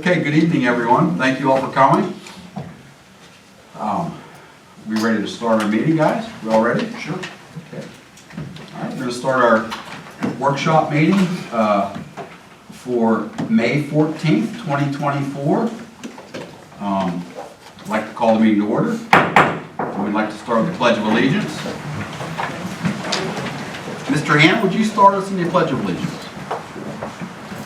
Okay, good evening, everyone. Thank you all for coming. We ready to start our meeting, guys? We all ready? Sure. Okay. All right, we're going to start our workshop meeting for May 14th, 2024. I'd like to call the meeting to order. We'd like to start with the Pledge of Allegiance. Mr. Hand, would you start us in the Pledge of Allegiance?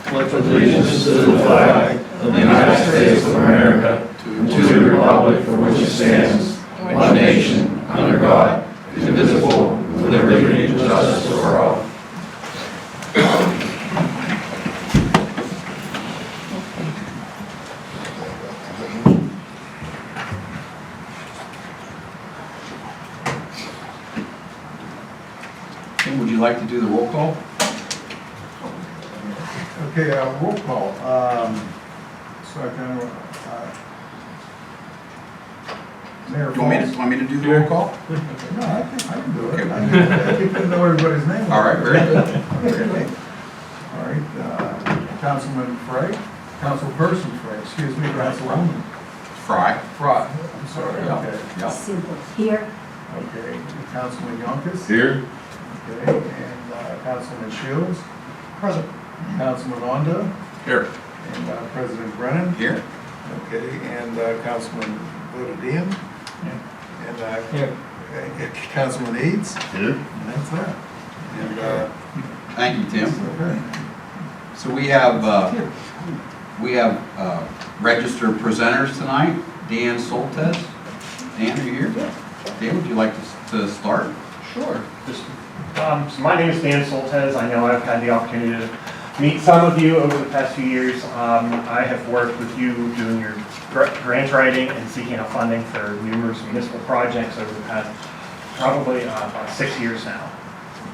Pledge allegiance to the flag of the United States of America, and to the republic for which it stands, one nation, under God, indivisible, with liberty and justice for all. Tim, would you like to do the roll call? Okay, roll call. So I kind of, Mayor Do you want me to do the roll call? No, I can do it. Okay. I didn't know everybody's name. All right, very good. Okay. All right, Councilman Frey, Councilperson Frey, excuse me, Councilwoman Fry. Fry, I'm sorry, Yeah. okay. Yeah. Simple. Here. Okay, Councilman Yonkis. Here. Okay, and Councilman Shields. Present. Councilman Onda, Here. and President Brennan. Here. Okay, and Councilman Bodadian. And Councilman Eads. Here. And that's that. And, Thank you, Tim. okay. So we have registered presenters tonight. Dan Soltes. Dan, are you here? Dan, would you like to start? Sure. So my name is Dan Soltes. I know I've had the opportunity to meet some of you over the past few years. I have worked with you doing your grant writing and seeking out funding for numerous municipal projects over the past probably about 6 years now.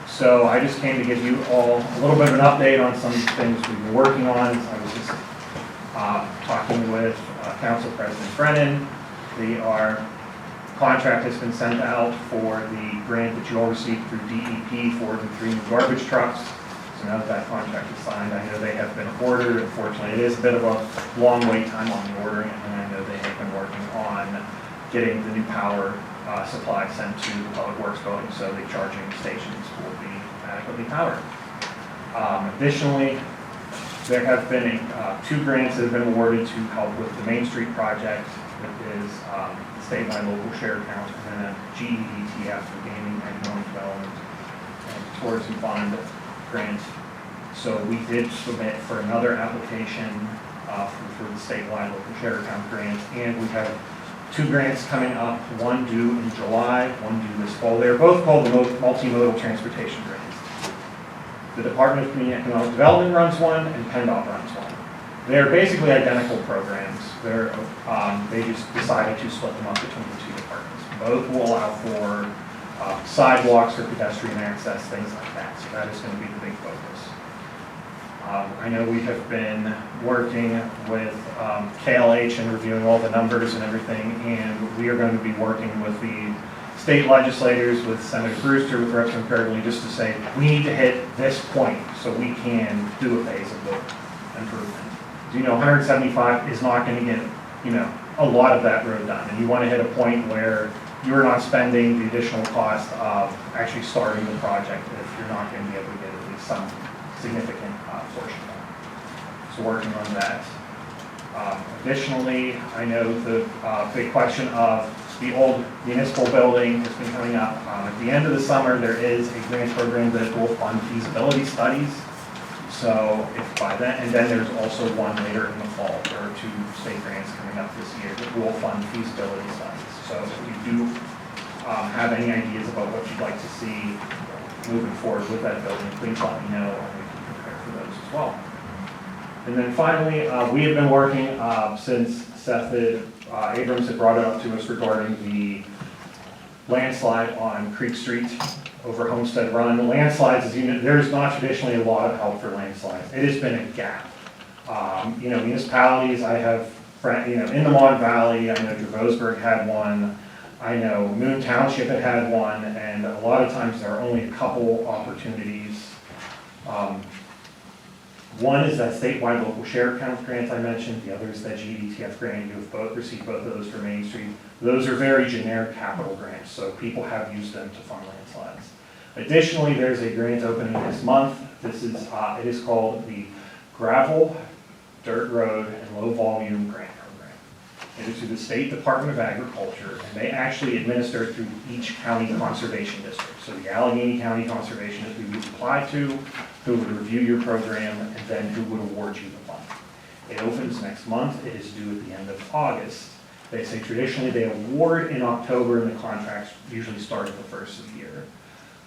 So I just came to give you all a little bit of an update on some things we've been working on. I was just talking with Council President Brennan. Our contract has been sent out for the grant that you all received through DEP for the 3 new garbage trucks. So now that that contract is signed, I know they have been ordered. Unfortunately, it is a bit of a long wait time on the ordering, and I know they have been working on getting the new power supply sent to the Public Works building so the charging stations will be adequately powered. Additionally, there have been 2 grants that have been awarded to help with the Main Street project. That is the statewide local share account, and then a GEDTF, the Gaming Economic Development and Tourism Fund grant. So we did submit for another application for the statewide local share account grant, and we have 2 grants coming up, one due in July, one due this fall. They're both called the multimodal transportation grants. The Department of Community and Economic Development runs one, and PennDOT runs one. They're basically identical programs. They just decided to split them up between the 2 departments. Both will allow for sidewalks for pedestrian access, things like that. So that is going to be the big focus. I know we have been working with KLH and reviewing all the numbers and everything, and we are going to be working with the state legislators, with Senator Brewster, with Representative Paragley, just to say we need to hit this point so we can do a phase of the improvement. You know, 175 is not going to get, a lot of that road done, and you want to hit a point where you're not spending the additional cost of actually starting the project if you're not going to be able to get at least some significant portion of it. So working on that. Additionally, I know the big question of the old municipal building has been coming up. At the end of the summer, there is a grant program that will fund feasibility studies. So if by then, and then there's also one later in the fall. There are 2 state grants coming up this year that will fund feasibility studies. So if you do have any ideas about what you'd like to see moving forward with that building, please let me know and we can prepare for those as well. And then finally, we have been working since Seth Abrams had brought it up to us regarding the landslide on Creek Street over Homestead Run. The landslides, as you know, there's not traditionally a lot of help for landslides. It has been a gap. Municipalities, I have, in the Mon Valley, I know Dravosburg had one. I know Moon Township had one, and a lot of times there are only a couple opportunities One is that statewide local share account grant I mentioned, the other is that GDTF grant. You have both received both of those for Main Street. Those are very generic capital grants, so people have used them to fund landslides. Additionally, there's a grant opening this month. This is, it is called the Gravel, Dirt Road, and Low Volume Grant Program. It is through the State Department of Agriculture, and they actually administer it through each county conservation district. So the Allegheny County Conservation is who you apply to, who would review your program, and then who would award you the fund. It opens next month. It is due at the end of August. They say traditionally they award in October, and the contracts usually start at the first of the year.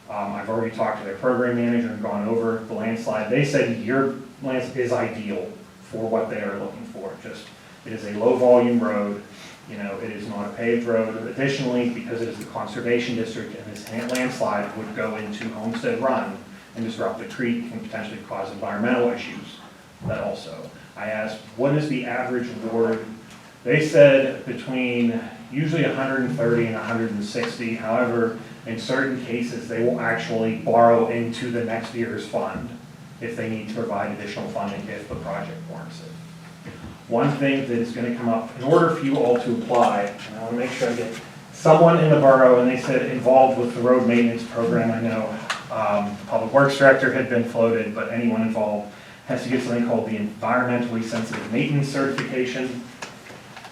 I've already talked to their program manager and gone over the landslide. They said your landslide is ideal for what they are looking for. Just, it is a low volume road. You know, it is not a paved road. Additionally, because it is the conservation district and this landslide would go into Homestead Run and disrupt the creek and potentially cause environmental issues. That also. I asked, what is the average award? They said between usually 130 and 160. However, in certain cases, they will actually borrow into the next year's fund if they need to provide additional funding if the project warrants it. One thing that is going to come up, in order for you all to apply, and I want to make sure I get someone in the borough, and they said involved with the road maintenance program, I know the Public Works Director had been floated, but anyone involved has to get something called the Environmentally Sensitive Maintenance Certification.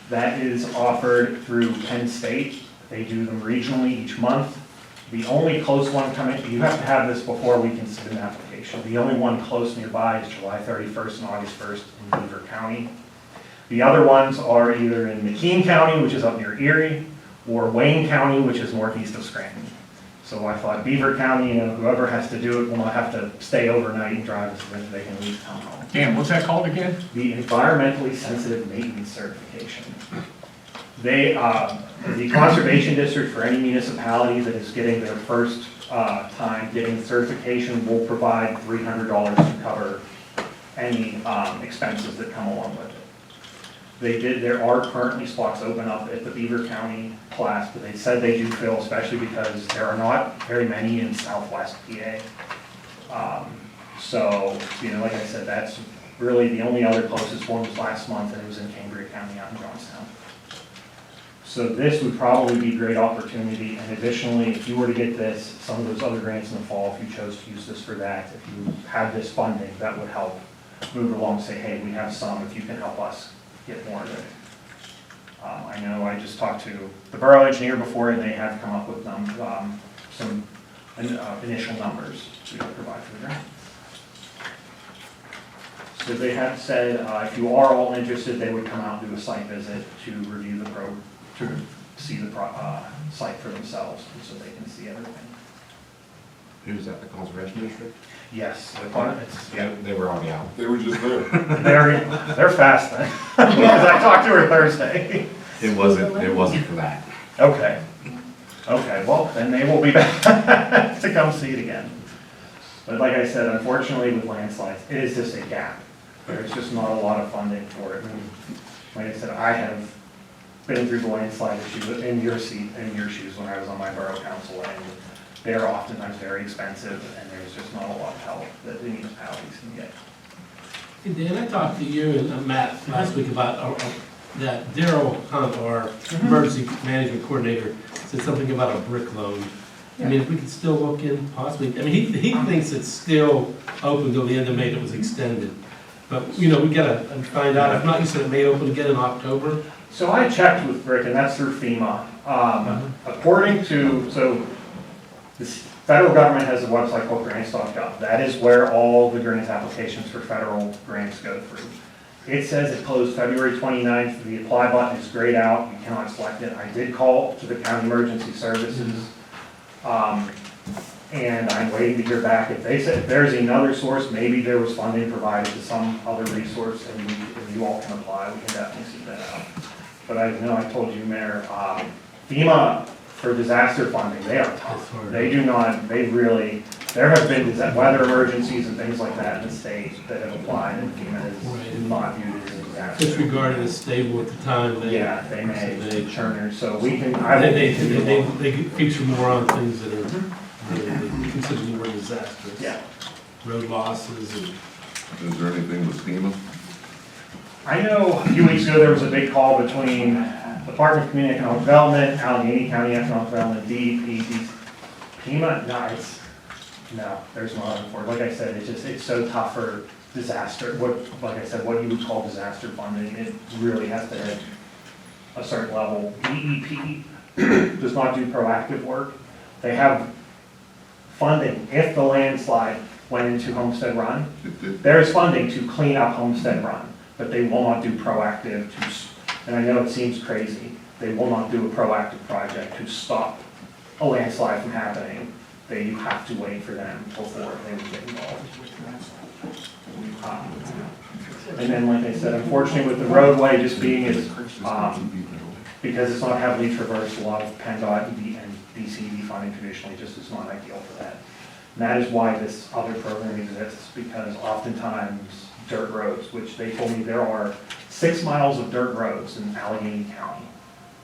That is offered through Penn State. They do them regionally each month. The only close one coming, you have to have this before we can submit an application. The only one close nearby is July 31st and August 1st in Beaver County. The other ones are either in McKean County, which is up near Erie, or Wayne County, which is northeast of Scranton. So I thought Beaver County, you know, whoever has to do it will not have to stay overnight and drive so that they can leave town hall. Dan, what's that called again? The Environmentally Sensitive Maintenance Certification. They, the conservation district for any municipality that is getting their first time getting the certification will provide $300 to cover any expenses that come along with it. There are currently spots open up at the Beaver County class, but they said they do fill, especially because there are not very many in southwest PA. So, you know, like I said, that's really the only other closest one was last month, and it was in Cambria County out in Johnstown. So this would probably be a great opportunity, and additionally, if you were to get this, some of those other grants in the fall, if you chose to use this for that, if you had this funding, that would help move along, say, hey, we have some, if you can help us get more of it. I know I just talked to the borough engineer before, and they have come up with some initial numbers to provide for the grant. So they have said if you are all interested, they would come out and do a site visit to review the to see the site for themselves, so they can see everything. Who's at the conservation district? Yes, yeah. They were already out. They were just there. They're fast then, because I talked to her Thursday. It wasn't for that. Okay, well, then they will be back to come see it again. But like I said, unfortunately with landslides, it is just a gap. There's just not a lot of funding for it. And like I said, I have been through the landslide issue in your shoes when I was on my borough council, and they're oftentimes very expensive, and there's just not a lot of help that the municipalities can get. Hey, Dan, I talked to you and Matt last week about that Daryl, kind of our emergency management coordinator, said something about a brick loan. I mean, if we could still look in possibly, I mean, he thinks it's still open until the end of May, it was extended. But, you know, we gotta find out. If not, you said it may open again in October? So I checked with Brick, and that's through FEMA. According to, so the federal government has a website called grants.gov. That is where all the grant applications for federal grants go through. It says it closed February 29th. The apply button is grayed out. You cannot select it. I did call to the county emergency services. And I'm waiting to hear back. If they said if there's another source, maybe there was funding provided to some other resource, and if you all can apply, we can definitely see that out. But I know I told you, Mayor, FEMA for disaster funding, they are tough. They do not, there have been weather emergencies and things like that in the state that have applied, and FEMA is not viewed as a disaster. Disregarded as stable at the time. They may churn, so we can. They feature more on things that are really considered more disastrous. Yeah. Road losses and Is there anything with FEMA? I know a few weeks ago, there was a big call between Department of Community Economic Development, Allegheny County Economic Development, DEP, FEMA, no, there's not for it. Like I said, it's so tough for disaster, like I said, what you would call disaster funding, it really has to hit a certain level. DEP does not do proactive work. They have funding if the landslide went into Homestead Run. There is funding to clean up Homestead Run, but they will not do proactive and I know it seems crazy, they will not do a proactive project to stop a landslide from happening. You have to wait for them before they would get involved. And then, like I said, unfortunately with the roadway just being because it's not heavily traversed, a lot of PennDOT and DCD funding traditionally just is not ideal for that. And that is why this other program exists, because oftentimes dirt roads, which they told me there are 6 miles of dirt roads in Allegheny County,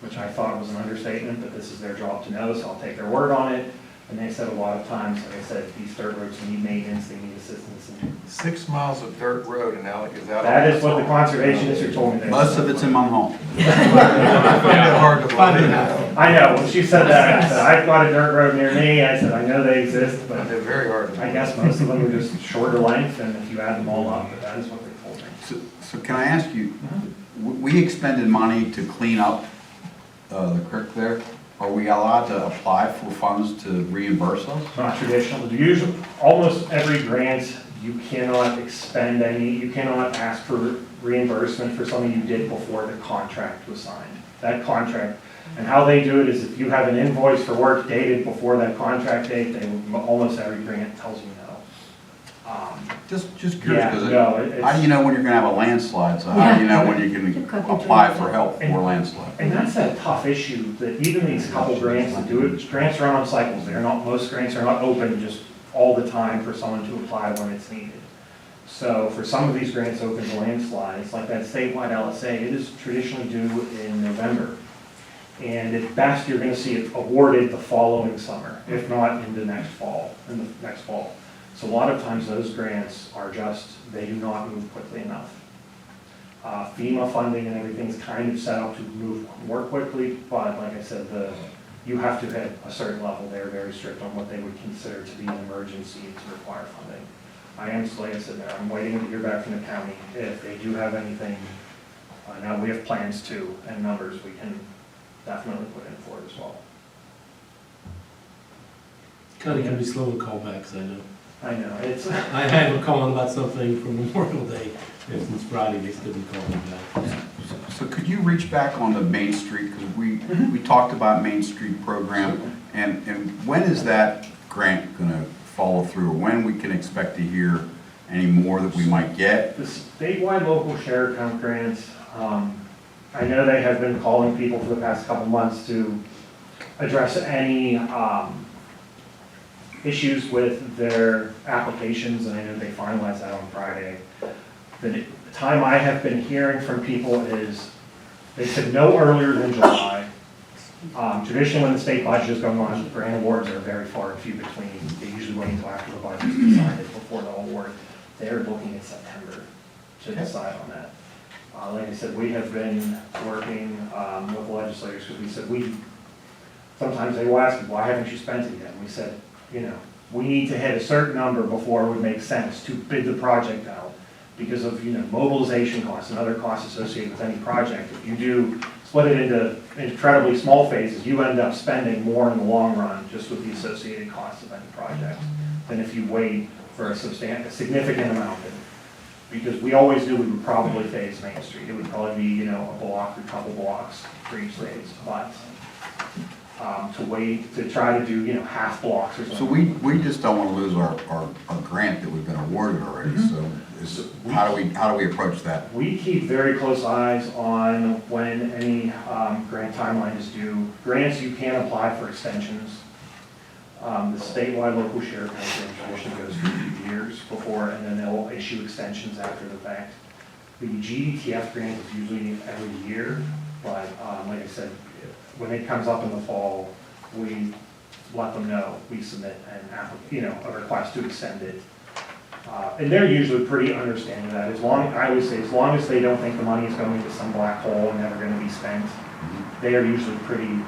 which I thought was an understatement, but this is their job to know, so I'll take their word on it. And they said a lot of times, like I said, these dirt roads need maintenance, they need assistance. 6 miles of dirt road in Allegheny, is that? That is what the conservation district told me. Most of it's in Munhall. I find it hard to believe. I know, when she said that, I said, I've got a dirt road near me, I said, I know they exist, but They're very hard to I guess most of them are just shorter length, and if you add them all up, but that is what they told me. So can I ask you, we expended money to clean up the creek there. Are we allowed to apply for funds to reimburse us? Not traditional, usually, almost every grant, you cannot expend any, you cannot ask for reimbursement for something you did before the contract was signed. That contract, and how they do it is if you have an invoice for work dated before that contract date, almost every grant tells you no. Just curious, Yeah, because no, how do you know when you're gonna have a landslide? So how do you know when you can apply for help for landslide? And that's a tough issue, that even these couple grants that do it, grants run on cycles, most grants are not open just all the time for someone to apply when it's needed. So for some of these grants open to landslides, like that statewide LSA, it is traditionally due in November. And at best, you're gonna see it awarded the following summer, if not in the next fall. So a lot of times those grants are they do not move quickly enough. FEMA funding and everything's kind of set up to move more quickly, but like I said, you have to hit a certain level. They're very strict on what they would consider to be an emergency to require funding. Like I said, I'm waiting to hear back from the county. If they do have anything, now we have plans too, and numbers we can definitely put in for it as well. County can be slow in callbacks, I know. I know, I had a call about something from Memorial Day, and since Friday, they still didn't call me back. So could you reach back on the Main Street, because we talked about Main Street program, and when is that grant gonna follow through, or when we can expect to hear any more that we might get? The statewide local share account grants, I know they have been calling people for the past couple months to address any issues with their applications, and I know they finalized that on Friday. The time I have been hearing from people is, they said no earlier than July. Traditionally, when the state budget is going on, grant awards are very far and few between. They usually wait until after the budget is decided before they'll award. They're looking at September to decide on that. Like I said, we have been working with legislators, because we said sometimes they will ask, why haven't you spent it yet? And we said, we need to hit a certain number before it would make sense to bid the project out, because of, mobilization costs and other costs associated with any project. If you do split it into incredibly small phases, you end up spending more in the long run just with the associated costs of any project than if you wait for a significant amount of it. Because we always knew we would probably phase Main Street. It would probably be, a block or a couple blocks for each phase, but to wait, to try to do, half blocks or something. So we just don't want to lose our grant that we've been awarded already, so how do we approach that? We keep very close eyes on when any grant timeline is due. Grants, you can apply for extensions. The statewide local share account traditionally goes for 2 years before, and then they'll issue extensions after the fact. The GDTF grant is usually every year, but like I said, when it comes up in the fall, we let them know, we submit a request to extend it. And they're usually pretty understanding of that, I always say, as long as they don't think the money is going to some black hole and never gonna be spent, they are usually pretty,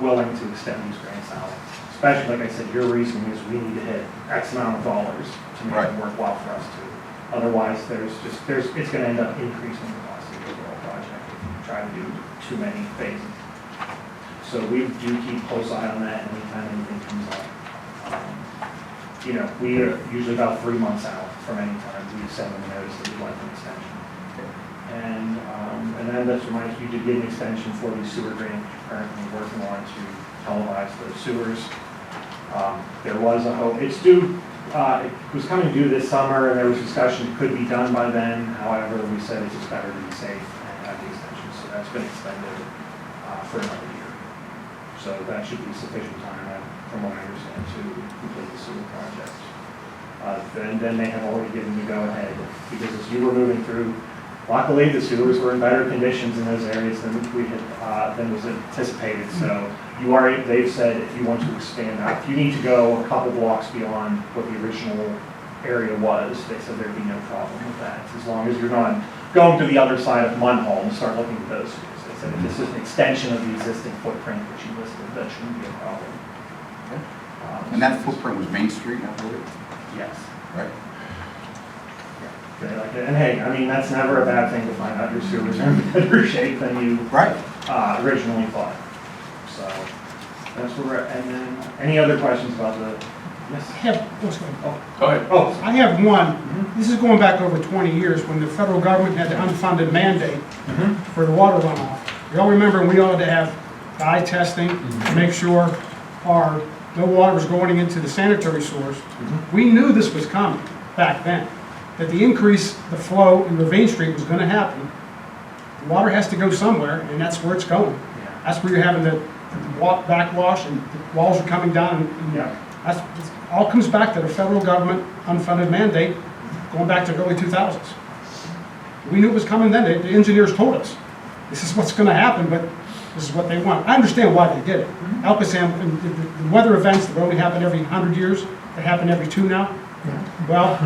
willing to extend these grants out. Especially, like I said, your reasoning is we need to hit X amount of dollars to make it worthwhile for us to. Otherwise, it's gonna end up increasing the cost of the overall project if you try to do too many phases. So we do keep close eye on that anytime anything comes up. We are usually about 3 months out from any time we send them a notice that we'd like an extension. And then that's reminds me, you did get an extension for the sewer drain, which you're currently working on to televise those sewers. There was a hope, it's due, it was coming due this summer, and there was discussion it could be done by then. However, we said it's just better to be safe and have the extension, so that's been extended for another year. So that should be sufficient time, from what I understand, to complete the sewer project. And then they have already given the go-ahead, because as you were moving through, luckily the sewers were in better conditions in those areas than than was anticipated. So they've said if you want to expand out, if you need to go a couple blocks beyond what the original area was, they said there'd be no problem with that, as long as you're not going to the other side of Munhall and start looking at those sewers. They said if this is an extension of the existing footprint which you listed, that shouldn't be a problem. And that footprint was Main Street, I believe? Yes. Right. They like it. And hey, I mean, that's never a bad thing to find out your sewers are in better shape than you originally thought. So that's where we're at. And then any other questions about the, yes? Go ahead. Oh, I have one. This is going back over 20 years when the federal government had the unfunded mandate for the water runoff. We all remember we all had to have dye testing to make sure no water was going into the sanitary source. We knew this was coming back then, that the increase, the flow in Ravine Street was going to happen. The water has to go somewhere, and that's where it's going. That's where you're having the backwash, and the walls are coming down. And it all comes back to the federal government unfunded mandate going back to the early 2000s. We knew it was coming then. The engineers told us, this is what's going to happen, but this is what they want. I understand why they did it. Alcazam, the weather events that only happen every 100 years, they happen every 2 now. Well,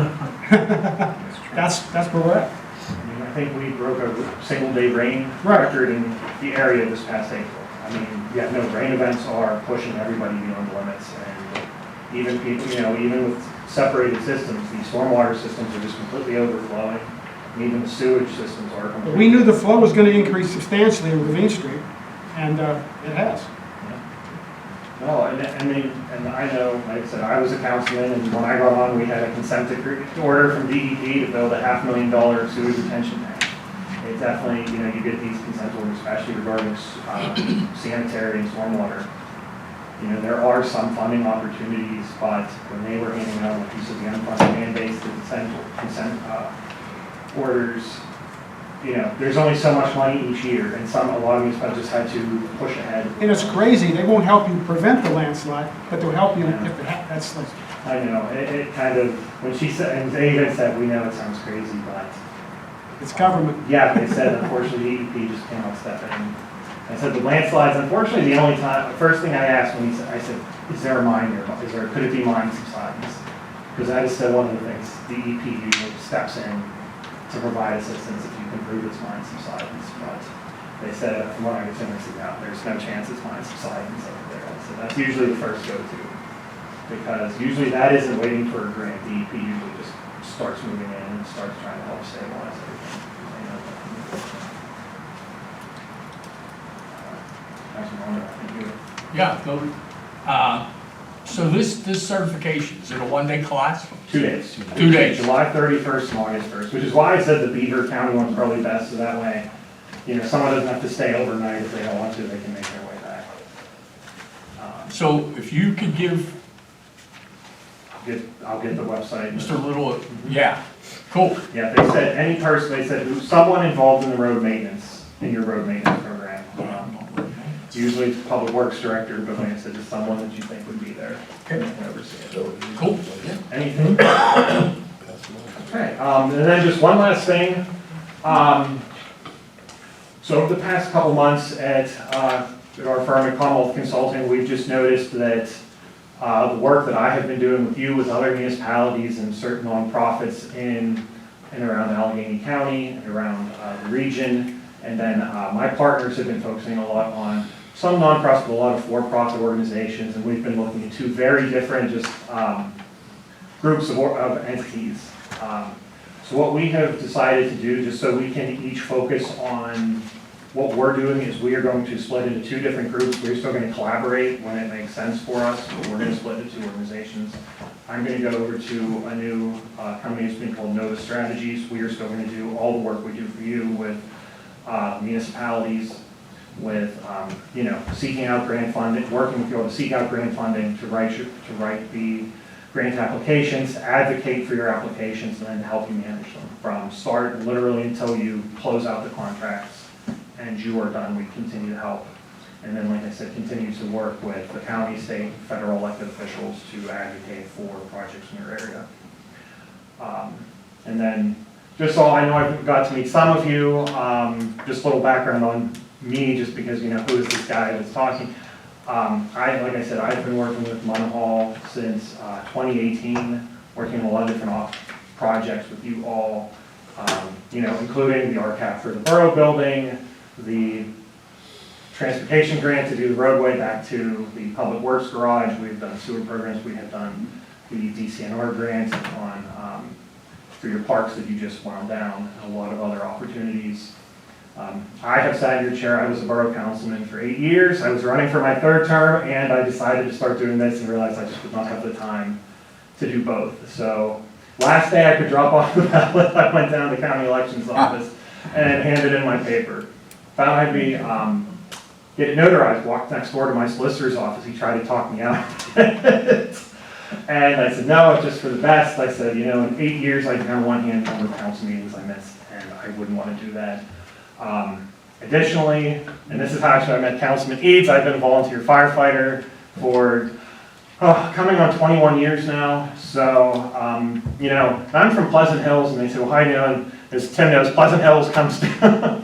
that's where we're at. I mean, I think we broke a single-day rain record in the area this past April. I mean, rain events are pushing everybody beyond the limits, and even people, even with separated systems, the stormwater systems are just completely overflowing, and even the sewage systems are completely. But we knew the flow was going to increase substantially in Ravine Street, and it has. No, and I know, like I said, I was a councilman, and when I got on, we had a consent order from DEP to build a $500,000 sewage retention tank. It definitely, you get these consent orders, especially regarding sanitary and stormwater. There are some funding opportunities, but when they were handing out, like you said, the unfunded mandates, the consent orders, there's only so much money each year, and a lot of these budgets had to push ahead. And it's crazy, they won't help you prevent the landslide, but they'll help you if it happens. I know, it kind of, when she said, and they even said, we know it sounds crazy, but. It's government. Yeah, they said, unfortunately, DEP just cannot step in. I said, the landslides, unfortunately, the only time, the first thing I asked when I said, is there a mine here? Could it be mine subsidence? Because I just said one of the things, DEP usually steps in to provide assistance if you can prove it's mine subsidence, but they said, from what I understand, they said, no, there's no chance it's mine subsidence over there. So that's usually the first go-to, because usually that isn't waiting for a grant. DEP usually just starts moving in and starts trying to help stabilize everything. Yeah, go. So this certification, is it a 1-day class? 2 days. 2 days. July 31st and August 1st, which is why I said the Beaver County one's probably best, so that way, someone doesn't have to stay overnight if they don't want to, they can make their way back. So if you could give I'll get the website. Mr. Little, yeah, cool. Yeah, they said any person, they said someone involved in the road maintenance, in your road maintenance program. Usually it's public works director, but like I said, just someone that you think would be there. Okay. Oversee it. Cool. Anything? Okay, and then just one last thing. So over the past couple months at our firm at Commonwealth Consulting, we've just noticed that the work that I have been doing with you, with other municipalities and certain nonprofits in and around Allegheny County and around the region. And then my partners have been focusing a lot on some nonprofit, a lot of for-profit organizations, and we've been looking at two very different just groups of entities. So what we have decided to do, just so we can each focus on what we're doing, is we are going to split into two different groups. We're still going to collaborate when it makes sense for us, but we're going to split into two organizations. I'm going to go over to a new company that's been called Nova Strategies. We are still going to do all the work we do for you with municipalities, with seeking out grant funding, working with you all to seek out grant funding, to write the grant applications, advocate for your applications, and then to help you manage them from start literally until you close out the contracts and you are done. We continue to help. And then, like I said, continue to work with the county, state, federal elected officials to advocate for projects in your area. And then, just so I know I've got to meet some of you, just a little background on me, just because, who is this guy that's talking. Like I said, I've been working with Munhall since 2018, working on a lot of different projects with you all, including the RCAP for the Borough Building, the transportation grant to do the roadway back to the Public Works Garage. We've done sewer programs. We have done the DCNR grant on for your parks that you just wound down, and a lot of other opportunities. I have sat in your chair. I was a borough councilman for 8 years. I was running for my third term, and I decided to start doing this and realized I just would not have the time to do both. So last day I could drop off the ballot, I went down to the county elections office and handed in my paper. Found I'd be get it notarized. Walked next door to my solicitor's office. He tried to talk me out. And I said, no, it's just for the best. I said, in 8 years I can have one hand number of council meetings I missed, and I wouldn't want to do that. Additionally, and this is how actually I met Councilman Eads, I've been a volunteer firefighter for coming on 21 years now. So, I'm from Pleasant Hills, and they said, well, how you as Tim knows, Pleasant Hills comes down,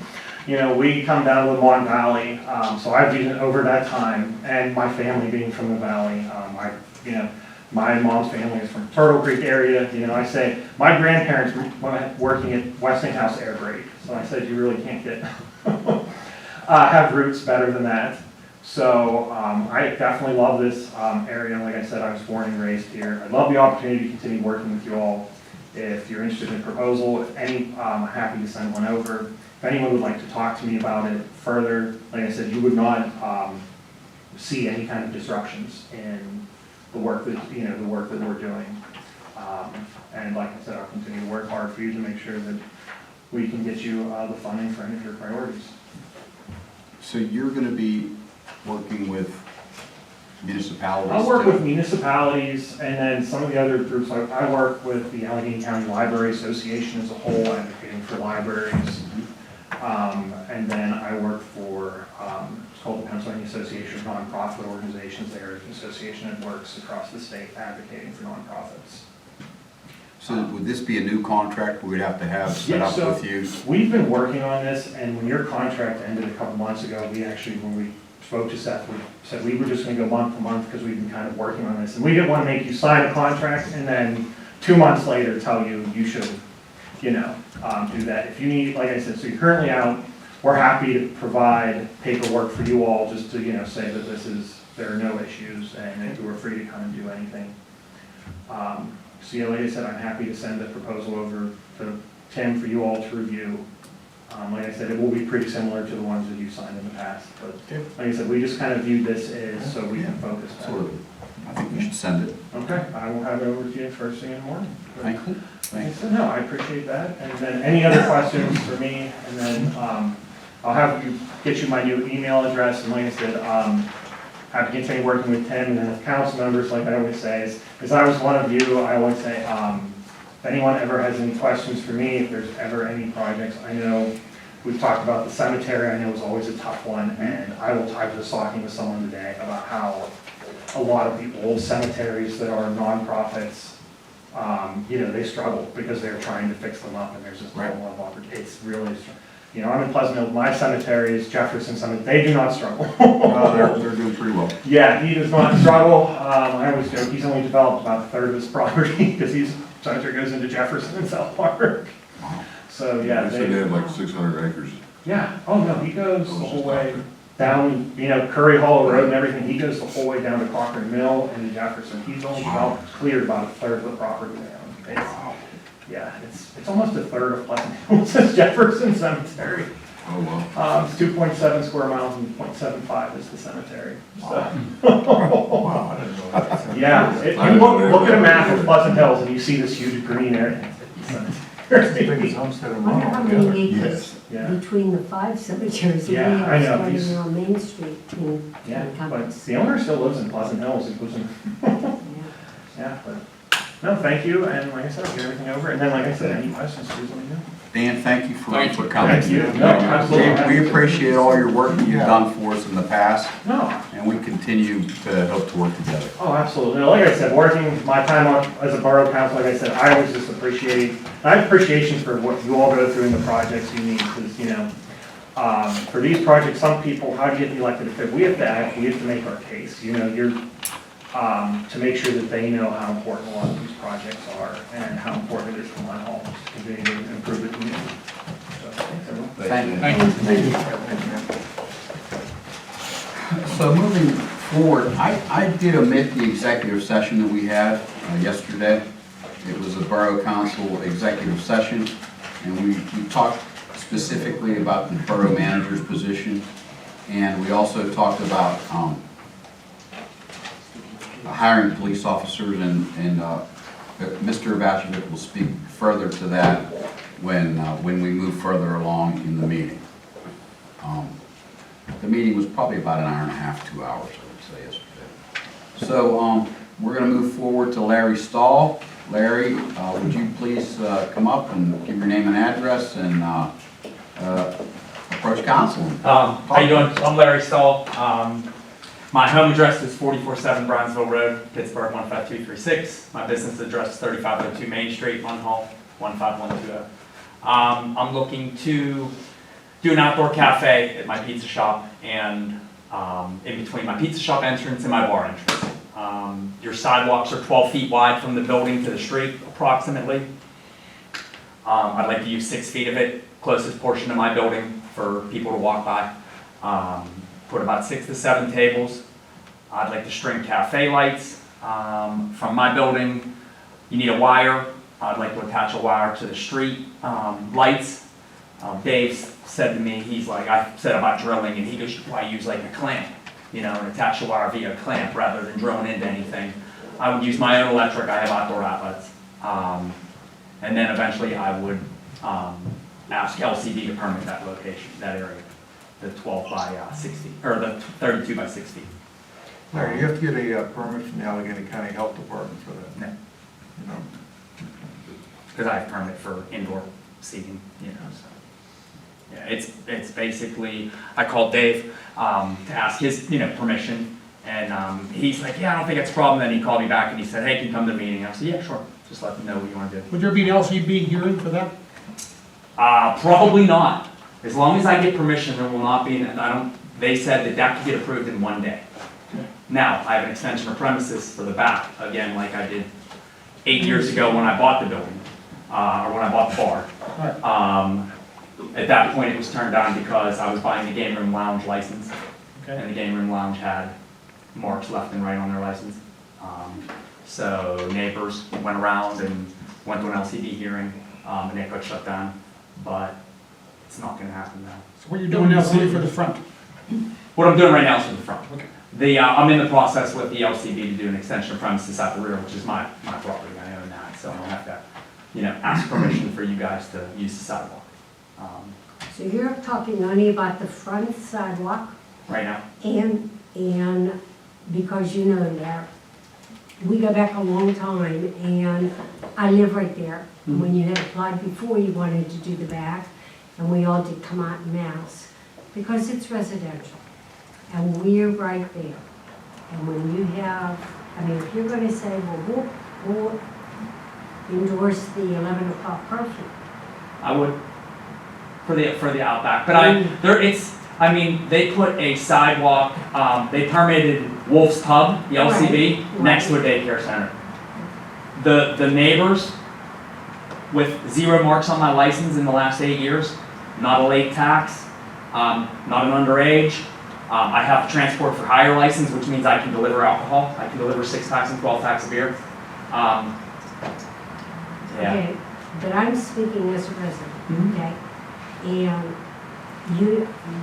we come down to the Mon Valley. So I've been over that time, and my family being from the valley, my mom's family is from Turtle Creek area. I say, my grandparents were working at Westinghouse Air Brake. So I said, you really can't get, have roots better than that. So I definitely love this area. Like I said, I was born and raised here. I'd love the opportunity to continue working with you all. If you're interested in a proposal, I'm happy to send one over. If anyone would like to talk to me about it further, like I said, you would not see any kind of disruptions in the work that we're doing. And like I said, I'll continue to work hard for you to make sure that we can get you the funding for any of your priorities. So you're going to be working with municipalities? I'll work with municipalities, and then some of the other groups. I work with the Allegheny County Library Association as a whole, advocating for libraries. And then I work for, it's called the Pennsylvania Association of Nonprofit Organizations. They're an association that works across the state advocating for nonprofits. So would this be a new contract we'd have to have set up with you? We've been working on this, and when your contract ended a couple months ago, when we spoke to Seth, we said we were just going to go month to month because we've been kind of working on this. And we didn't want to make you sign a contract and then 2 months later tell you should, do that. If you need, like I said, so you're currently out, we're happy to provide paperwork for you all just to, say that there are no issues and that you are free to come and do anything. So like I said, I'm happy to send the proposal over to Tim for you all to review. Like I said, it will be pretty similar to the ones that you've signed in the past, but like I said, we just kind of viewed this as so we can focus better. Sort of. I think we should send it. Okay, I will have it over to you first thing in the morning. Thank you. Like I said, no, I appreciate that. And then any other questions for me, and then I'll have you get you my new email address, and like I said, have to continue working with Tim and then with council members, like I always say, as I was one of you, I always say, if anyone ever has any questions for me, if there's ever any projects, I know we've talked about the cemetery, I know is always a tough one, and I was talking with someone today about how a lot of the old cemeteries that are nonprofits, they struggle because they're trying to fix them up, and there's just not a lot of opportunity. It's really, You know, I'm in Pleasant Hill, my cemetery is Jefferson Cemetery, they do not struggle. They're doing pretty well. Yeah, he does not struggle. I always joke, he's only developed about a third of his property, because his cemetery goes into Jefferson and South Park. So, yeah. They said they had like 600 acres. Yeah, oh no, he goes the whole way down, you know, Curry Hollow Road and everything, he goes the whole way down to Cochran Mill and to Jefferson. He's only developed, cleared about a third of the property now. Yeah, it's almost a third of Pleasant Hill's Jefferson Cemetery. Oh, wow. It's 2.7 square miles and 0.75 is the cemetery. So, Wow, I didn't know that. yeah, if you look at a map of Pleasant Hills and you see this huge green area. It's the biggest homestead I in wonder how Munhall many together. acres Yeah. between the 5 cemeteries we Yeah, have I know, starting he's- on Main Street in Yeah, but Compass. the owner still lives in Pleasant Hills, he lives in, Yeah. yeah, but, no, thank you, and like I said, I'll get everything over, and then like I said, any questions, please let me know. Dan, thank you for Thank you. coming. Thank you. No, absolutely. We appreciate all your work that you've Yeah. done for us in the past, No, and we continue to hope to work together. oh, absolutely, like I said, working my time on, as a borough council, like I said, I always just appreciate, I have appreciation for what you all go through in the projects you need, because, you know, for these projects, some people, how do you get elected official? We have to act, we have to make our case, you know, to make sure that they know how important a lot of these projects are, and how important it is for Munhall to continue to improve the community. So, thanks, everyone. Thank you. So moving forward, I did omit the executive session that we had yesterday. It was a Borough Council executive session, and we talked specifically about the Borough Manager's position, and we also talked about hiring police officers, and Mr. Abate will speak further to that when we move further along in the meeting. The meeting was probably about an hour and a half, 2 hours, I would say, yesterday. So we're going to move forward to Larry Stahl. Larry, would you please come up and give your name and address and approach council? How you doing? I'm Larry Stahl. My home address is 447 Brownsville Road, Pittsburgh 15236. My business address is 3502 Main Street, Munhall 15120. I'm looking to do an outdoor cafe at my pizza shop, and in between my pizza shop entrance and my bar entrance. Your sidewalks are 12 feet wide from the building to the street, approximately. I'd like to use 6 feet of it, closest portion of my building, for people to walk by. Put about 6 to 7 tables. I'd like to string cafe lights. From my building, you need a wire. I'd like to attach a wire to the street lights. Dave said to me, he's like, I said about drilling, and he goes, why use like a clamp, you know, and attach the wire via a clamp rather than drilling into anything. I would use my own electric. I have outdoor outlets. And then eventually I would ask LCD to permit that location, that area, the 12 by 60, or the 32 by 60. Larry, you have to get a permit from the Allegheny County Health Department for that. No, You know, because I have permit for indoor seating, you know, so. Yeah, it's basically, I called Dave to ask his, you know, permission, and he's like, yeah, I don't think it's a problem. Then he called me back and he said, hey, can you come to the meeting? I said, yeah, sure. Just let them know what you want to do. Would there be an LCB hearing for that? Probably not. As long as I get permission, there will not be, they said that could get approved in 1 day. Now, I have an extension of premises for the back, again, like I did 8 years ago when I bought the building, or when I bought the bar. At that point, it was turned down because I was buying the game room lounge license, and the game room lounge had marks left and right on their license. So neighbors went around and went to an LCD hearing, and it got shut down, but it's not gonna happen now. So what you're doing now is only for the front? What I'm doing right now is for the front. Okay. I'm in the process with the LCD to do an extension of premises at the rear, which is my property. I own that, so I don't have to, you know, ask permission for you guys to use the sidewalk. So you're talking only about the front sidewalk, Right now. and because you know that, we go back a long time, and I live right there. And when you had applied before, you wanted to do the back, and we all did come out in mass, because it's residential, and we're right there. And when you have, I mean, if you're gonna say, well, we'll endorse the 11 o'clock curfew. I would. for the Outback. But I mean, they put a sidewalk, they permitted Wolf's Pub, the LCB, Right. next to a daycare center. The neighbors, with 0 marks on my license in the last 8 years, not a late tax, not an underage. I have a transport for hire license, which means I can deliver alcohol. I can deliver 6 packs and 12 packs of beer. Yeah. Okay, but I'm speaking as a resident, okay? And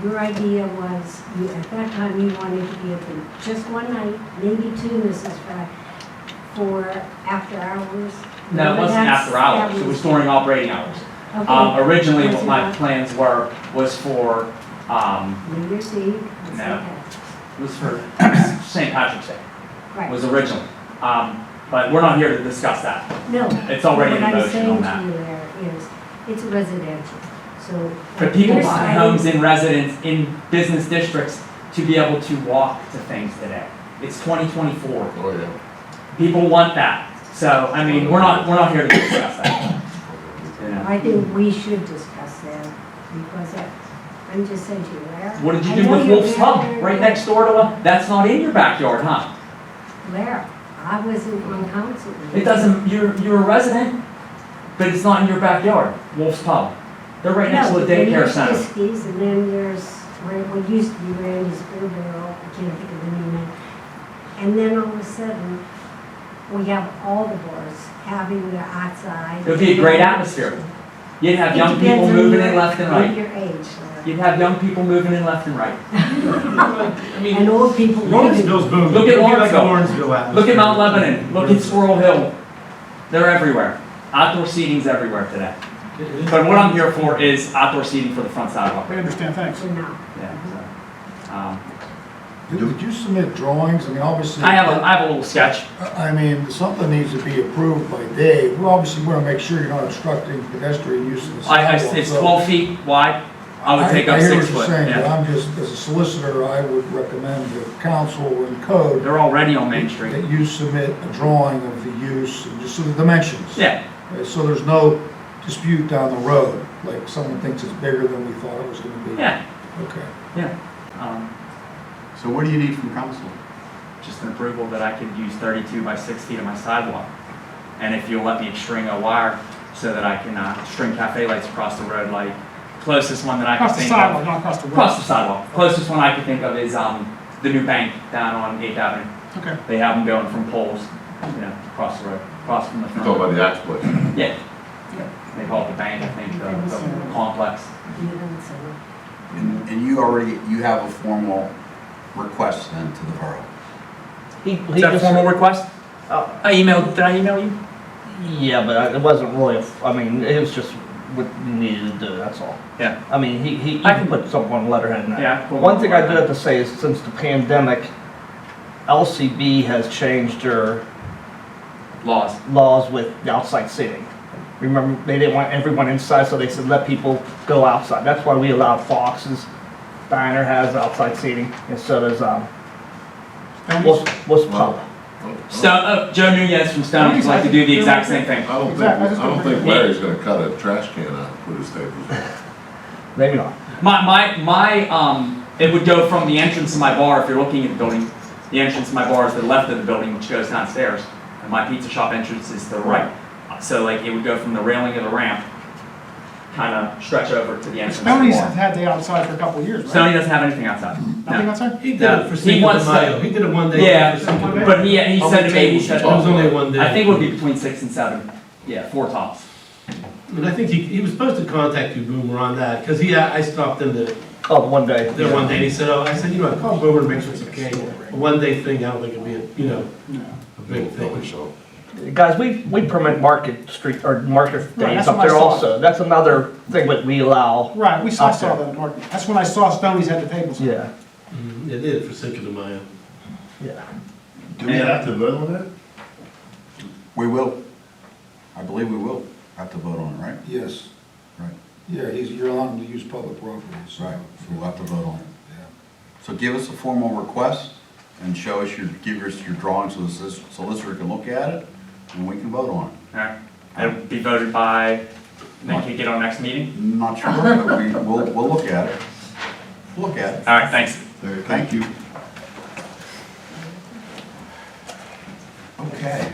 your idea was, at that time, you wanted to be open just one night, maybe 2, Mrs. Fry, for after hours? No, it wasn't after hours, it was during operating hours. Okay. Originally, Was what it my not? plans was for, New Year's Eve? and No. St. Patrick's. was for St. Patrick's Day, Right. was original. But we're not here to discuss that. No. It's already in motion on that. What I'm saying to you there is, it's residential, so. But people you're buy citing- homes in residence, in business districts, to be able to walk to things today. It's 2024. Oh, yeah. People want that. So, I mean, we're not here to discuss that. You know. I think we should discuss that, because I'm just saying to you, Larry. What did you I do know with you're Wolf's Pub, very, right very- next door to a, that's not in your backyard, huh? Larry, I wasn't on council. It doesn't, you're a resident, but it's not in your backyard, Wolf's Pub. They're right next to a daycare center. There's Whiskey's, and then there's, what used to be Randy's Beer Barrel, I can't think of the name of it. And then all of a sudden, we have all the bars having their outside. It would be a great atmosphere. You'd have young It people depends on moving your- in left and on right. your age, Larry. You'd have young people moving in left and right. I mean, And old people. Lawrenceville's booming. Look at It'll be like a Lawrenceville. Lawrenceville atmosphere. Look at Mount Lebanon, look at Squirrel Hill. They're everywhere. Outdoor seating's everywhere today. But what I'm here for is outdoor seating for the front sidewalk. We understand, thanks. For now. Yeah, so, Did you submit drawings? I mean, obviously. I have a little sketch. I mean, something needs to be approved by Dave. We obviously want to make sure you're not obstructing pedestrian use of the sidewalk. It's so- 12 feet wide. I would take up I hear 6 what you're foot. saying, but Yeah. I'm just, as a solicitor, I would recommend to council and code They're already on Main Street. that you submit a drawing of the use and just so the dimensions. Yeah. Okay, so there's no dispute down the road, like someone thinks it's bigger than we thought it was gonna be. Yeah. Okay. Yeah. So what do you need from council? Just an approval that I could use 32 by 6 feet of my sidewalk. And if you'll let me string a wire so that I can string cafe lights across the road, like closest one that I can Across the think sidewalk, of. not across the road. Across the sidewalk. Closest one I can think of is the new bank down on 8th Avenue. Okay. They have them going from poles, across the road, across from the You front. talking about the axe place? Yeah. They call it the bank, I think, the complex. And you have a formal request then to the borough? Is that a formal request? Did I email you? Yeah, but it wasn't really, I mean, it was just what you needed to do, that's all. Yeah. I mean, he I can can- put something on letterhead in there. Yeah. cool. One thing I do have to say is since the pandemic, LCB has changed their Laws. laws with the outside seating. Remember, they didn't want everyone inside, so they said let people go outside. That's why we allowed Fox's Diner has outside seating, and so does, what's Pub. Joe Nunez from Stone would like to do the exact same thing. I don't think Larry's gonna cut a trash can out and put his tables in. Maybe not. It would go from the entrance of my bar, if you're looking at the building, the entrance of my bar is to the left of the building, which goes downstairs, and my pizza shop entrance is to the right. So like, it would go from the railing of the ramp, kind of stretch over to the entrance of the Stoney's bar. had the outside for a couple of years, right? Stoney doesn't have anything outside. Nothing No. outside? He did No, it for he Cinco de wants to- Mayo. He did it one day. Yeah, for Cinco de Mayo. but he said to me, he said, It was only one day. I think it would be between 6 and 7. Yeah, 4 tops. And I think he was supposed to contact you, Boomer, on that, because I stopped in there Oh, the one day. one day, and he said, I said, I called Boomer to make sure it's okay. A one-day thing, I don't think it'd be, a big Probably thing. so. Guys, we permit Market Street, or Market Right, Days that's up what I there saw. also. That's another thing that we allow. Right, I Up saw there. that at Market. That's when I saw Stoney's had the tables. Yeah, They did it for Cinco de Mayo. yeah. Do we have to vote on that? We will. I believe we will have to vote on it, right? Yes. Right. Yeah, you're allowed to use public property, so. Right, so we'll have to vote on it. Yeah. So give us a formal request and give us your drawing so the solicitor can look at it and we can vote on it. Alright. It'll be voted by And then can you get on next meeting? Not sure, but we'll look at it. Look at it. All right, thanks. Thank you. Okay.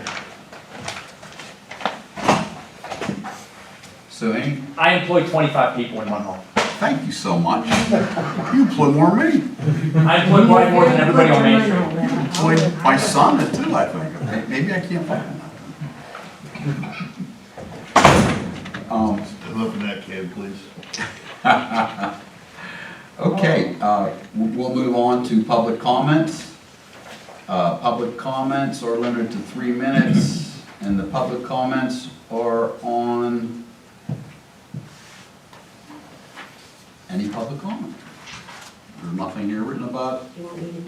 So I employ 25 people in Munhall. thank you so much. You employ more than me. I employ way more than everybody on Main Street. You employ my son too, I think. Maybe I can't find him. Step up in that cab, please. Okay, we'll move on to public comments. Public comments are limited to 3 minutes, and the public comments are on any public comment. There's nothing here written about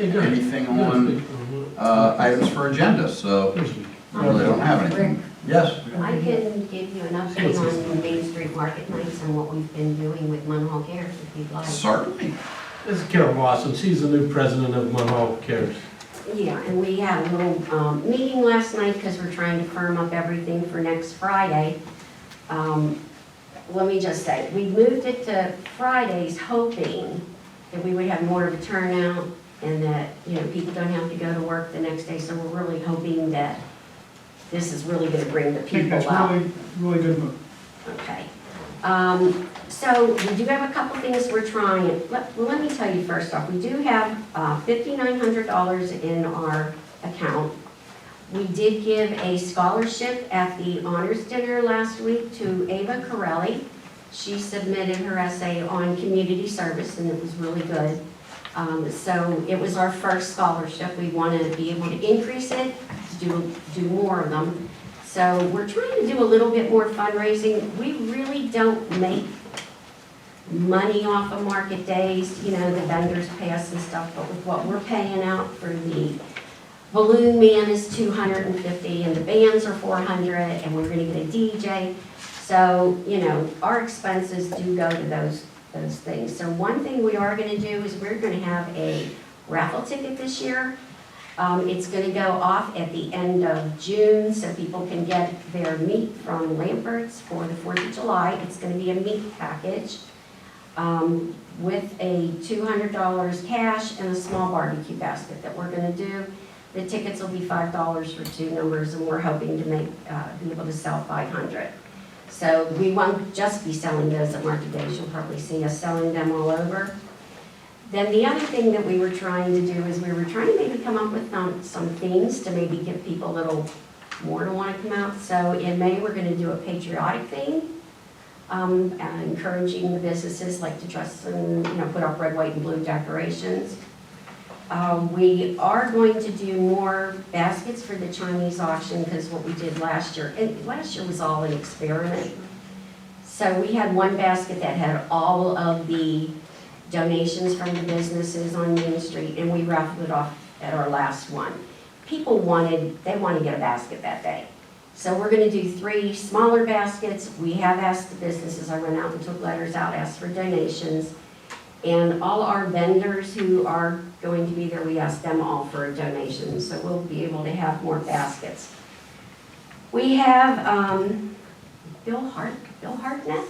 anything on items for agenda, so we really don't have anything. Yes? I can give you an update on Main Street Market Nights and what we've been doing with Munhall Cares, if you'd like. Certainly. This is Carol Lawson, she's the new president of Munhall Cares. Yeah, and we had a little meeting last night because we're trying to firm up everything for next Friday. Let me just say, we moved it to Fridays hoping that we would have more of a turnout and that, people don't have to go to work the next day. So we're really hoping that this is really going to bring the I think people that's out. really, really good move. Okay. So we do have a couple things we're trying. Let me tell you first off, we do have $5,900 in our account. We did give a scholarship at the honors dinner last week to Ava Corelli. She submitted her essay on community service and it was really good. So it was our first scholarship. We want to be able to increase it, do more of them. So we're trying to do a little bit more fundraising. We really don't make money off of market days, the vendors pay us and stuff, but with what we're paying out for the balloon man is $250 and the bands are $400 and we're gonna get a DJ. So, our expenses do go to those things. So one thing we are gonna do is we're gonna have a raffle ticket this year. It's going to go off at the end of June so people can get their meat from Lambert's for the 4th of July. It's going to be a meat package with a $200 cash and a small barbecue basket that we're going to do. The tickets will be $5 for 2 numbers and we're hoping to be able to sell 500. So we won't just be selling those at market days. You'll probably see us selling them all over. Then the other thing that we were trying to do is we were trying to maybe come up with some themes to maybe give people a little more to want to come out. So in May, we're going to do a patriotic theme, encouraging the businesses like to dress and, put up red, white, and blue decorations. We are going to do more baskets for the Chinese auction because what we did last year, and last year was all an experiment. So we had one basket that had all of the donations from the businesses on Main Street, and we raffled it off at our last one. People wanted to get a basket that day. So we're gonna do 3 smaller baskets. We have asked the businesses, I went out and took letters out, asked for donations, and all our vendors who are going to be there, we asked them all for a donation, so we'll be able to have more baskets. We have Bill Hartnett.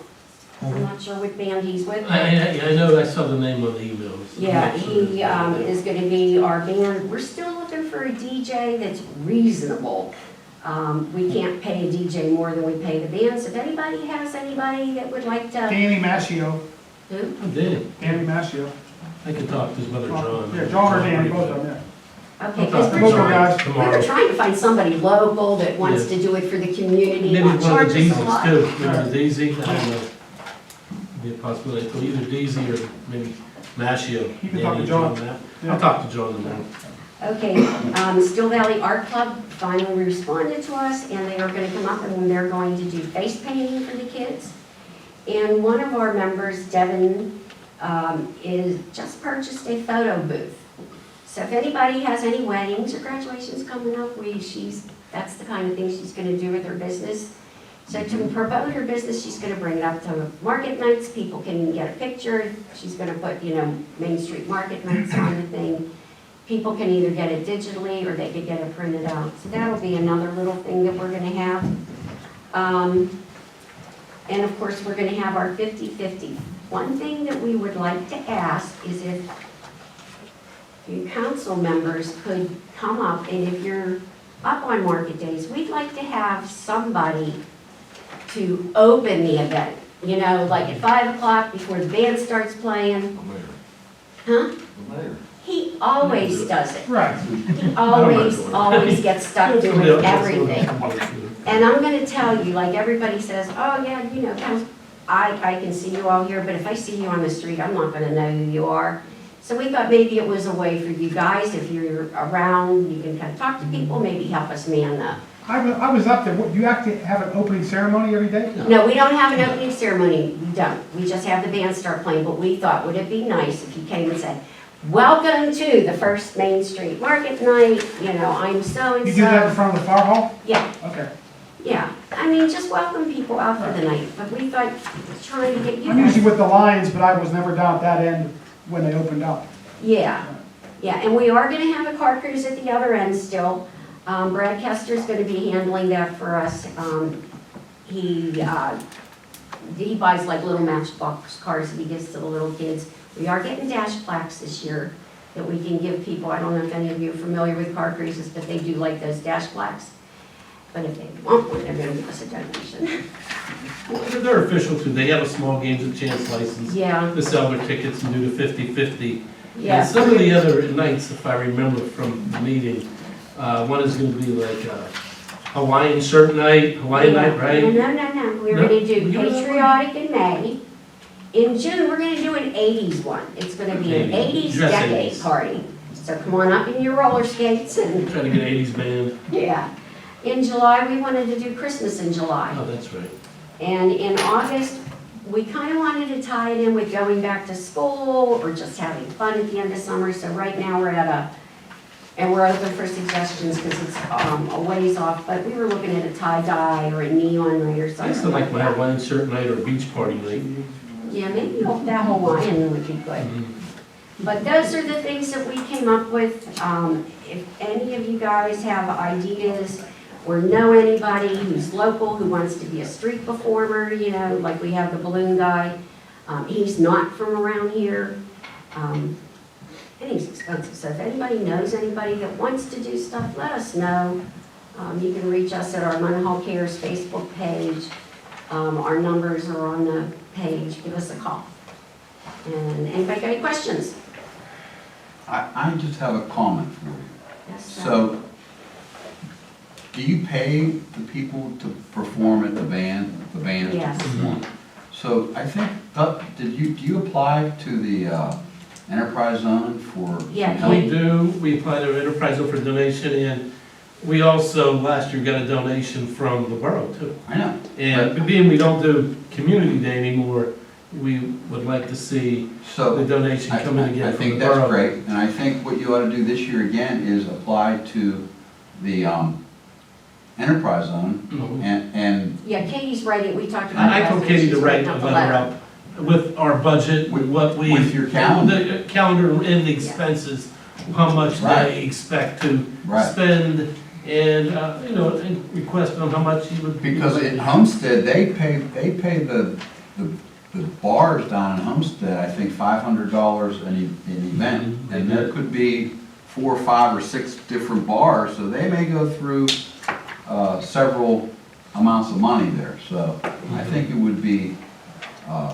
I'm not sure what band he's with. I know, I saw the name on the emails. Yeah, he is going to be our band. We're still looking for a DJ that's reasonable. We can't pay a DJ more than we pay the band. So if anybody has anybody that would like to... Danny Mascio. Who? I did. Danny Mascio. I can talk to his brother John. Yeah, John or Danny, both of them, yeah. Okay, because Both of them guys. we were trying to find somebody local that wants to do it for the community, Maybe not one charge of the us a Deezys lot. too, maybe the Deezy, I don't know. Be a possibility, so either Deezy or maybe Mashio. You can talk to Danny, John. Matt. Yeah. I'll talk to John in a minute. Okay, Still Valley Art Club finally responded to us, and they are going to come up and they're going to do face painting for the kids. And one of our members, Devin, is just purchased a photo booth. So if anybody has any weddings or graduations coming up, that's the kind of thing she's going to do with her business. So to promote her business, she's going to bring it up to market nights. People can get a picture. She's going to put, Main Street Market Nights on the thing. People can either get it digitally or they could get it printed out. So that'll be another little thing that we're going to have. And of course, we're gonna have our 50-50. One thing that we would like to ask is if you council members could come up, and if you're up on market days, we'd like to have somebody to open the event. You know, like at 5 o'clock before the band starts playing. Huh? He always does it. Right. He always gets stuck doing everything. And I'm gonna tell you, like everybody says, oh yeah, you know, I can see you all here, but if I see you on the street, I'm not gonna know who you are. So we thought maybe it was a way for you guys, if you're around, you can kind of talk to people, maybe help us man up. I was up there. What, you actually have an opening ceremony every day? No, we don't have an opening ceremony, we don't. We just have the band start playing, but we thought, would it be nice if you came and said, welcome to the first Main Street Market Night, you know, I'm so-and-so. You do that in front of the fire hall? Yeah. Okay. Yeah, I mean, just welcome people out for the night, but we thought, trying to get you I'm usually guys. with the Lions, but I was never down at that end when they opened up. Yeah, yeah, and we are gonna have a car cruise at the other end still. Brad Kester's gonna be handling that for us. He buys like little matchbox cars that he gives to the little kids. We are getting dash plaques this year that we can give people. I don't know if any of you are familiar with car cruises, but they do like those dash plaques. But if they want one, they're gonna give us a donation. Well, they're official too, they have a small games of chance license. Yeah, To sell their tickets and do the 50-50. yeah. And some of the other nights, if I remember from the meeting, one is gonna be like a Hawaiian shirt night, Hawaiian night, right? No. We're No? gonna do You know what? patriotic in May. In June, we're gonna do an 80s one. It's gonna be an 80s Dress decade 80s. party. So come on up in your roller skates and, Trying to get 80s band. yeah. In July, we wanted to do Christmas in July. Oh, that's right. And in August, we kind of wanted to tie it in with going back to school or just having fun at the end of summer. So right now, we're at and we're open for suggestions because it's a ways off, but we were looking at a tie-dye or a neon night or I used something to like my that. Hawaiian shirt night or a beach party night. Yeah, maybe that Hawaiian would be good. But those are the things that we came up with. If any of you guys have ideas or know anybody who's local, who wants to be a street performer, you know, like we have the balloon guy. He's not from around here. And he's expensive, so if anybody knows anybody that wants to do stuff, let us know. You can reach us at our Munhall Cares Facebook page. Our numbers are on the page, give us a call. And anybody got any questions? I just have a comment for you. Yes, sir. So, do you pay the people to perform at the band to Yes. perform? So I think, do you apply to the enterprise zone for? Yeah, help? We do, we apply to enterprise for donation, and we also, last year, got a donation from the borough too. I know. And being we don't do community day anymore, we would like to see So. the donation come in again I from think the that's borough. great, and I think what you ought to do this year again is apply to the enterprise zone Mhm. and Yeah, Katie's writing, we talked about I that. told Katie She's to write writing a up the letter up with our budget, with what we. With your calendar. The calendar and the expenses, how much Right. they expect to Right. spend, and, you know, and request on how much you would. because in Homestead, they pay the bars down in Homestead, I think $500 an event. Mhm. And there could be 4 or 5 or 6 different bars, so they may go through several amounts of money there. So I think it would be, I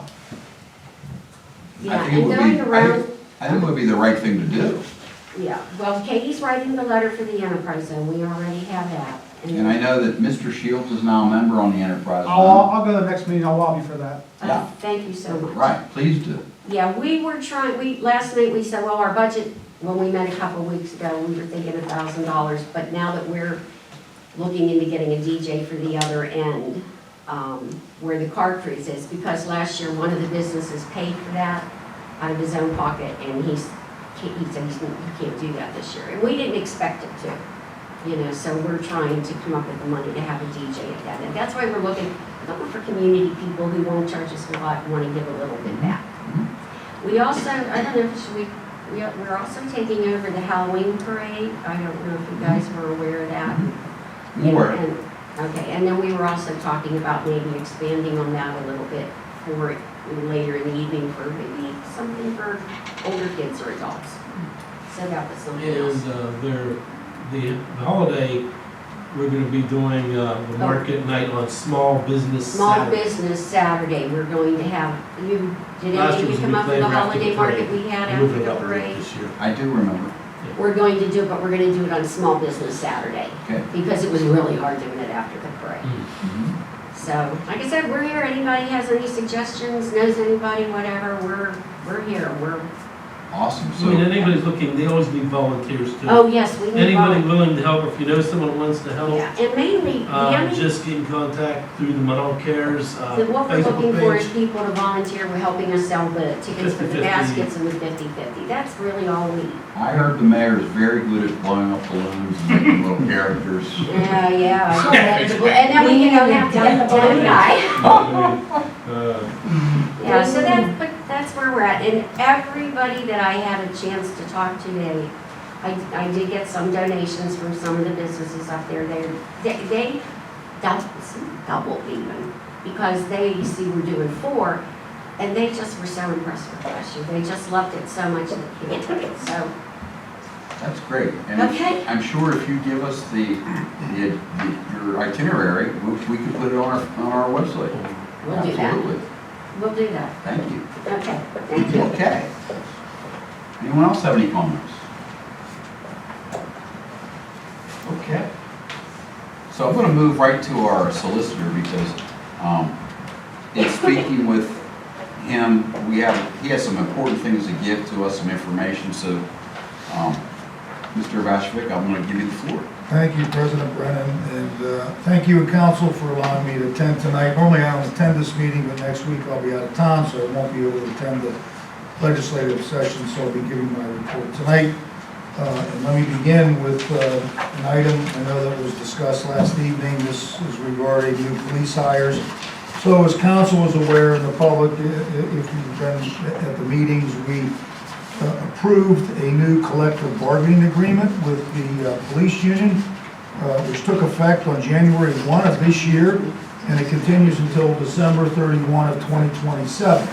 Yeah, think it and would going be, around, I think it would be the right thing to do. yeah, well, Katie's writing the letter for the enterprise zone, we already have that. And I know that Mr. Shields is now a member on the enterprise zone. I'll go to the next meeting, I'll lobby for that. Yeah. Thank you so much. Right, please do. Yeah, we were trying, last night we said, well, our budget, when we met a couple of weeks ago, we were thinking $1,000, but now that we're looking into getting a DJ for the other end, where the car cruise is, because last year, one of the businesses paid for that out of his own pocket, and he said he can't do that this year, and we didn't expect it to. You know, so we're trying to come up with the money to have a DJ at that, and that's why we're looking for community people who won't charge us a lot and want to give a little bit back. We also, I don't know, we're also taking over the Halloween parade. I don't know if you guys were aware of that. More. Okay, and then we were also talking about maybe expanding on that a little bit for later in the evening for maybe something for older kids or adults. So that was something else. And the holiday, we're gonna be doing the market night on Small Business Small Saturday. Business Saturday, we're going to have, did Last any year of you was come up with played the after holiday the market parade. we had We're after moving it the up a little parade? this year. I do remember. We're going to do it, but we're gonna do it on Small Business Saturday, Okay. because it was really hard doing it after the parade. Mhm. So, like I said, we're here, anybody has any suggestions, knows anybody, whatever, we're here, Awesome. I mean, So, anybody's looking, they always need volunteers too. oh, yes, we need Anybody volunteers. willing to help, if you know someone that wants to help, Yeah, and mainly, the only, just get in contact through the Munhall Cares what we're looking for Facebook is page. people to volunteer, we're helping us sell the tickets for the 50-50. baskets and the 50/50, that's really all we need. I heard the mayor is very good at blowing up balloons and making little characters. Yeah, and then we, have to get the one guy. Yeah, so that's where we're at, and everybody that I had a chance to talk to today, I did get some donations from some of the businesses up there, they doubled even, because they see we're doing 4, and they just were so impressed with last year, they just loved it so much that they can't take it, so. That's great. And Okay. I'm sure if you give us your itinerary, we could put it on our website. We'll do that. Absolutely. We'll do that. Thank you. Okay, thank you. Okay. Anyone else have any comments? Okay. So I'm going to move right to our solicitor because in speaking with him, he has some important things to give to us, some information. So, Mr. Vashvik, I'm going to give you the floor. Thank you, President Brennan, and thank you, Council, for allowing me to attend tonight. Normally, I don't attend this meeting, but next week I'll be out of town, so I won't be able to attend the legislative session, so I'll be giving my report tonight. And let me begin with an item I know that was discussed last evening. This is regarding new police hires. So as Council is aware, and the public, if you've been at the meetings, we approved a new collective bargaining agreement with the police union, which took effect on January 1 of this year, and it continues until December 31 of 2027.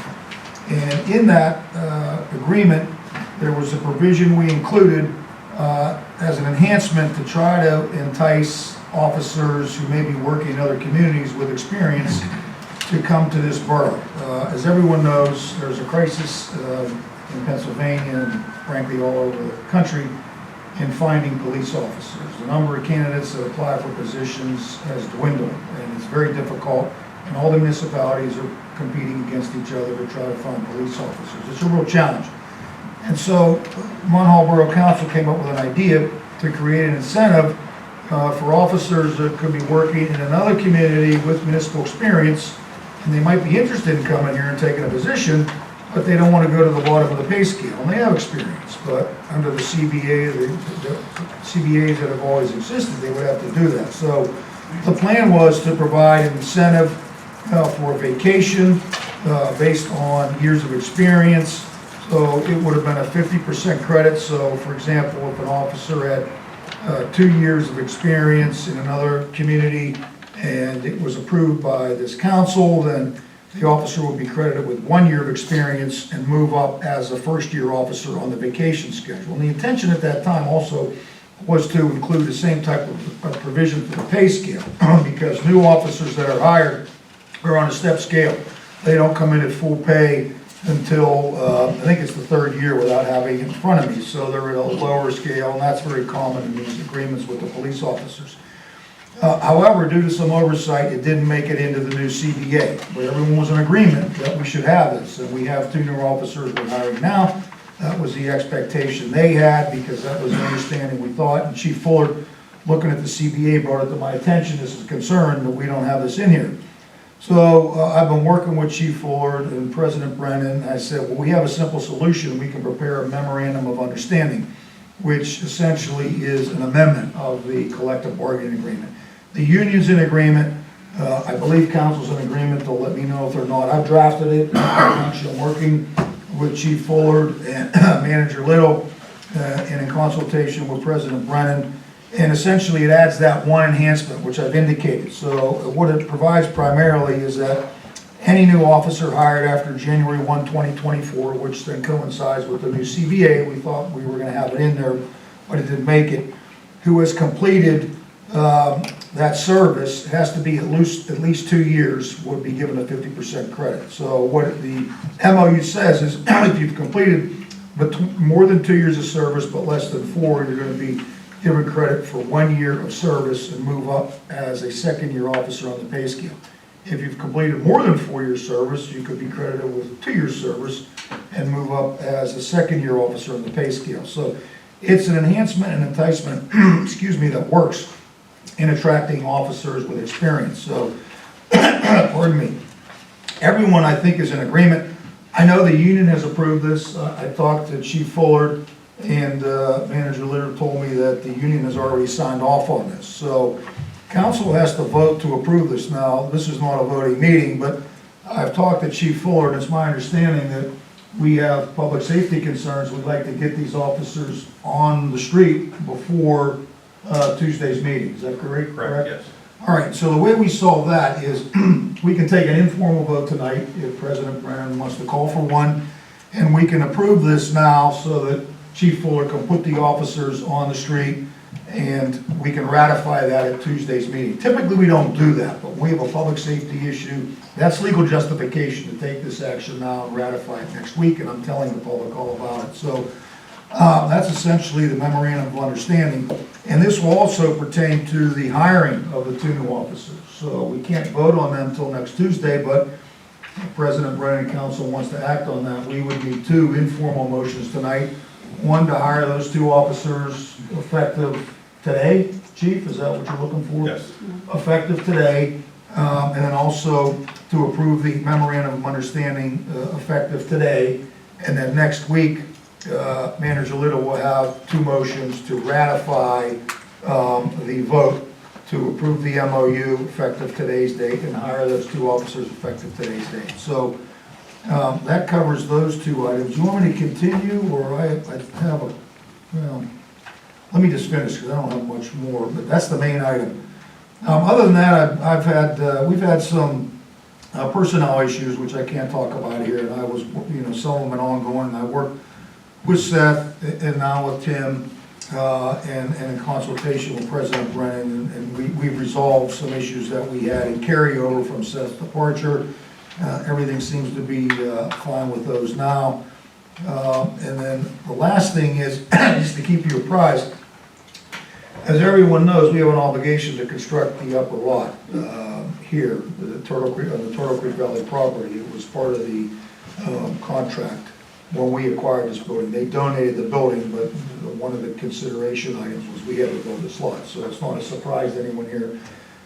And in that agreement, there was a provision we included as an enhancement to try to entice officers who may be working in other communities with experience to come to this borough. As everyone knows, there's a crisis in Pennsylvania and frankly all over the country in finding police officers. The number of candidates that apply for positions has dwindled, and it's very difficult, and all the municipalities are competing against each other to try to find police officers. It's a real challenge. And so Munhall Borough Council came up with an idea to create an incentive for officers that could be working in another community with municipal experience, and they might be interested in coming here and taking a position, but they don't want to go to the bottom of the pay scale, and they have experience, but under the CBA, the CBAs that have always existed, they would have to do that. So the plan was to provide an incentive for vacation based on years of experience. So it would have been a 50% credit. So for example, if an officer had 2 years of experience in another community and it was approved by this council, then the officer would be credited with 1 year of experience and move up as a first-year officer on the vacation schedule. And the intention at that time also was to include the same type of provision for the pay scale, because new officers that are hired are on a step scale. They don't come in at full pay until, I think it's the 3rd year without having it in front of me. So they're at a lower scale, and that's very common in these agreements with the police officers. However, due to some oversight, it didn't make it into the new CBA, but everyone was in agreement that we should have this, and we have 2 new officers we're hiring now. That was the expectation they had, because that was the understanding we thought, and Chief Fuller, looking at the CBA, brought it to my attention, this is a concern that we don't have this in here. So I've been working with Chief Fuller and President Brennan. I said, well, we have a simple solution. We can prepare a memorandum of understanding, which essentially is an amendment of the collective bargaining agreement. The union's in agreement. I believe council's in agreement. They'll let me know if they're not. I've drafted it. I'm working with Chief Fuller and Manager Little and in consultation with President Brennan. And essentially, it adds that one enhancement, which I've indicated. So what it provides primarily is that any new officer hired after January 1, 2024, which then coincides with the new CBA, we thought we were going to have it in there, but it didn't make it, who has completed that service, it has to be at least 2 years, would be given a 50% credit. So what the MOU says is if you've completed more than 2 years of service but less than 4, you're going to be given credit for 1 year of service and move up as a second-year officer on the pay scale. If you've completed more than 4 years service, you could be credited with 2 years service and move up as a second-year officer on the pay scale. So it's an enhancement and enticement, excuse me, that works in attracting officers with experience. So, pardon me. Everyone, I think, is in agreement. I know the union has approved this. I talked to Chief Fuller, and Manager Litter told me that the union has already signed off on this. So council has to vote to approve this. Now, this is not a voting meeting, but I've talked to Chief Fuller, and it's my understanding that we have public safety concerns. We'd like to get these officers on the street before Tuesday's meeting. Is that correct? Correct, yes. All right, so the way we solve that is we can take an informal vote tonight if President Brennan wants to call for one, and we can approve this now so that Chief Fuller can put the officers on the street, and we can ratify that at Tuesday's meeting. Typically, we don't do that, but we have a public safety issue. That's legal justification to take this action now and ratify it next week, and I'm telling the public all about it. So that's essentially the memorandum of understanding. And this will also pertain to the hiring of the 2 new officers. So we can't vote on them until next Tuesday, but if President Brennan and Council wants to act on that, we would need 2 informal motions tonight. One, to hire those 2 officers effective today. Chief, is that what you're looking for? Yes. Effective today. And then also to approve the memorandum of understanding effective today. And then next week, Manager Little will have 2 motions to ratify the vote to approve the MOU effective today's date and hire those 2 officers effective today's date. So that covers those 2 items. Do you want me to continue, or I have a, well, let me just finish because I don't have much more, but that's the main item. Other than that, we've had some personnel issues which I can't talk about here, and I was, some of them been ongoing, and I worked with Seth and now with Tim, and in consultation with President Brennan, and we've resolved some issues that we had in carryover from Seth's departure. Everything seems to be fine with those now. And then the last thing is, just to keep you apprised, as everyone knows, we have an obligation to construct the upper lot here, the Turtle Creek, on the Turtle Creek Valley property. It was part of the contract when we acquired this building. They donated the building, but one of the consideration items was we had to build this lot. So it's not a surprise to anyone here.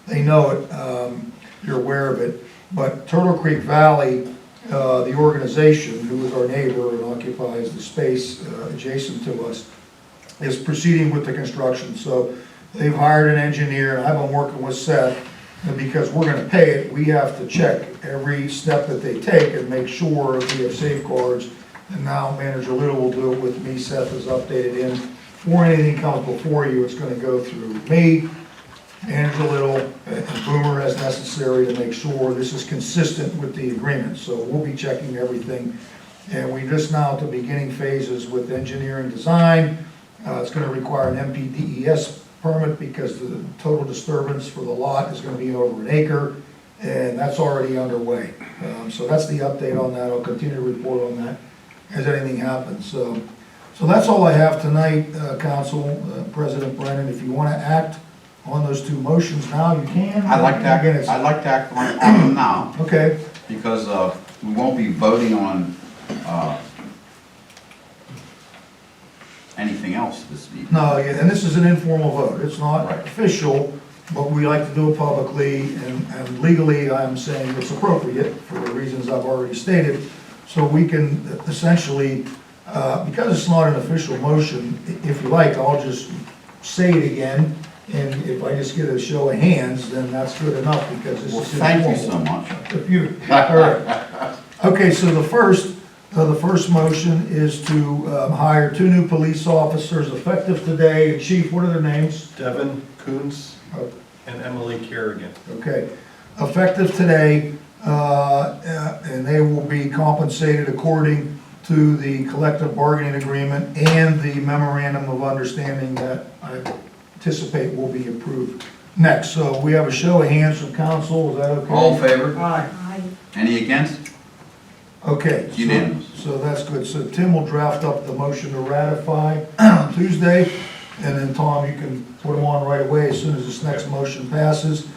They know it, you're aware of it. But Turtle Creek Valley, the organization, who is our neighbor and occupies the space adjacent to us, is proceeding with the construction. So they've hired an engineer, and I've been working with Seth, and because we're gonna pay it, we have to check every step that they take and make sure we have safeguards. And now Manager Little will do it with me. Seth is updated in. Before anything comes before you, it's gonna go through me, Manager Little, and Boomer as necessary to make sure this is consistent with the agreement. So we'll be checking everything. And we just now at the beginning phases with engineering design. It's gonna require an MPDES permit because the total disturbance for the lot is gonna be over an acre, and that's already underway. So that's the update on that. I'll continue to report on that as anything happens. So that's all I have tonight, Council. President Brennan, if you wanna act on those 2 motions now, you can. I'd like to act on them now, Okay, because we won't be voting on anything else this evening. no, yeah, and this is an informal vote. It's not Right. official, but we like to do it publicly, and legally, I'm saying it's appropriate for the reasons I've already stated. So we can essentially, because it's not an official motion, if you like, I'll just say it again, and if I just get a show of hands, then that's good enough, because this Well, is thank you informal. so much. All right. Okay, so the first The first motion is to hire 2 new police officers effective today. Chief, what are their names? Devin Coons and Emily Kerrigan. Okay, effective today, and they will be compensated according to the collective bargaining agreement and the memorandum of understanding that I anticipate will be approved next. So we have a show of hands from council, is that okay? All in favor? Aye. Any against? Okay. so- Unanimous. So that's good. So Tim will draft up the motion to ratify on Tuesday, and then Tom, you can put them on right away as soon as this next motion passes.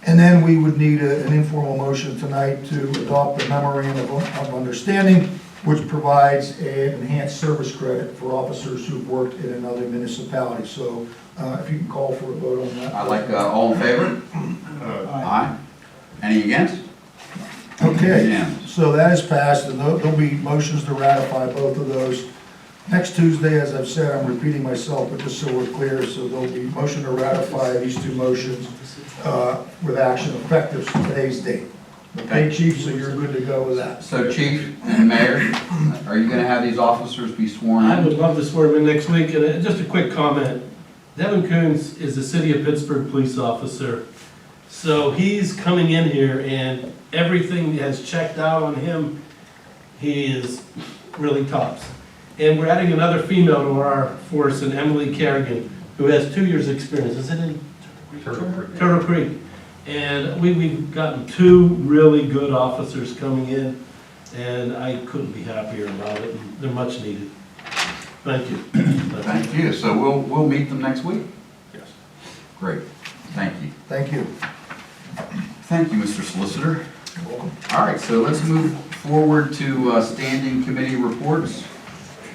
And then we would need an informal motion tonight to adopt the memorandum of understanding, which provides an enhanced service credit for officers who've worked in another municipality. So if you can call for a vote on that. I like, all in favor? Aye. Any against? Okay, Unanimous. so that is passed, and there'll be motions to ratify both of those. Next Tuesday, as I've said, I'm repeating myself, but just so we're clear, so there'll be motion to ratify these 2 motions with action effective today's date. Okay, Chief, so you're good to go with that? So Chief and Mayor, are you gonna have these officers be sworn I in? would love to swear him in next week, and just a quick comment. Devin Coons is a City of Pittsburgh police officer, so he's coming in here and everything has checked out on him. He is really tops. And we're adding another female to our force, in Emily Kerrigan, who has 2 years' experience. Is it in Turtle Creek? And we've gotten 2 really good officers coming in, and I couldn't be happier about it. They're much needed. Thank you. Thank you. So we'll meet them next week? Yes. Great. Thank you. Thank you. Thank you, Mr. Solicitor. All right, so let's move forward to standing committee reports.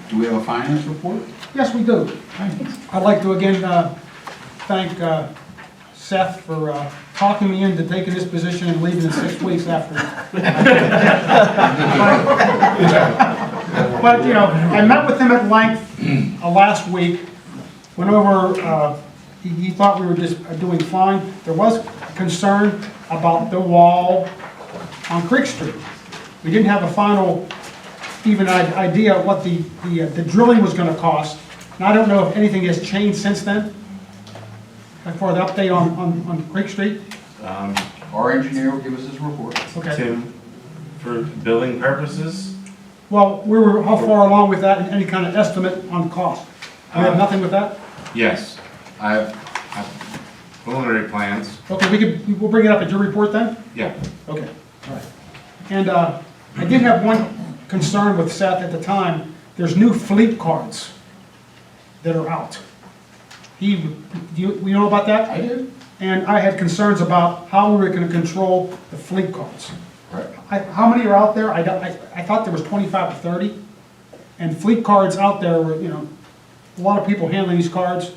Do we have a finance report? Yes, we do. I'd like to again thank Seth for talking me into taking this position and leaving in 6 weeks after. But, you know, I met with him at length last week, went over, he thought we were just doing fine. There was concern about the wall on Creek Street. We didn't have a final even idea of what the drilling was gonna cost. And I don't know if anything has changed since then, for the update on Creek Street. Our engineer will give us his report. Okay. Tim, for billing purposes, Well, we were, how far along with that, and any kind of estimate on cost? We have nothing with that? yes, I have preliminary plans. Okay, we'll bring it up at your report then? Yeah. Okay, all right. And I did have one concern with Seth at the time. There's new fleet cards that are out. We know about that? I did. And I had concerns about how we were gonna control the fleet cards. Right. How many are out there? I thought there was 25 to 30. And fleet cards out there were, you know, a lot of people handling these cards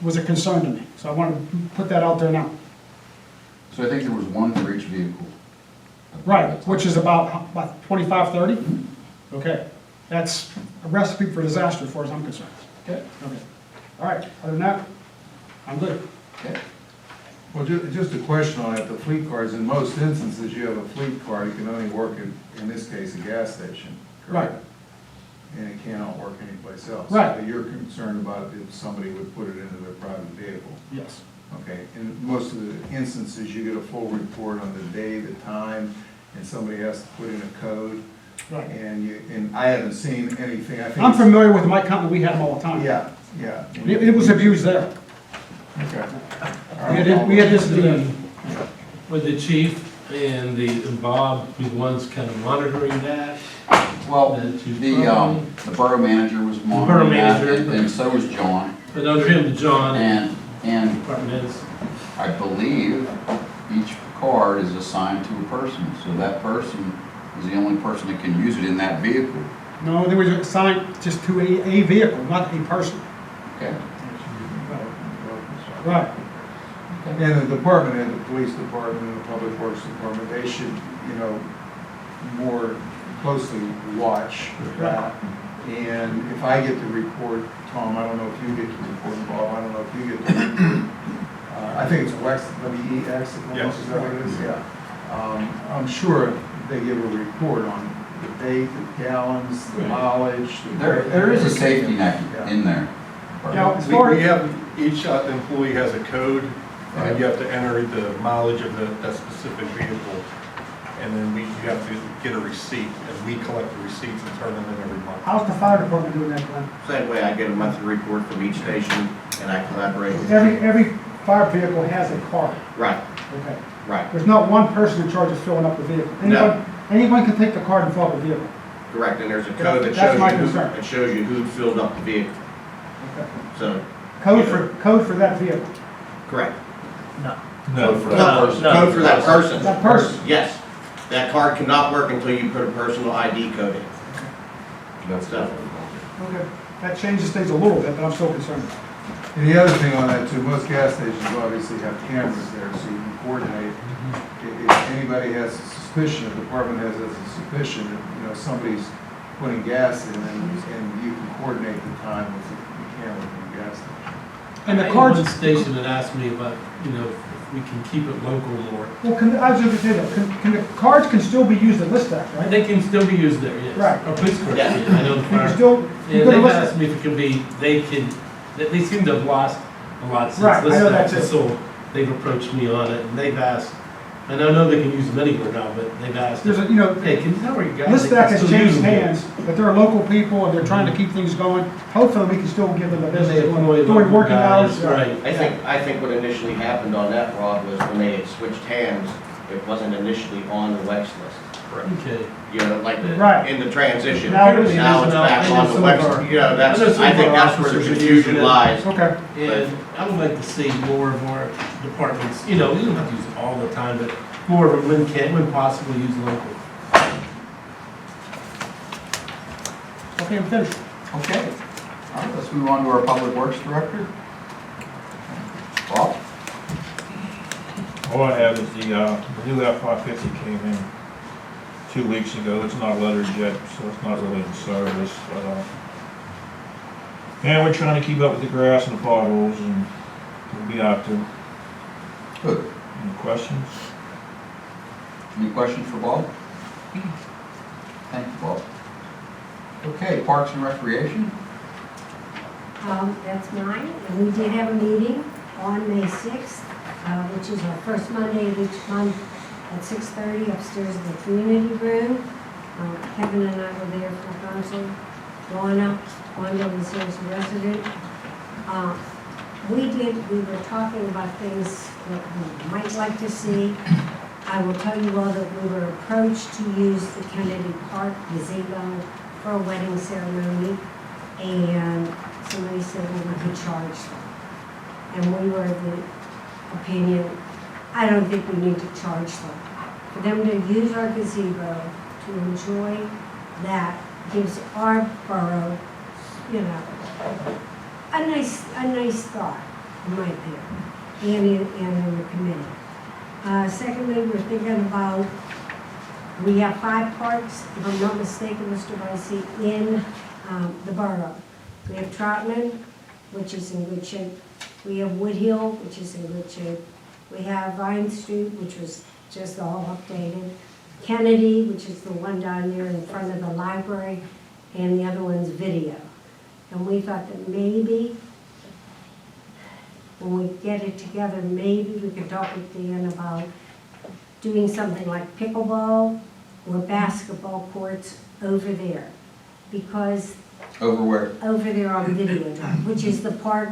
was a concern to me. So I wanted to put that out there now. So I think there was one for each vehicle. Right, which is about 25, 30? Okay, that's a recipe for disaster as far as I'm concerned. Okay. All right, other than that, I'm good. Okay. Well, just a question on it, the fleet cards, in most instances, you have a fleet card, it can only work in this case, a gas station. correct? Right. And it cannot work anyplace else. Right. But you're concerned about if somebody would put it into their private vehicle. Yes. Okay, in most of the instances, you get a full report on the day, the time, and somebody has to put in a code. Right. And I haven't seen anything, I think. I'm it's- familiar with my company, we had them all the time. Yeah, yeah. It was abused there. Okay. We had this, With the chief and Bob, be the ones kind of monitoring that. Well, That you the borough manager was borough monitoring that, manager. and so was John. But under him, John and And department heads. I believe each card is assigned to a person, so that person is the only person that can use it in that vehicle. no, they were assigned just to a vehicle, not a person. Okay? Right. And the department head, the police department and the public works department, they should, more closely watch that. And if I get the report, Tom, I don't know if you get the report, and Bob, I don't know if you get the report. I think it's WEX, W-E-X, is that what it is? Yeah. I'm sure they give a report on the date, the gallons, the mileage. There is a safety net in there. Now, as We far we as, have, each employee has a code, you have to enter the mileage of that specific vehicle, and then you have to get a receipt, and we collect the receipts and turn them in every month. how's the fire department doing that, Glenn? Same way, I get a monthly report from each station, and I collaborate with Every fire vehicle has a card. Right, Okay. right, There's not one person in charge of filling up the vehicle. No. Anyone can take the card and fill up a vehicle. correct, and there's a code that That's shows my you concern. it shows you who filled up the vehicle, Okay. so. Code for that vehicle. Correct. No. Code for that person. That person. Yes, that card cannot work until you put a personal ID code in. So, Okay. That changes things a little bit, but I'm still concerned. And the other thing on that too, most gas stations obviously have cameras there, so you can coordinate. If anybody has a suspicion, a department has a suspicion, that, somebody's putting gas in, and you can coordinate the time with the camera from the gas station. And the I had cards, one station that asked me about, if we can keep it local more. well, I was just gonna say that, the cards can still be used at Listac, right? They can still be used there, yes. Right. Or police cars, Yeah. I know the You can fire. still, you Yeah, go to they've Listac. asked me if it can be, they seem to have lost a lot since Right, I know that Listac, too. so they've approached me on it, and they've asked, and I know they can use them anywhere now, but they've asked, There's a, hey, can you tell where you guys? they Listac can has still changed use them here." hands, but they're local people and they're trying to keep things going. Hopefully, we can still give them a And they business employ during local working guys, hours. right. I think what initially happened on that, Rod, was when they had switched hands, it wasn't initially on the Wex list. Okay. Like Right. in the transition. Now it is. Now it's back on the Wex, that's, I think that's where the confusion lies. Okay. And I would like to see more of our departments, you don't have to use it all the time, but more of them when possible, use local. Okay, I'm finished. Okay. All right, let's move on to our Public Works Director. Bob? All I have is the new F-550 came in 2 weeks ago. It's not lettered yet, so it's not really in service. But, and we're trying to keep up with the grass and the potholes, and we'll be out there. Good. Any questions? Any questions for Bob? Thank you, Bob. Okay, Parks and Recreation? That's mine, and we did have a meeting on May 6th, which is our first Monday of each month at 6:30 upstairs in the community room. Kevin and I were there for council. Wanda was here as a resident. We were talking about things that we might like to see. I will tell you all that we were approached to use the Kennedy Park gazebo for a wedding ceremony, and somebody said, well, we could charge them. And we were of the opinion, I don't think we need to charge them. For them to use our gazebo, to enjoy that, gives our borough, a nice thought, in my opinion, and in the committee. Secondly, we're thinking about, we have 5 parks, if I'm not mistaken, Mr. Vicey, in the borough. We have Troutman, which is in good shape. We have Wood Hill, which is in good shape. We have Vine Street, which was just all updated. Kennedy, which is the one down there in front of the library, and the other one's Video. And we thought that maybe, when we get it together, maybe we could talk with Dan about doing something like pickleball or basketball courts over there. Because Over where? over there on Video Drive, which is the park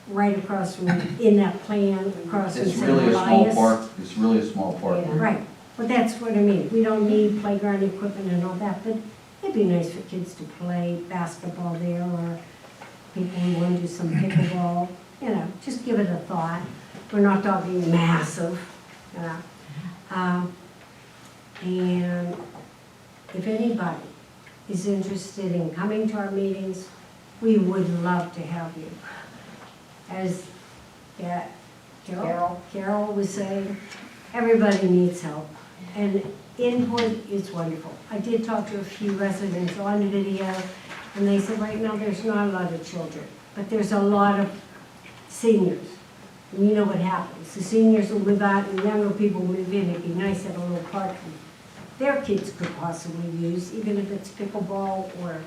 right across from, in that plan, across from It's St. really a small Elias. park. It's really a small park. Yeah, right, but that's what I mean, we don't need playground equipment and all that, but it'd be nice for kids to play basketball there, or people who want to do some pickleball, just give it a thought. We're not talking massive, and if anybody is interested in coming to our meetings, we would love to have you. As Carol was saying, everybody needs help, and input is wonderful. I did talk to a few residents on Video, and they said right now there's not a lot of children, but there's a lot of seniors. And you know what happens. The seniors will move out and younger people move in. It'd be nice to have a little park their kids could possibly use, even if it's pickleball or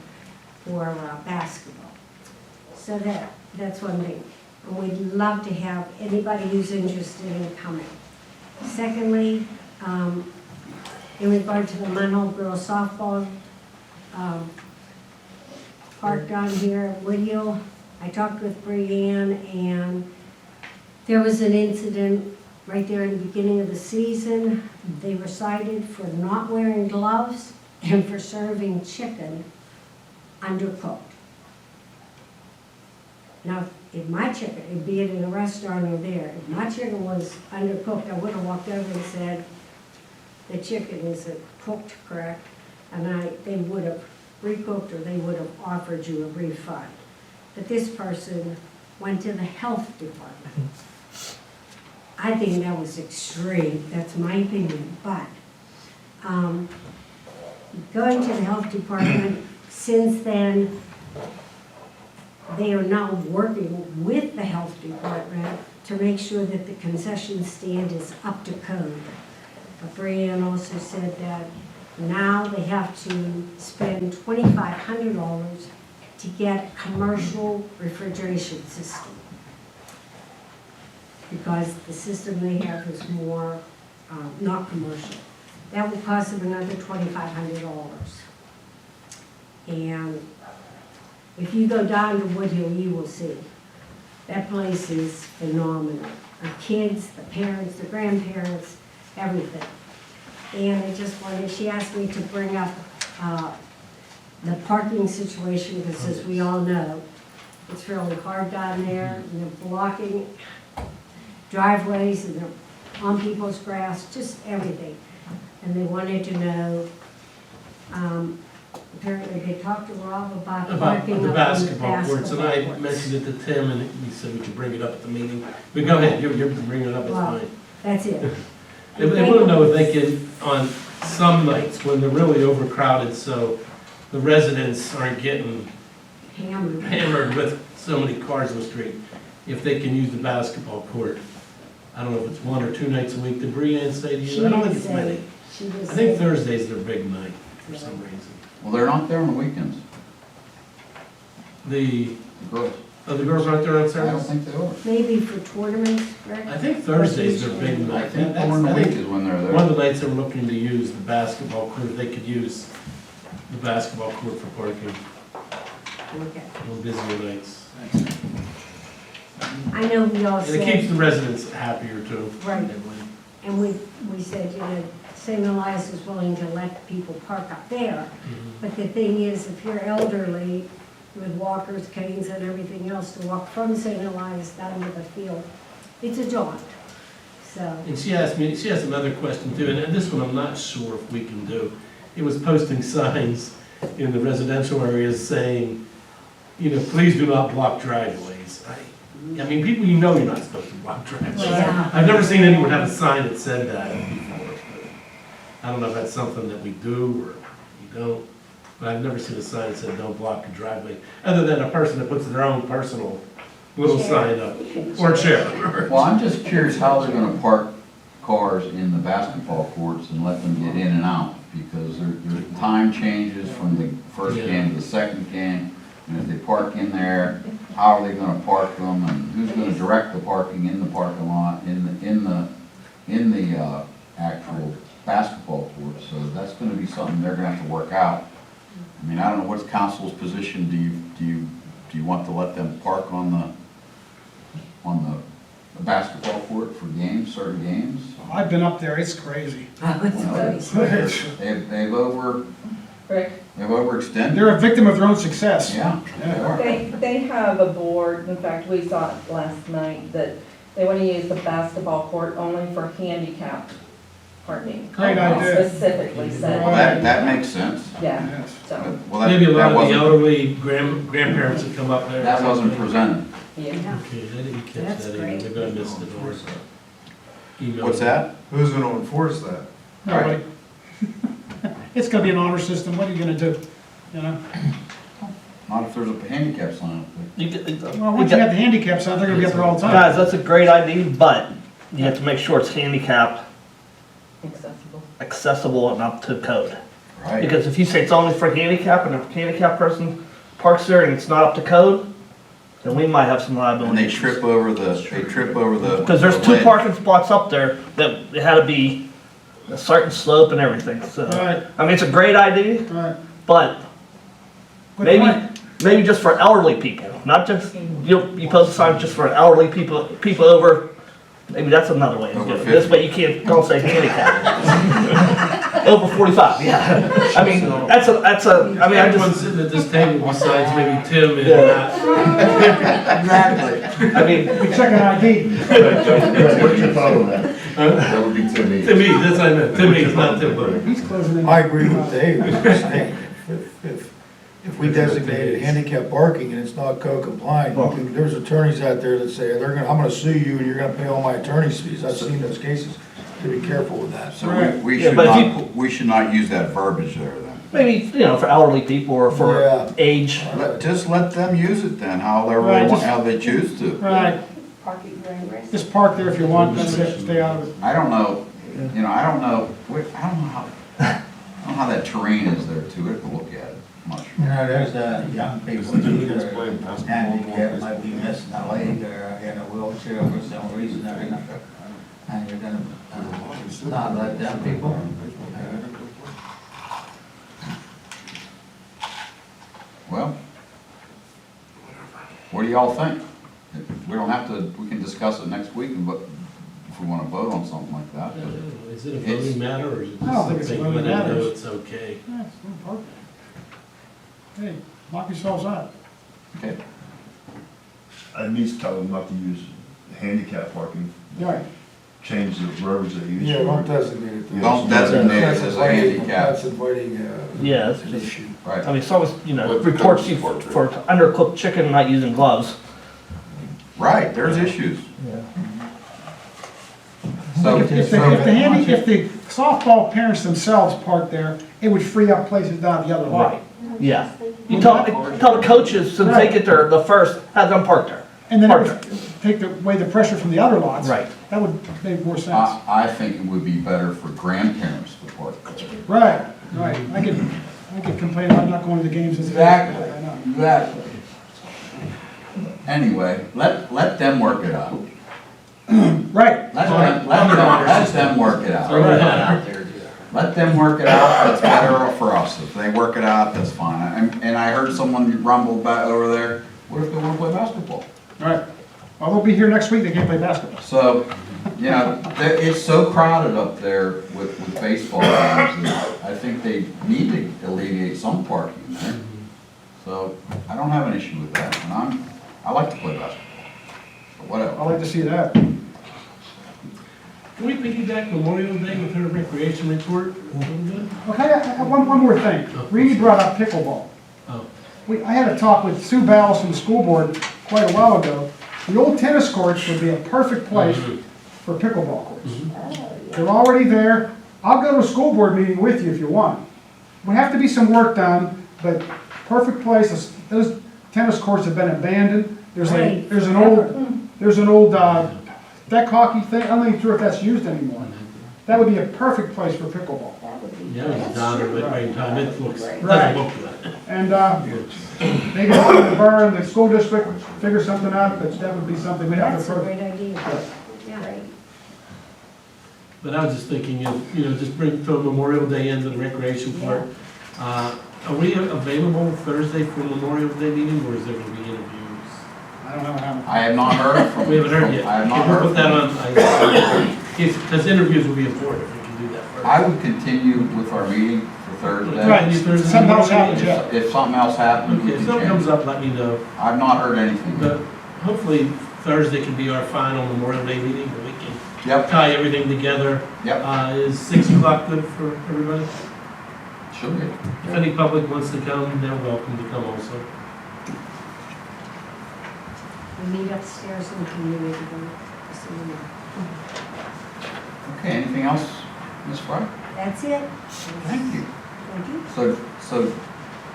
basketball. So that's one thing. And we'd love to have anybody who's interested in coming. Secondly, in regard to the Munhall Borough softball park down here at Woodhill, I talked with Brianne, and there was an incident right there in the beginning of the season. They were cited for not wearing gloves and for serving chicken undercooked. Now, if my chicken, be it in a restaurant or there, if my chicken was undercooked, I would have walked over and said, the chicken isn't cooked correct, and they would have recooked or they would have offered you a refund. But this person went to the health department. I think that was extreme, that's my opinion, but going to the health department, since then, they are now working with the health department to make sure that the concession stand is up to code. But Brianne also said that now they have to spend $2,500 to get a commercial refrigeration system, because the system they have is more, not commercial. That will cost them another $2,500. And if you go down to Woodhill, you will see. That place is phenomenal. The kids, the parents, the grandparents, everything. And I just wanted, she asked me to bring up the parking situation, because as we all know, it's really hard down there, and they're blocking driveways, and they're on people's grass, just everything. And they wanted to know, apparently they talked to Rob about parking the up basketball on the courts, and I courts. mentioned it to Tim, and he said we could bring it up at the meeting. But go ahead, you're bringing it up, it's Well, fine. that's it. They want to know if they can, on some nights when they're really overcrowded, so the residents aren't getting hammered with so many cars in the street, if they can use the basketball court. I don't know if it's 1 or 2 nights a week. Did Brianne say to you? I don't think it's many. I think Thursday's their big night for some reason. Well, they're not there on the weekends, The girls. the girls aren't there on I don't Saturdays? think they are. Maybe for tournaments, right? I think Thursday's their big I night. think That's- during the I week think is when they're one there. of the nights they were looking to use the basketball court, if they could use the basketball court for parking Okay. on busier nights. I know we all And it keeps said, the residents happier too. Right. and we said, St. Elias is willing to let people park up there. But the thing is, if you're elderly with walkers, canes, and everything else, to walk from St. Elias down to the field, it's a jaunt. So, And she asked another question too, and this one I'm not sure if we can do. It was posting signs in the residential areas saying, please do not block driveways. I mean, people, you're not supposed to block driveways. Yeah. I've never seen anyone have a sign that said that before. I don't know if that's something that we do or we don't, but I've never seen a sign that said don't block a driveway, other than a person that puts their own personal little sign up, or chair. Well, I'm just curious how they're gonna park cars in the basketball courts and let them get in and out, because their time changes from the first game to the second game. And if they park in there, how are they gonna park them, and who's gonna direct the parking in the parking lot, in the actual basketball court? So that's gonna be something they're gonna have to work out. I mean, I don't know, what's council's position? Do you want to let them park on the basketball court for games, certain games? I've been up there, it's crazy. it's crazy. They've overextended. They're a victim of their own success. Yeah, they are. They have a board, in fact, we saw it last night, that they want to use the basketball court only for handicapped parking. Great idea. Specifically said. Well, that makes sense. Yeah, Yes. so, Well, that- Maybe a lot that of the wasn't- elderly grandparents that come up there. That wasn't presented. yeah. Okay, I didn't catch That's that either, great. maybe I missed it or emailed. What's that? Who's gonna enforce that? Nobody. It's gonna be an honor system, what are you gonna do? Not if there's a handicap sign up there. Well, once you have the handicap sign, they're gonna be up there all the time. Guys, that's a great idea, but you have to make sure it's handicap Accessible. accessible and up to code. Right. Because if you say it's only for handicap and a handicapped person parks there and it's not up to code, then we might have some liability. And they issues. trip over the. Because there's the 2 ledge. parking spots up there that it had to be a certain slope and everything, so. Right. I mean, it's a great idea, Right. but Good maybe, point. maybe just for elderly people, not just, you post a sign just for elderly people over, maybe that's another way to do Over it. This 50. way you can't, don't say handicap. Over 45, yeah. I mean, that's a, I mean, I Everyone just, sitting at this table besides maybe Tim and Yeah. Exactly. I mean, We check an ID. What's your thought on that? That would be Tim Eads. to me, that's what I meant, to me, it's not Tim Burke. He's closing in. I agree with Dave, what he's saying. If we designated handicap parking and it's not code compliant, there's attorneys out there that say, I'm gonna sue you and you're gonna pay all my attorney's fees. I've seen those cases. To be careful with that. So Right. we Yeah, should but if not, we should not use that verbiage there then. maybe, for elderly people or for Yeah. age. Just let them use it then, however Right, they want, just- how they choose to. Right, Parking during rest. just park there if you want, that's it, stay out of it. I don't know, I don't know, I don't know how that terrain is there too, we have to look at it much. There's young people who are handicapped, might be missing a leg or in a wheelchair for some reason or another. And you're gonna not let them people. Well, what do y'all think? We don't have to, we can discuss it next week, but if we want to vote on something like that. I but- don't know, is it a voting matter or is it I don't think just it's a something voting that I know matter. it's okay? Yeah, it's no parking. Hey, knock yourselves out. Okay, At least tell them not to use handicap parking, Right. change the verbiage they use. Yeah, don't designate it. Don't designate it as a handicap. That's inviting, Yeah, it's an just- issue. right. I mean, someone, reports you for undercooked chicken not using gloves. Right, there's issues. Yeah. So, If the softball parents themselves park there, it would free up places down at the other lot. Right, yeah. You tell the coaches, since they get there the first, have them park there. And then it Park would take away the pressure from the other lots. Right. That would make more sense. I think it would be better for grandparents to park there. Right, right. I could complain about not going to the games. as a kid. Exactly. I know. Exactly. Anyway, let them work it out. Right. Let them work it out. Let them work it out, that's better for us. If they work it out, that's fine. And I heard someone rumble back over there, what if they want to play basketball? Right. Well, they'll be here next week. They can't play basketball. So, it's so crowded up there with baseball games that I think they need to alleviate some parking there. So, I don't have an issue with that, and I like to play basketball, but I'd whatever. like to see that. Can we piggyback Memorial Day with her recreation report? Okay, I have one more thing. Reedy brought up pickleball. Oh. I had a talk with Sue Ballas from the school board quite a while ago. The old tennis courts would be a perfect place for pickleball courts. They're already there. I'll go to a school board meeting with you if you want. Would have to be some work done, but perfect place. Those tennis courts have been abandoned. There's an old deck hockey thing. I'm not even sure if that's used anymore. That would be a perfect place for pickleball. Yeah, it's down there, but right time, it looks, doesn't Right. look good. And maybe the borough and the school district figure something out, but that would be something we'd have That's to a approach. great idea. Yeah. But I was just thinking, just bring to Memorial Day into the recreation part. Are we available Thursday for Memorial Day meeting, or is there gonna be interviews? I don't know how. I have not heard from. We haven't heard yet. I have not Can we heard put that from. on, because interviews will be important, if we can do that first. I would continue with our meeting for Thursday. Right, if something else happens, yeah. If something else happens, we Okay, if can something change. comes up, let me know. I've not heard anything. But hopefully Thursday can be our final Memorial Day meeting, where we can Yep, tie everything together. yep, Is 6 o'clock good for everybody? should be. If any public wants to come, they're welcome to come also. We meet upstairs in the community room. So, Okay, anything else, Ms. Fry? that's it. Thank you. Thank you. So,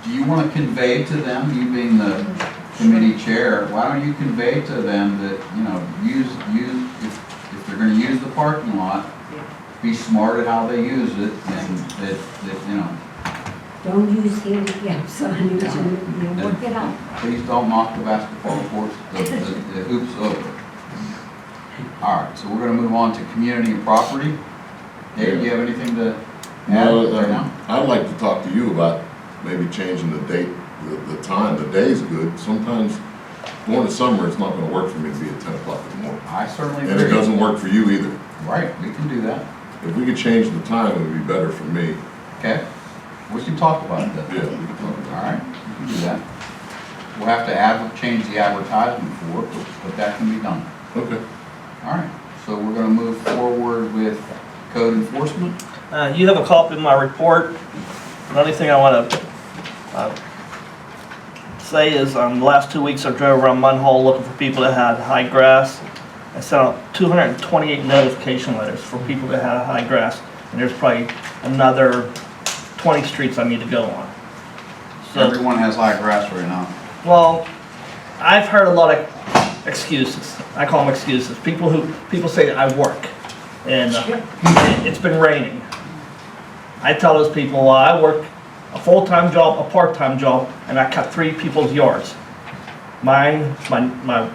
do you want to convey to them, you being the committee chair, why don't you convey to them that, if they're going to use the parking lot, be smart at how they use it, and that, you know, Don't use handicap signage and you'll work it out. please don't knock the basketball courts, the hoops over. All right, so we're gonna move on to community and property. Dave, do you have anything to add right now? I'd like to talk to you about maybe changing the date, the time. The day's good. Sometimes during the summer, it's not gonna work for me to be at 10 o'clock in the morning. I certainly agree. And it doesn't work for you either. Right, we can do that. If we could change the time, it would be better for me. Okay, we can talk about that. Yeah, we can talk All right, we can do that. We'll have to change the advertisement for it, but that can be done. Okay. All right, so we're gonna move forward with code enforcement. You have a copy of my report. The only thing I want to say is, the last 2 weeks I drove around Munhall looking for people that had high grass. I sent out 228 notification letters for people that had high grass, and there's probably another 20 streets I need to go on. So, Everyone has high grass right now. well, I've heard a lot of excuses. I call them excuses. People say that I work, and it's been raining. I tell those people, well, I work a full-time job, a part-time job, and I cut 3 people's yards. Mine, my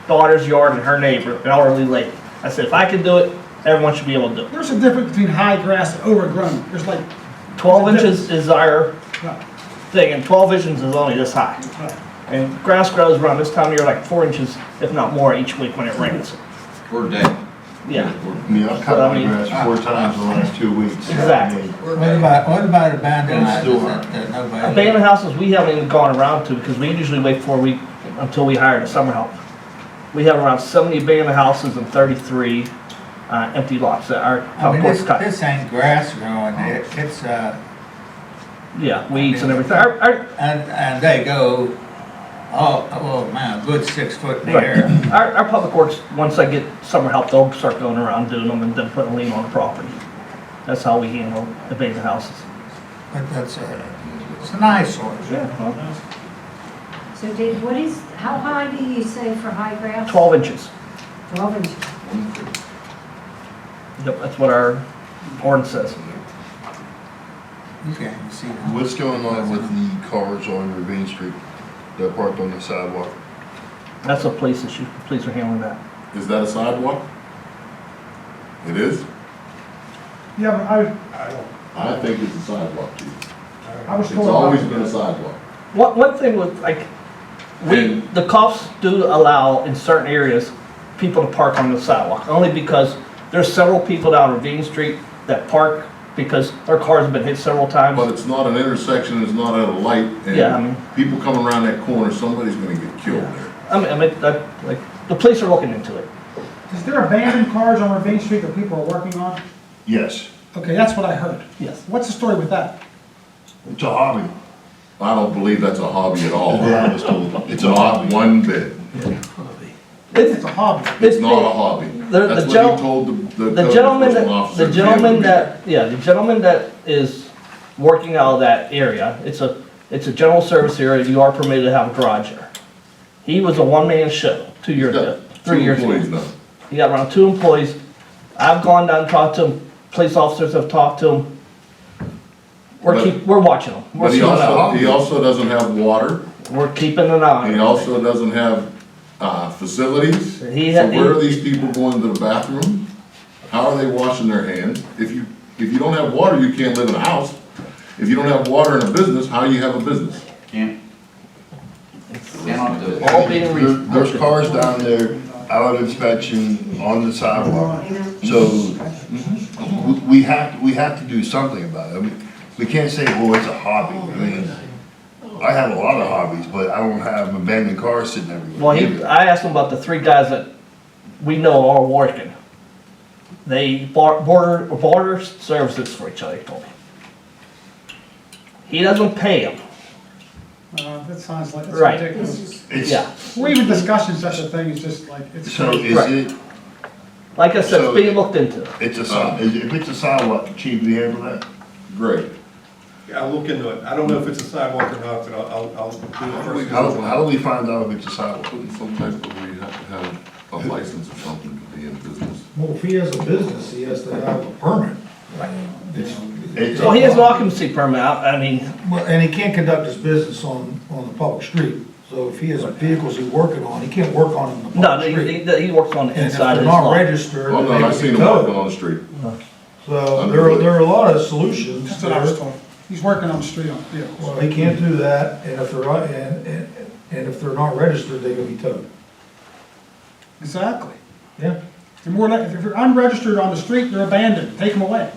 daughter's yard, and her neighbor, an elderly lady. I said, if I can do it, everyone should be able to do it. There's a difference between high grass and overgrown. There's like, 12 inches is our right, thing, and 12 inches is only this high. right. And grass grows around this time of year like 4 inches, if not more, each week when it rains. Per day. Yeah, Yeah, I've cut my grass 4 times in the last 2 weeks. exactly. What about abandoned houses that nobody? Abandoned houses, we haven't even gone around to, because we usually wait until we hire the summer help. We have around 70 abandoned houses and 33 empty lots that our I mean, public works cut. this ain't grass growing, it's, Yeah, weeds and everything. and they go, oh man, a good 6 foot in the air. Our public works, once I get summer help, they'll start going around doing them and then putting a lien on the property. That's how we handle abandoned houses. But it's an eyesore. Yeah, well, So Dave, how high do you say for high grass? 12 inches. 12 inches. Yep, that's what our ordinance says. You can't even see that. What's going on with the cars on Ravine Street that are parked on the sidewalk? That's a police issue. The police are handling that. Is that a sidewalk? It is? Yeah, but I think it's a sidewalk, Chief. I was It's told always about, been a sidewalk. One thing with, like, the cops do allow in certain areas people to park on the sidewalk, only because there's several people down Ravine Street that park because their cars have been hit several times. But it's not an intersection, it's not at a light, Yeah, I mean- and people come around that corner, somebody's gonna get killed there. Like, the police are looking into it. is there abandoned cars on Ravine Street that people are working on? Yes. Okay, that's what I heard. Yes. What's the story with that? It's a hobby. I don't believe that's a hobby at all. Yeah. It's not one bit. It's a hobby. It's not a hobby. That's what he told the The code gentleman enforcement that, officer. the gentleman that is working out of that area, it's a general service area, you are permitted to have a garage there. He was a one-man show 2 years ago, 3 years ago. He got around 2 employees. I've gone down and talked to him, police officers have talked to him. We're watching him. We're But he seeing out. also doesn't have water, We're keeping an eye on he him. also doesn't have, facilities. So where are these people going to the bathroom? How are they washing their hands? If you don't have water, you can't live in a house. If you don't have water in a business, how do you have a business? Cannot do it. All being There's cars down there out of inspection on the sidewalk. So we have to do something about it. I mean, we can't say, well, it's a hobby. I mean, I have a lot of hobbies, but I don't have abandoned cars sitting everywhere. Well, I asked him about the 3 guys that we know are working. They barter services for each other, he told me. He doesn't pay them. That sounds like, it's Right. ridiculous. Yeah. We're even discussing such a thing, it's just like, it's. So crazy. Right. is it, Like I said, So- it's being looked into. if it's a sidewalk, chief, do you handle that? Great. I'll look into it. I don't know if it's a sidewalk or not, but I'll do it first. How do we find out if it's a sidewalk? Put in some type of, where you have to have a license or something to be in business. Well, if he has a business, he has to have a permit. It's Well, he has an occupancy permit, I mean, Well, and he can't conduct his business on the public street. So if he has vehicles he's working on, he can't work on them in the no, public street. he works on the And if inside of they're his not lot. registered, Oh, they no, can I've seen be them working towed. on the street. So there are a lot of solutions. That's what I was there. told. He's working on the street on vehicles. Well, he can't do that, and if they're, and if they're not registered, they can be towed. Exactly. Yeah. And more like, if you're unregistered on the street, they're abandoned, take them away.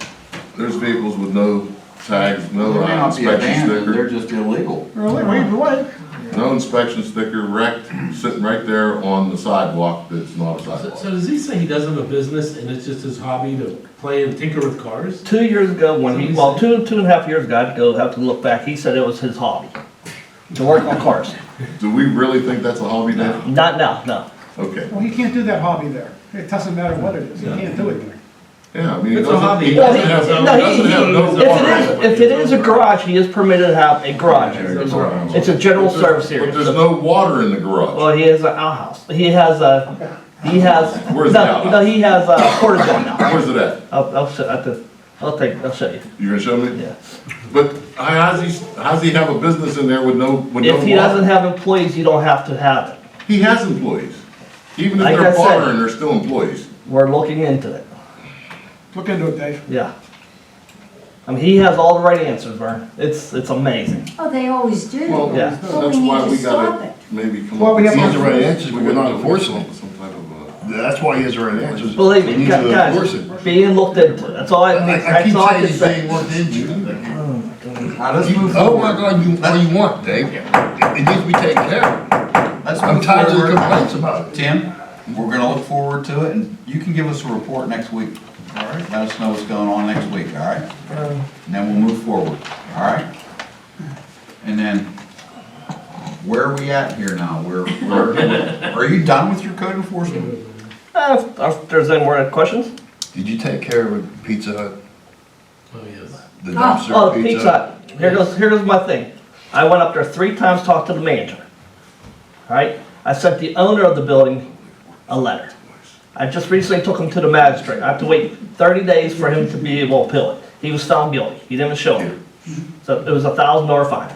There's vehicles with no tags, no They may not be inspection abandoned, they're sticker, just illegal. They're either way. no inspection sticker, wrecked, sitting right there on the sidewalk that's not a So sidewalk. does he say he doesn't have a business and it's just his hobby to play and tinker with cars? 2 years ago, when he, well, two and a half years ago, I'd go have to look back, he said it was his hobby, to work on cars. Do we really think that's a hobby now? Not now, no. Okay. Well, he can't do that hobby there. It doesn't matter what it is, he can't do it there. Yeah, I mean, he It's a doesn't, hobby. he Well, doesn't have, no, doesn't have no water. if it is a garage, he is permitted to have a garage. It's a general service But area. there's no water in the garage. Well, he has an outhouse. He has, Where's the outhouse? no, he has a porta john now. Where's it at? I'll show you. You gonna show me? Yeah. But how's he have a business in there with no water? If he doesn't have employees, you don't have to have it. He has employees. Even if Like they're I said- foreign, they're still employees. We're looking into it. Look into it, Dave. Yeah. I mean, he has all the right answers, Vern. It's amazing. Oh, they always do. Well, Yeah. that's But we need why to we stop gotta it. maybe come Well, up we with. have some- the right right answers, but we're not enforcing it. Some type of, That's why he has the right answers. Believe We me, need to enforce guys, it. being looked into. That's all I keep that's all I saying can he's say. being looked into. Now, let's move Oh my forward. God, all you want, Dave. It needs to be taken care of. Let's I'm move tired of the forward. complaints about it. Tim, we're gonna look forward to it, and you can give us a report next week. All right. Let us know what's going on next week, all right? And then we'll move forward, all right? And then, where are we at here now? Are you done with your code enforcement? If there's any more questions? Did you take care of Pizza Hut? Oh, yes. The Oh, dumpster the Pizza Pizza Hut? Hut. Here goes my thing. I went up there 3 times, talked to the manager. All right? I sent the owner of the building a letter. I just recently took him to the magistrate. I have to wait 30 days for him to be able to appeal it. He was found guilty. He didn't show him. So it was a $1,000 fine.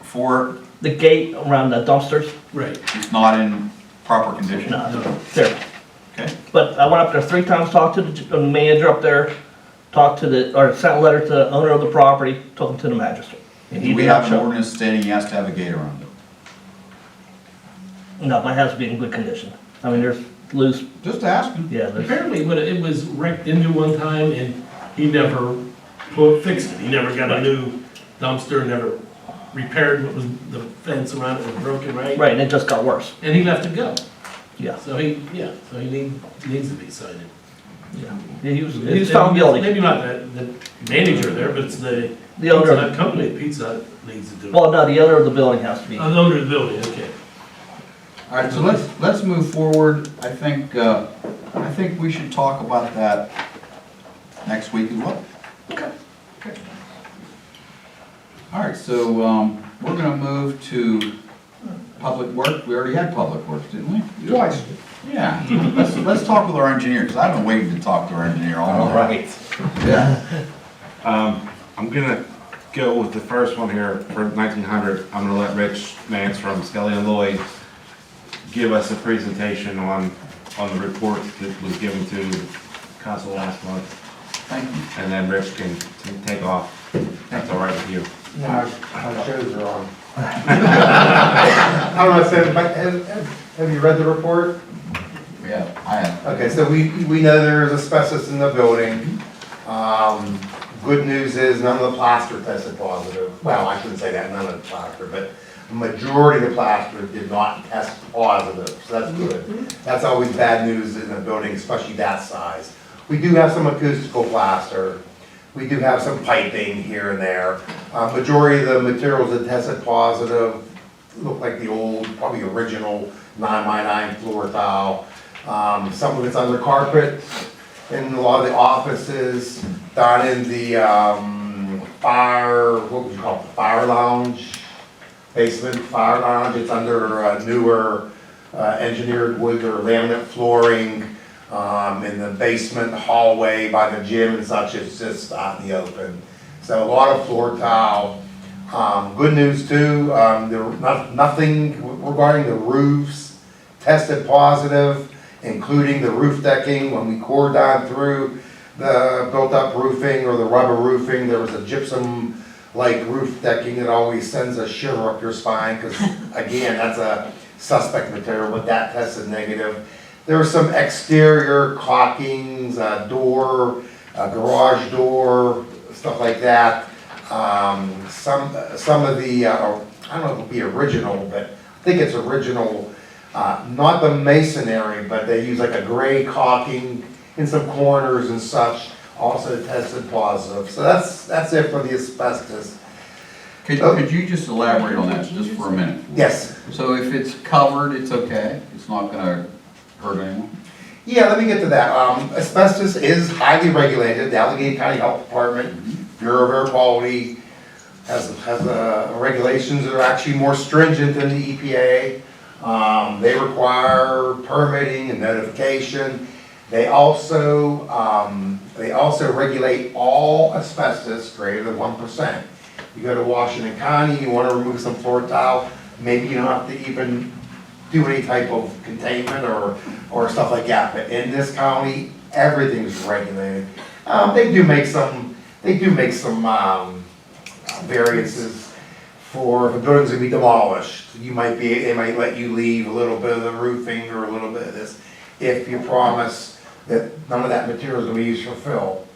For, The gate around the dumpsters, Right. it's not in proper condition? no, terrible. Okay. But I went up there 3 times, talked to the manager up there, sent a letter to the owner of the property, took him to the magistrate. And he Do we did not have an show. ordinance stating he has to have a gate around it? No, my house be in good condition. I mean, there's loose, Just asking. yeah, there's, Apparently, when it was wrecked into one time and he never fixed it. He never got a new dumpster, never repaired what was, the fence around it was broken, right? right, and it just got worse. And he left it go. Yeah, So he needs to be cited. yeah. He was found guilty. Maybe not the manager there, but it's the The owner Pizza of Hut the, company, Pizza Hut needs to do it. well, no, the owner of the building has to be. The owner of the building, okay. All right, so let's move forward. I think we should talk about that next week as well. Okay. All right, so, we're gonna move to public work. We already had public works, didn't we? Twice. Yeah, let's talk with our engineer, because I've been waiting to talk to our engineer all night. Right. Yeah. I'm gonna go with the first one here for 1900. I'm gonna let Rich Nance from Skelly and Lloyd give us a presentation on the report that was given to council last month. Thank you. And then Rich can take off. That's all right with you. My shoes are on. I don't know, so, but have you read the report? Yeah, I have. Okay, so we know there's asbestos in the building. Good news is none of the plaster tested positive. Well, I shouldn't say that, none of the plaster, but the majority of the plaster did not test positive, so that's good. That's always bad news in a building, especially that size. We do have some acoustical plaster. We do have some piping here and there. Majority of the materials that tested positive look like the old, probably original 9x9 floor tile. Some of it's under carpet in a lot of the offices, down in the what would you call it, fire lounge, basement fire lounge. It's under newer engineered wood or laminate flooring. in the basement hallway by the gym and such, it's just out in the open. So a lot of floor tile. Good news too, nothing regarding the roofs tested positive, including the roof decking. When we cored down through the built-up roofing or the rubber roofing, there was a gypsum-like roof decking that always sends a shiver up your spine, because again, that's a suspect material, but that tested negative. There were some exterior caulkings, a door, a garage door, stuff like that. Some of the, I don't know if it'll be original, but I think it's original, not the masonry, but they use like a gray caulking in some corners and such, also tested positive. So that's it for the asbestos. Could you just elaborate on that just for a minute? Yes. So if it's covered, it's okay? It's not gonna hurt anyone? Yeah, let me get to that. Asbestos is highly regulated. The Allegheny County Health Department, Bureau of Air Quality has regulations that are actually more stringent than the EPA. They require permitting and notification. They also regulate all asbestos greater than 1%. You go to Washington County, you want to remove some floor tile, maybe you don't have to even do any type of containment or stuff like that. But in this county, everything's regulated. They do make some variances for if a building's gonna be demolished. They might let you leave a little bit of the roofing or a little bit of this if you promise that none of that material is gonna be used for fill.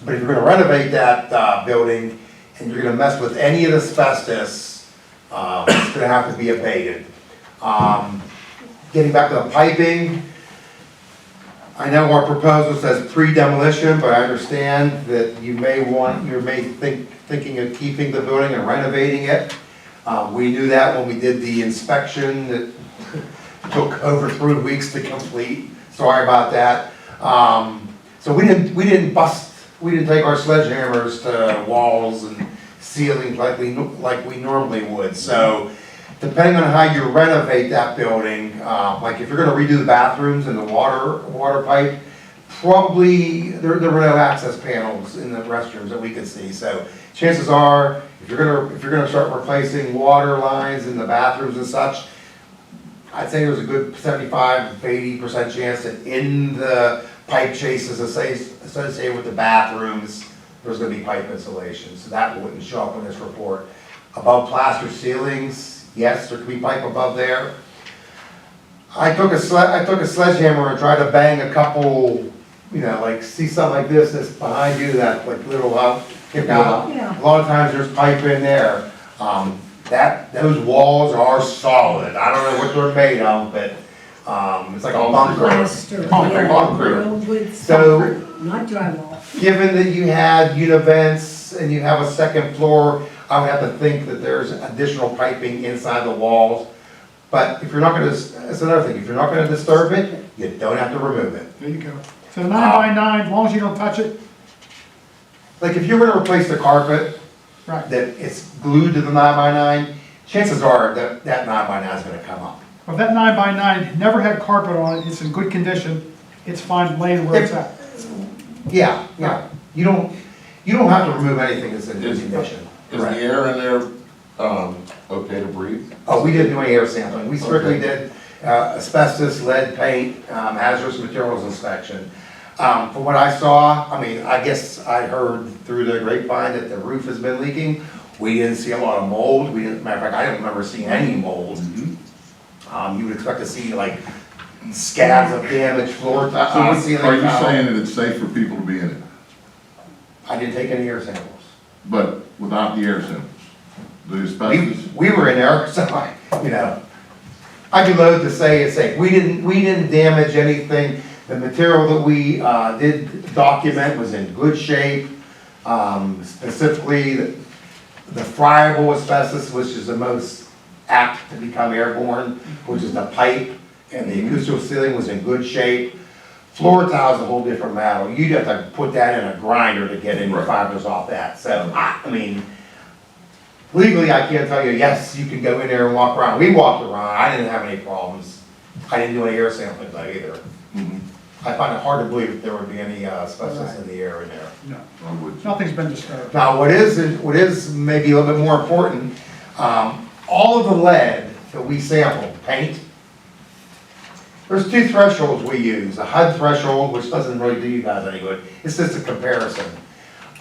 But if you're gonna renovate that building and you're gonna mess with any of the asbestos, it's gonna have to be abated. Getting back to the piping, I know our proposal says pre-demolition, but I understand that you may thinking of keeping the building and renovating it. We knew that when we did the inspection that took over 3 weeks to complete. Sorry about that. So we didn't take our sledgehammers to walls and ceilings like we normally would. So depending on how you renovate that building, like if you're gonna redo the bathrooms and the water pipe, probably there were no access panels in the restrooms that we could see. So chances are, if you're gonna start replacing water lines in the bathrooms and such, I'd say there's a good 75 to 80% chance that in the pipe chases associated with the bathrooms, there's gonna be pipe insulation. So that wouldn't show up in this report. Above plaster ceilings, yes, there could be pipe above there. I took a sledgehammer and tried to bang a couple, like see something like this that's behind you, that like little kick out. Yeah. A lot of times there's pipe in there. Those walls are solid. I don't know what they're made of, but it's like a bunker. Plaster. Bunker. With So, concrete, not drywall. given that you had univents and you have a second floor, I would have to think that there's additional piping inside the walls. But if you're not gonna, that's another thing, if you're not gonna disturb it, you don't have to remove it. There you go. So 9x9, as long as you don't touch it, Like if you're gonna replace the carpet, right. that it's glued to the 9x9, chances are that 9x9 is gonna come up. Well, that 9x9 never had carpet on it, it's in good condition, it's fine laying where it's at. Yeah. You don't have to remove anything that's in good condition. Is the air in there, okay to breathe? Oh, we didn't do any air sampling. We strictly did asbestos, lead paint, hazardous materials inspection. From what I saw, I guess I heard through the grapevine that the roof has been leaking. We didn't see a lot of mold. Matter of fact, I didn't remember seeing any mold. You would expect to see like scabs of damaged floor tile. Are you saying that it's safe for people to be in it, I didn't take any air samples. but without the air samples? The asbestos? We were in there, so I'd be loath to say it's safe. We didn't damage anything. The material that we did document was in good shape. Specifically, the friable asbestos, which is the most apt to become airborne, which is the pipe, and the acoustical ceiling was in good shape. Floor tile is a whole different matter. You'd have to put that in a grinder to get any fibers off that. So, legally, I can't tell you, yes, you can go in there and walk around. We walked around, I didn't have any problems. I didn't do any air sampling either. I find it hard to believe that there would be any asbestos in the air in there. No, nothing's been disturbed. Now, what is maybe a little bit more important, all of the lead that we sampled, paint, there's two thresholds we use, a HUD threshold, which doesn't really do you guys any good, it's just a comparison.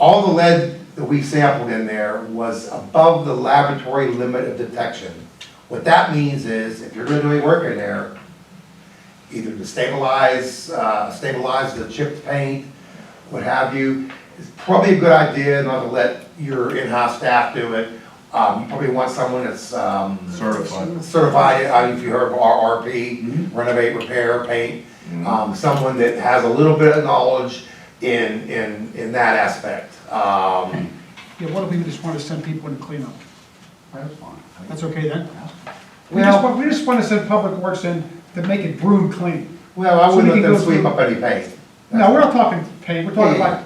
All the lead that we sampled in there was above the laboratory limit of detection. What that means is, if you're gonna do any work in there, either to stabilize the chipped paint, what have you, it's probably a good idea not to let your in-house staff do it. You probably want someone that's certified, if you heard of RRP, renovate, repair, paint, someone that has a little bit of knowledge in that aspect. Yeah, what if we just want to send people in to clean up? That's fine. That's okay then? Well- We just want to send public works in to make it broom clean. Well, I So wouldn't we let can them go sweep through- up any paint. No, we're not talking paint, we're talking Yeah. about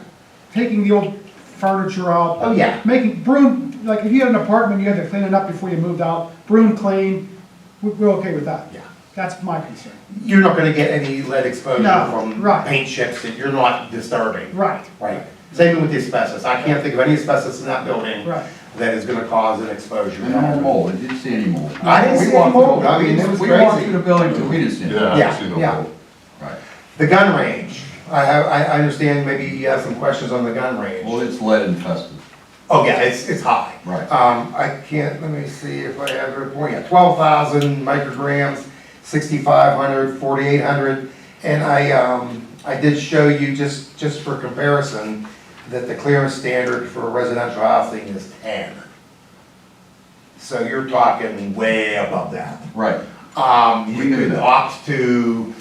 taking the old furniture out. Oh, yeah. Making broom, like if you had an apartment, you had to clean it up before you moved out, broom clean, we're okay with that. Yeah. That's my concern. You're not gonna get any lead exposure No, from right. paint chips that you're not disturbing. Right, Right. Same with the asbestos. I can't think of any asbestos in that building right. that is gonna cause an exposure. And no mold, I didn't see any mold. I didn't We see any walked mold. through- I mean, it was We walked crazy. through the building too, we didn't see any. Yeah. Right. The gun range. I understand maybe you have some questions on the gun range. Well, it's lead infested. Oh, yeah, it's high. Right. I can't, let me see if I have a report, yeah, 12,000 micrograms, 6,500, 4,800. And I did show you, just for comparison, that the clearance standard for residential housing is 10. So you're talking way above that. Right. You We knew could that. opt to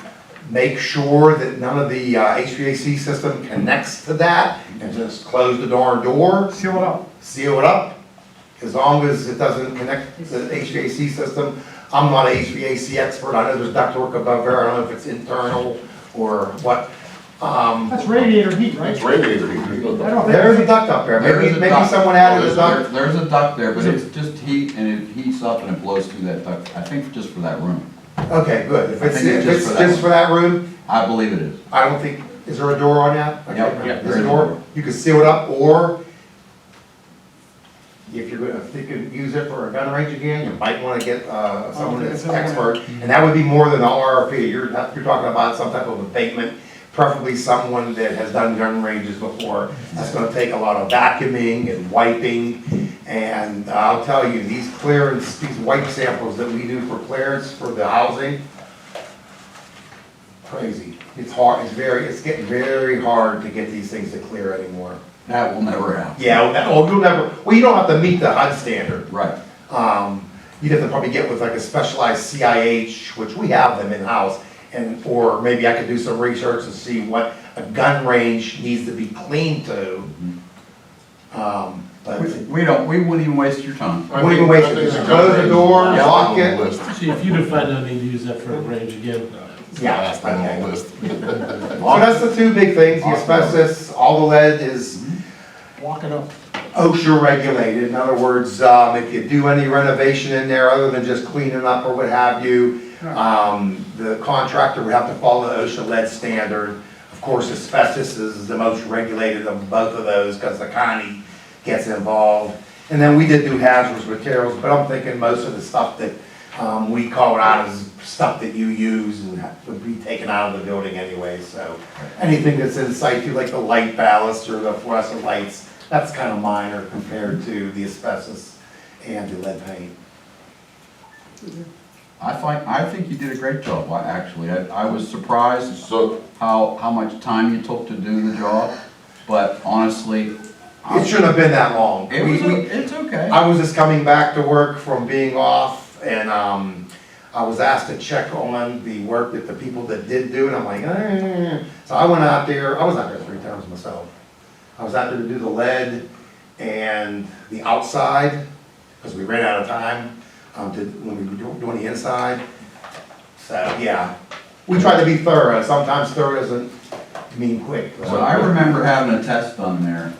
make sure that none of the HVAC system connects to that and just close the darn door. Seal it up. Seal it up, as long as it doesn't connect to the HVAC system. I'm not an HVAC expert, I know there's ductwork above there, I don't know if it's internal or what. That's radiator heat, right? It's radiator heat. I don't think. There's a duct up there, There is maybe a duct. someone added a duct. There's a duct there, but it's just heat and it heats up and it blows through that duct, I think just for that room. Okay, good, if I it's think it's just for that just for that room, I believe it is. I don't think, is there a door on that? Okay, Yep, there's there a is a door, door. you can seal it up, or if you're gonna, if you could use it for a gun range again, you might wanna get, someone that's expert, and that would be more than the RRP, you're talking about some type of abatement, preferably someone that has done gun ranges before. That's gonna take a lot of vacuuming and wiping, and I'll tell you, these wipe samples that we do for clearance for the housing, crazy. It's hard, it's getting very hard to get these things to clear anymore. That will never happen. Yeah, you don't have to meet the HUD standard. Right. You'd have to probably get with like a specialized CIH, which we have them in-house, or maybe I could do some research and see what a gun range needs to be cleaned to. But We wouldn't even waste your time. wouldn't even waste it, just close the door, lock it. See, if you decide I need to use that for a range again, Yeah, okay. So that's the two big things, the asbestos, all the lead is Walk it up. OSHA regulated. In other words, if you do any renovation in there other than just cleaning up or what have you, the contractor would have to follow the OSHA lead standard. Of course, asbestos is the most regulated of both of those because the county gets involved. And then we did do hazardous materials, but I'm thinking most of the stuff that we call out is stuff that you use and would be taken out of the building anyway. So anything that's in situ, like the light ballast or the fluorescent lights, that's kind of minor compared to the asbestos and the lead paint. I think you did a great job, actually. I was surprised how much time you took to do the job, but honestly. It shouldn't have been that long. It's okay. I was just coming back to work from being off, and I was asked to check on the work that the people that did do, and I'm like, So I went out there, I was out there 3 times myself. I was out there to do the lead and the outside, because we ran out of time when we were doing the inside. So, yeah, we try to be thorough. Sometimes thorough doesn't mean quick. So I remember having a test done there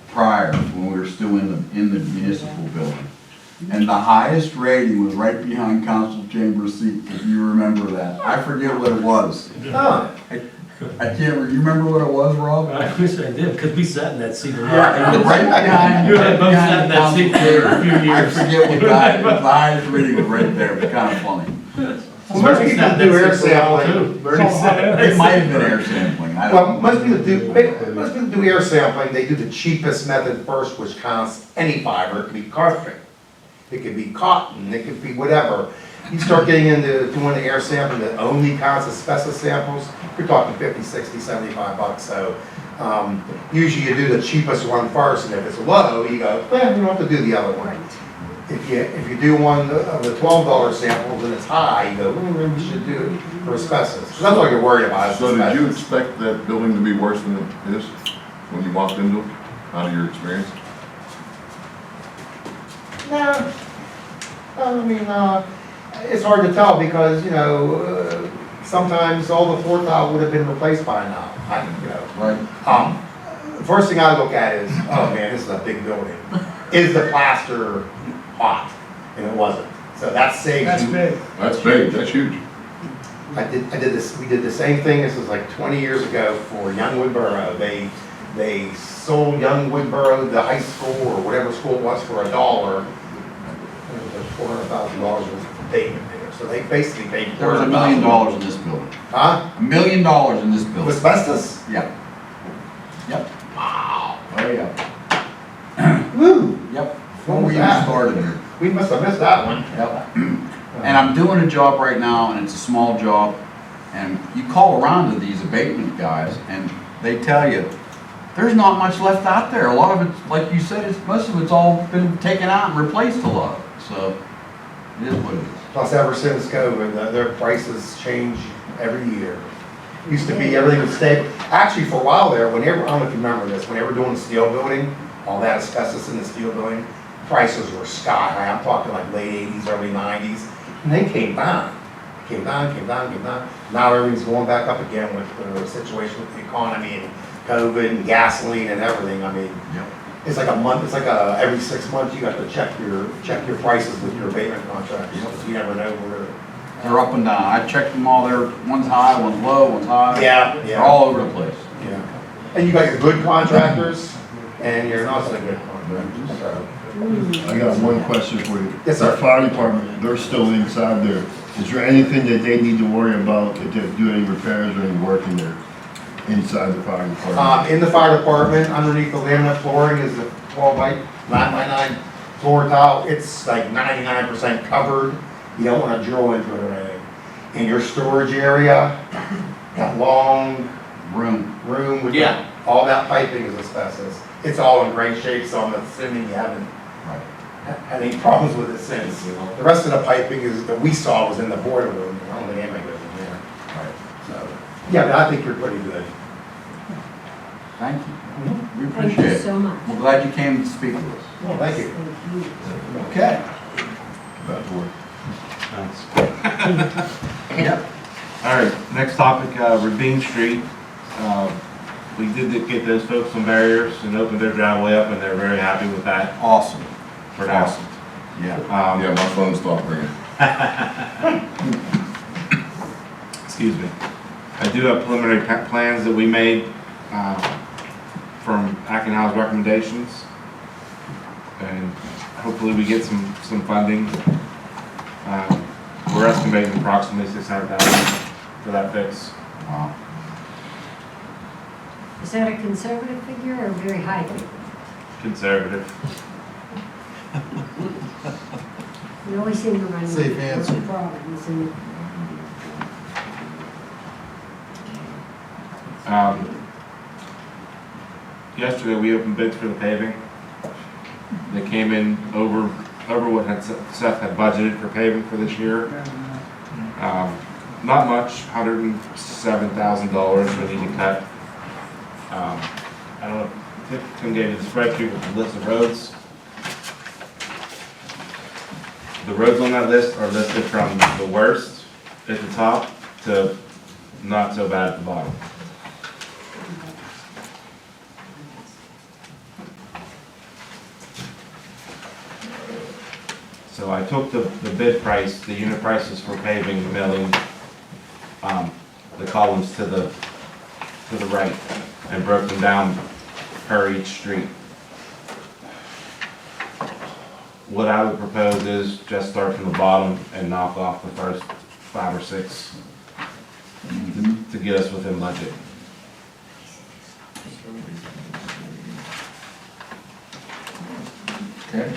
prior, when we were still in the municipal building. And the highest rating was right behind council chamber seat, if you remember that. I forget what it was. Oh. I can't, you remember what it was, Rob? I wish I did, because we sat in that seat a lot. Right behind. You and I both sat in that seat for a few I years. forget what guy, the highest reading was right there, it was kind of funny. Well, most people do air sampling. It might have been air sampling, I Well, don't. most people do air sampling, they do the cheapest method first, which counts any fiber, it could be carpet, it could be cotton, it could be whatever. You start getting into doing the air sampling that only counts asbestos samples, you're talking 50, 60, 75 bucks, so, usually you do the cheapest one first, and if it's low, you go, you don't have to do the other one. If you do one of the $12 samples and it's high, you go, maybe we should do it for asbestos. So that's all you're worried about. Is So did you asbestos. expect that building to be worse than it is when you walked into it, out of your experience? No, I mean, it's hard to tell because, sometimes all the floor tile would have been replaced by now, Right. First thing I look at is, oh man, this is a big building. Is the plaster hot? And it wasn't. So that saves That's you. big. That's big, that's huge. We did the same thing, this was like 20 years ago for Youngwood Borough. They sold Youngwood Borough, the high school or whatever school it was, for $1. It was like $400,000 worth of pavement there. So they basically paid There was $1 million in this building. Huh? $1 million in this building. With asbestos? Yep. Yep. Wow. Oh, yeah. Woo! Yep. What Before was we even that? started here. We must have missed that one. Yep. And I'm doing a job right now, and it's a small job, and you call around to these abatement guys, and they tell you, there's not much left out there. A lot of it, like you said, most of it's all been taken out and replaced a lot. So, it is what it is. Plus, ever since COVID, their prices change every year. Used to be, everything was stable. Actually, for a while there, whenever, I don't know if you remember this, when they were doing the steel building, all that asbestos in the steel building, prices were sky high. I'm talking like late 80s, early 90s. And they came down. Came down. Now everything's going back up again with the situation with the economy and COVID and gasoline and everything. I mean, Yep. it's like a month, it's like every 6 months you got to check your prices with your abatement contractors. Because you never know where. They're up and down. I checked them all. One's high, one's low, one's high. Yeah. They're all over the place. Yeah. And you got your good contractors and your not so good contractors, so. I got one question for you. Yes, sir. The fire department, they're still inside there. Is there anything that they need to worry about, to do any repairs or any work in there, inside the fire department? In the fire department, underneath the laminate flooring is the 12 by 9 by 9 floor tile. It's like 99% covered. You don't want to drill into it or anything. In your storage area, that long room with all that piping is asbestos. It's all in great shape, so I'm assuming you haven't had any problems with it since. The rest of the piping that we saw was in the boiler room. I don't think anybody goes in there. So, yeah, but I think you're pretty good. Thank you. We Thank appreciate you it. so much. We're glad you came to speak with us. Well, thank you. Okay. About to work. Thanks. Yep. All right, next topic, Rabine Street. We did get those folks some barriers and opened their driveway up, and they're very happy with that Awesome. for now. Awesome. Yeah. Yeah, my phone stopped ringing. Excuse me. I do have preliminary plans that we made from Ackenhau's recommendations. And hopefully we get some funding. We're estimating approximately $600,000 for that fix. Wow. Is that a conservative figure or a very high figure? Conservative. We always seem to run Safe answer. into problems and Yesterday we opened bids for the paving. They came in over what Seth had budgeted for paving for this year. Not much, $107,000 we need to cut. I don't know, Tim gave you the spreadsheet with the list of roads. The roads on that list are listed from the worst at the top to not so bad at the bottom. So I took the bid price, the unit prices for paving, milling, the columns to the to the right and broke them down per each street. What I would propose is just start from the bottom and knock off the first 5 or 6 to get us within budget. Okay.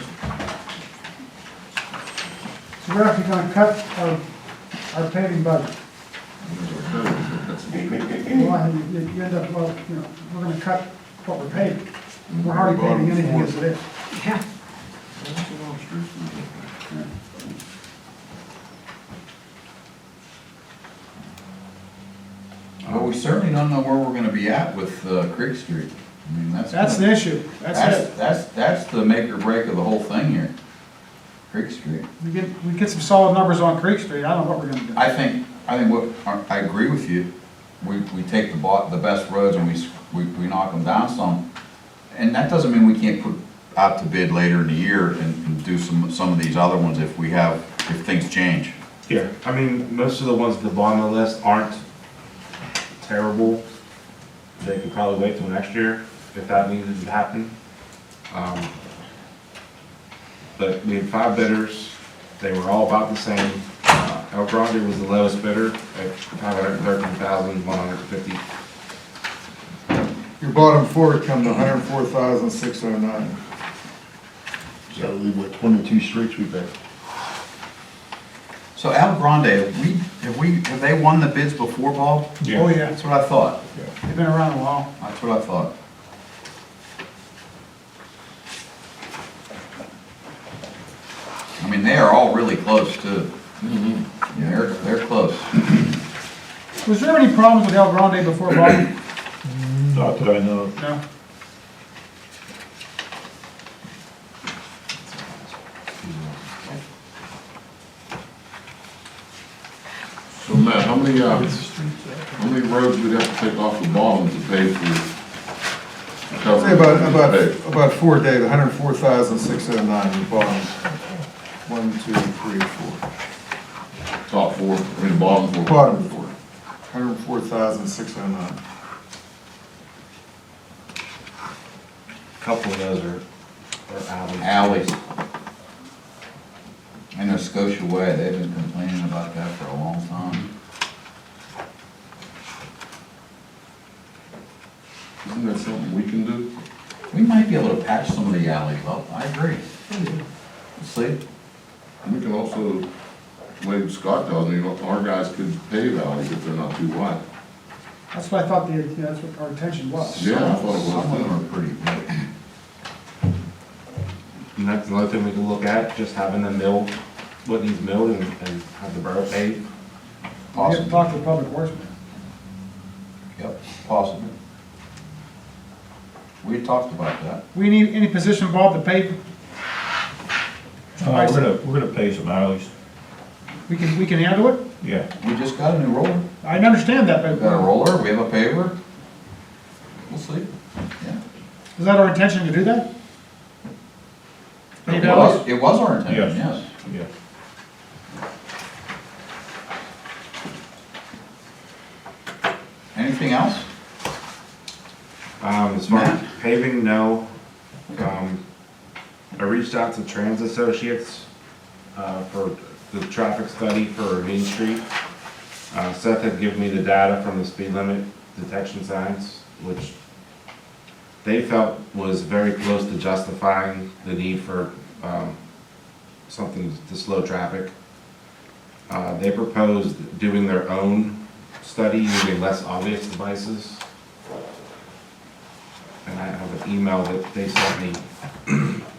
So we're actually gonna cut our paving budget. Well, you end up, well, you know, we're gonna cut what we're paving. We're hardly paving anything as it is. Yeah. But we certainly don't know where we're gonna be at with Creek Street. I mean, That's the issue, that's it. That's the make or break of the whole thing here. Creek Street. We get some solid numbers on Creek Street, I don't know what we're gonna do. I think I agree with you. We take the best roads and we knock them down some. And that doesn't mean we can't put out to bid later in the year and do some of these other ones if things change. Yeah, I mean, most of the ones at the bottom of the list aren't terrible. They could probably wait till next year if that needed to happen. But we had 5 bidders. They were all about the same. El Grande was the lowest bidder at $513,150. Your bottom 4 come to 104,609. So that leave what, 22 streets we pay? So Al Grande, have they won the bids before, Bob? Yeah. Oh, yeah, That's what I thought. they've been around a while. That's what I thought. I mean, they are all really close too. Yeah, they're close. Was there any problems with El Grande before, Bob? Not that I know of. No? So Matt, how many roads would have to take off the bottom to pay for? Say about 4, Dave, 104,609, your bottom. 1, 2, 3, 4. Top 4, I mean the bottom 4. Bottom 4, 104,609. A couple of those are alleys. Alleys. I know Scotia Way, they've been complaining about that for a long time. Isn't that something we can do? We might be able to patch some of the alleys up, I agree. Let's see. We can also, like Scott tells me, our guys could pave alleys if they're not too wide. That's what I thought that's what our intention was. Yeah, I thought it Some of them was. are pretty big. And that's another thing we can look at, just having them milled, what needs milled and have the borough paved. We have to Possible. talk to the public works man. Yep, possible. We talked about that. We need any position, Bob, to pave? We're gonna pay some alleys. We can handle it? Yeah. We just got a new roller. I understand that, We but got a roller, we have a paver. We'll see. Yeah. is that our intention to do that? Pave It alleys? was our intention, Yes. yes. Yeah. Anything else? As far as Matt? paving, no. I reached out to Trans Associates for the traffic study for Main Street. Seth had given me the data from the speed limit detection signs, which they felt was very close to justifying the need for something to slow traffic. They proposed doing their own study using less obvious devices. And I have an email that they sent me,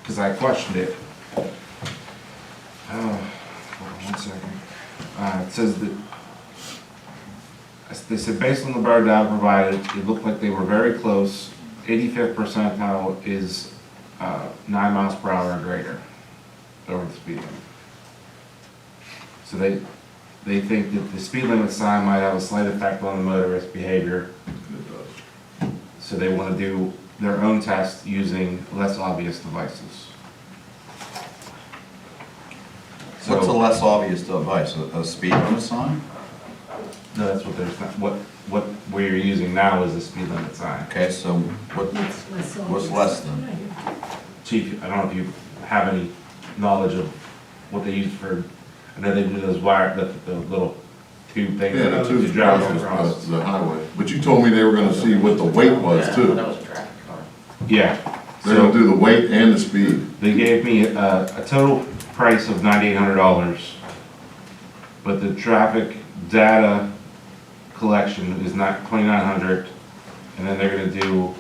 because I questioned it. Hold on 1 second. It says that, they said based on the borough data provided, it looked like they were very close. 85th percentile is 9 miles per hour or greater over the speed limit. So they think that the speed limit sign might have a slight effect on the motorist behavior. So they want to do their own test using less obvious devices. What's a less obvious device, a speed limit sign? No, that's what there's not, what where you're using now is a speed limit sign. Okay, so what's less than? Chief, I don't know if you have any knowledge of what they use for, I know they do those wire, the little tube things. Yeah, the that two you drive across across. the highway. But you told me they were gonna see what the weight was That too. was a traffic car. Yeah. They're gonna do the weight and the speed. They gave me a total price of $9,800, but the traffic data collection is not $2,900, and then they're gonna do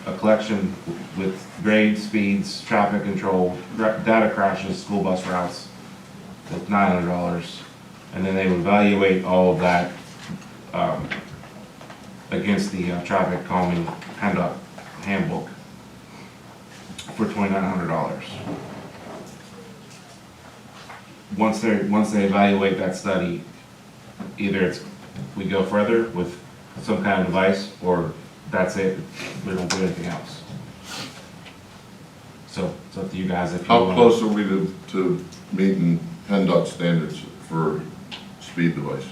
a collection with grade, speeds, traffic control, data crashes, school bus routes, with $900, and then they would evaluate all of that against the traffic calming handbook for $2,900. Once they evaluate that study, either we go further with some kind of device, or that's it, we don't do anything else. So it's up to you guys if you How want. close are we to meeting PennDOT standards for speed device?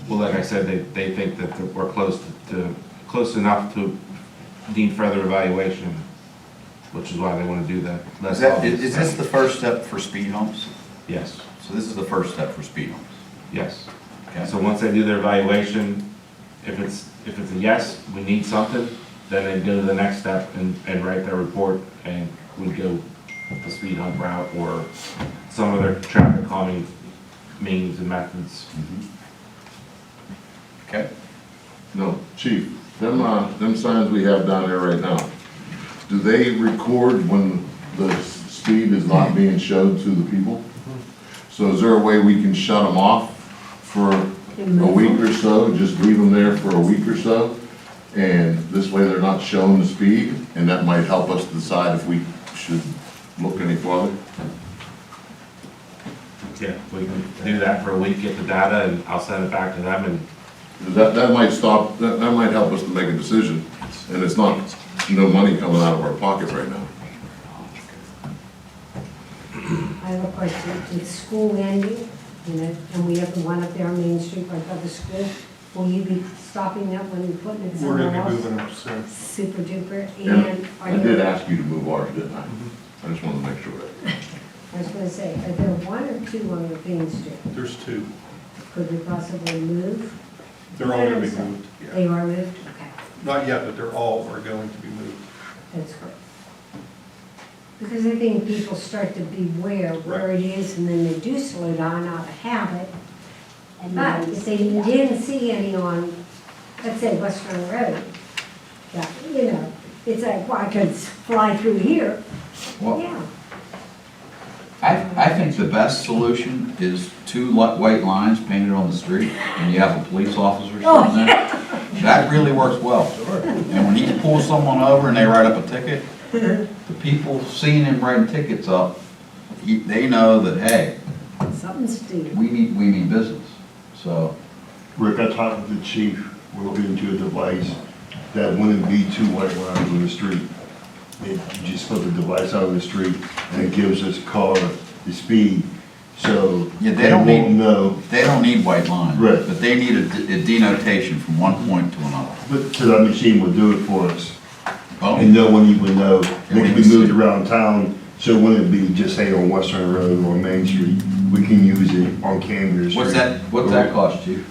Well, like I said, they think that we're close enough to need further evaluation, which is why they want to do that. Is this the first step for speed humps? Yes, So this is the first step for speed humps? yes. Okay. So once they do their evaluation, if it's a yes, we need something, then they go to the next step and write their report, and we go the speed hump route or some other traffic calming means and methods. Okay. No, chief, them signs we have down there right now, do they record when the speed is not being showed to the people? So is there a way we can shut them off for a week or so, just leave them there for a week or so? And this way they're not showing the speed, and that might help us decide if we should look any farther? Yeah, we can do that for a week, get the data, and I'll send it back to them, and That might stop, that might help us to make a decision, and it's not, no money coming out of our pocket right now. I have a question. With school ending, and we have the one up there on Main Street right by the school, will you be stopping that when you're putting it We're somewhere gonna be else? moving up soon. Super duper. And And are I did there, ask you to move ours, didn't I? I just wanted to make sure that. I was gonna say, are there one or two on the Main Street? There's two. Could we possibly move? They're all gonna be moved, yeah. They are moved? Okay, Not yet, but they're all are going to be moved. that's great. Because I think people start to beware where it is, and then they do slow down out of habit. But if they didn't see any on, let's say, Western Road, that, it's like, well, I could fly through here. Well, Yeah, I think the best solution is two white lines painted on the street, and you have a police officer sitting there. That really works well. And when he pulls someone over and they write up a ticket, the people seeing him writing tickets up, they know that, hey, something's due. we need business. So, Rick, I talked with the chief, we're looking into a device that wouldn't be two white lines on the street. You just put the device out on the street and it gives us car the speed, so yeah, they won't know. they don't need white lines. Right. But they need a denotation from one point to another. But, so that machine will do it for us. Oh. And no one even know, And they we can be can moved see. around town, so it wouldn't be just, say, on Western Road or Main Street. We can use it on Camden Street. What's that cost, Chief?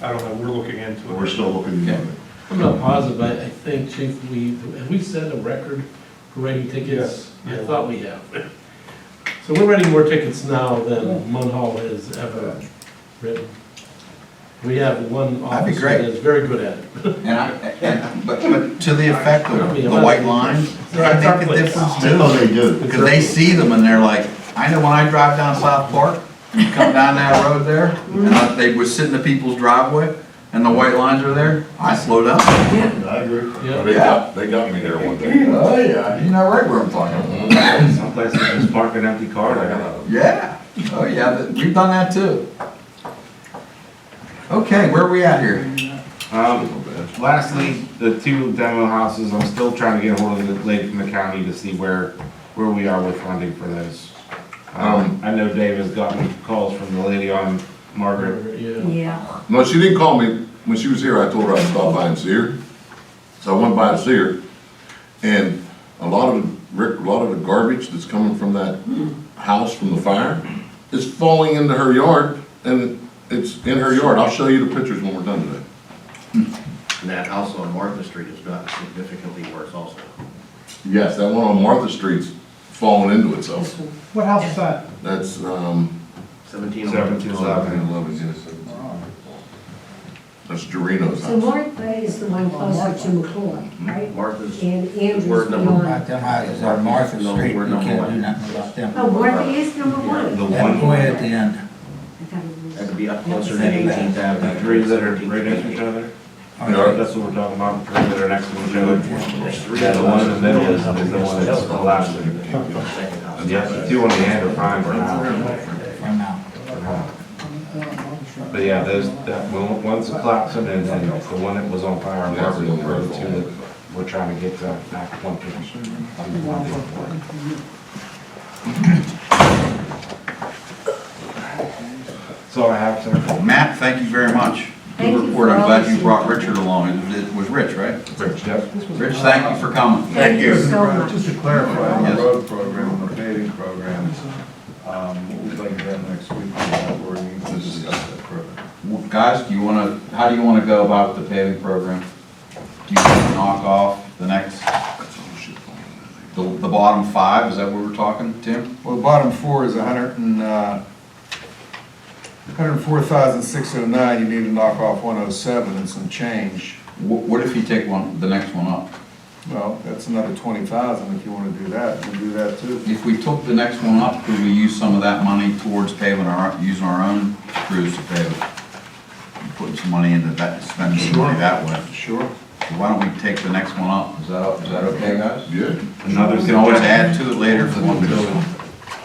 I don't know, we're looking into it. We're still looking into it. I'm not positive, but I think, Chief, have we set a record for writing tickets? Yes. I thought we have. So we're writing more tickets now than Munhall has ever written. We have one That'd be officer great. that's very good at it. But to the effect of the white lines, they make a difference too. Oh, they do. Because they see them and they're like, I know when I drive down South Park, you come down that road there, and they would sit in the people's driveway, and the white lines are there, I slow down. I agree. Yeah. They got me there one day. Oh, yeah, you know right where I'm talking about. some places just park an empty car there. Yeah, oh, yeah, we've done that too. Okay, where are we at here? Lastly, the two demo houses, I'm still trying to get a hold of the lady from the county to see where we are with funding for those. I know Dave has gotten calls from the lady on Margaret. Yeah. Yeah. No, she didn't call me. when she was here, I told her I'd stop by and see her. So I went by to see her, and a lot of the garbage that's coming from that house from the fire is falling into her yard, and it's in her yard. I'll show you the pictures when we're done today. And that house on Martha Street has gotten significantly worse also. Yes, that one on Martha Street's falling into itself. What house is that? That's, 1711. yes. That's Dorino's So house. Martha is the one closer to McCoy, right? Martha's, And Andrew's word number beyond. one. Them houses on Martha No, Street, you we're number can't one. do nothing about them. Oh, Martha is number one. The That one, way at the end. I thought it was- That could be up closer to 18th the Avenue. three that are right next to each other, that's what we're talking about, the three that are next to each other. Yeah, the one in the middle is the one that's collapsing. Yeah, the two on the end are fine for now. For now. But yeah, one's collapsing, and then the one that was on fire on Margaret are the two that we're trying to get back to one position. That's all I have, sir. Matt, thank you very much. Thank Good you report. for I'm all glad this you brought Richard along. It was Rich, right? Rich, yep. Rich, thank you for coming. Thank you so much. Just to clarify, on Yes. the road program, on the paving program, what we'd like to have next week, where we need to discuss that program. Well, guys, how do you want to go about the paving program? Do you want to knock off the next, the bottom five? Is that what we're talking, Tim? Well, the bottom four is 104,609, you need to knock off 107 and some change. What if you take the next one up? Well, that's another 20,000 if you want to do that, we'll do that too. If we took the next one up, could we use some of that money towards paving using our own crews to pave it? Putting some money into that, spending some money that way. Sure. So why don't we take the next one up? Is that okay, guys? Yeah. Another We can always add to it later if we want to.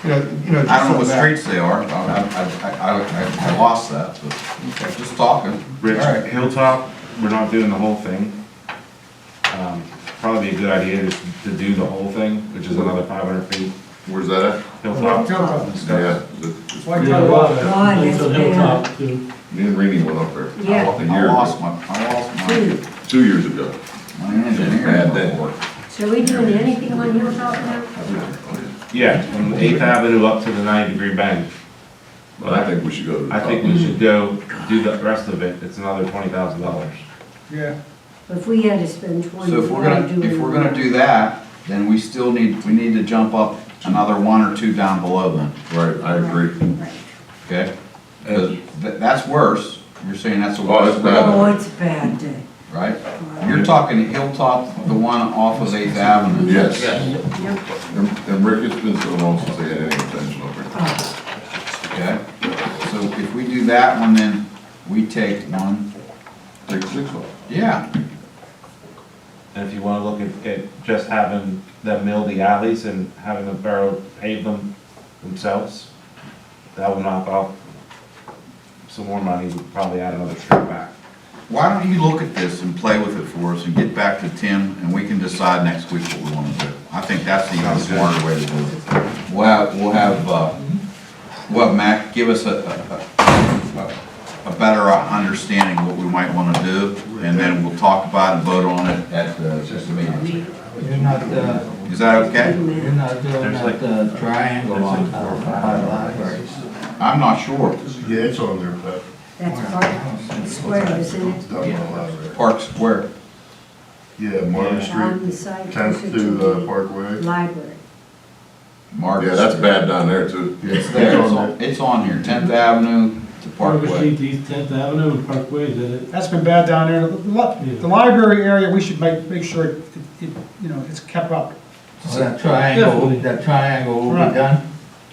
You know, just I don't know what on that- streets they are. I lost that, but just talking. Rich, All right. Hilltop, we're not doing the whole thing. Probably be a good idea just to do the whole thing, which is another 500 feet. Where's that at? Hilltop. Yeah, Like Yeah, a a lot of God, it. that's On bad. Hilltop, too. me and Rini went up there. Yeah. A year ago. I lost my 2 years ago. engineer. Bad day. So are we doing anything on Hilltop now? Yeah, from 8th Avenue up to the 90-degree bend. But I think we should go to the I think top. we should go do the rest of it. It's another $20,000. Yeah. If we had to spend 20, So if we're gonna do that, then we need to jump up another one or two down below then, Right, I agree. okay? Because that's worse. You're saying that's a Oh, it's worse, bad. Oh, it's a bad day. right? You're talking Hilltop, the one off of 8th Avenue. Yes. Yep. And Rick, it's been so long since they had any attention over it. Okay? So if we do that one, then we take one, Take 6 off. yeah. And if you want to look at just having them mill the alleys and having the borough pave them themselves, that will knock off some more money. We'd probably add another street back. Why don't you look at this and play with it for us and get back to Tim, and we can decide next week what we want to do. I think that's the even smarter way to do it. We'll have Matt give us a better understanding of what we might want to do, and then we'll talk about and vote on it at the meeting. You're not, Is that okay? you're not doing that triangle on the library. I'm not sure. Yeah, it's on there, but. That's Park Square, isn't it? Park Square. Yeah, Martin On the Street, side 10th closer to the Parkway. library. Market Yeah, that's Street. bad down there too. It's there, it's on here, 10th Avenue to Parkway Parkway. Street, East 10th Avenue and Parkway, is that it? That's been bad down there. The library area, we should make sure it's kept up. So Definitely. that triangle will be Right. done?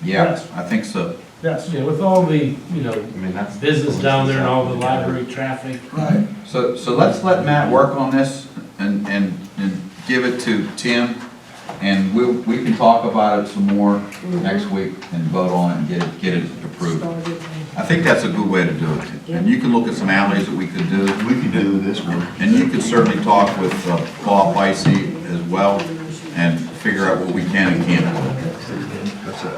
Yeah, I think so. Yes. Yeah, with all the, I mean, that's. business down there and all the library traffic. Right. So let's let Matt work on this and give it to Tim, and we can talk about it some more next week and vote on it and get it approved. I think that's a good way to do it. And you can look at some alleys that we could do. We could do this one. And you could certainly talk with Bob Bicey as well and figure out what we can and can't do. That's it.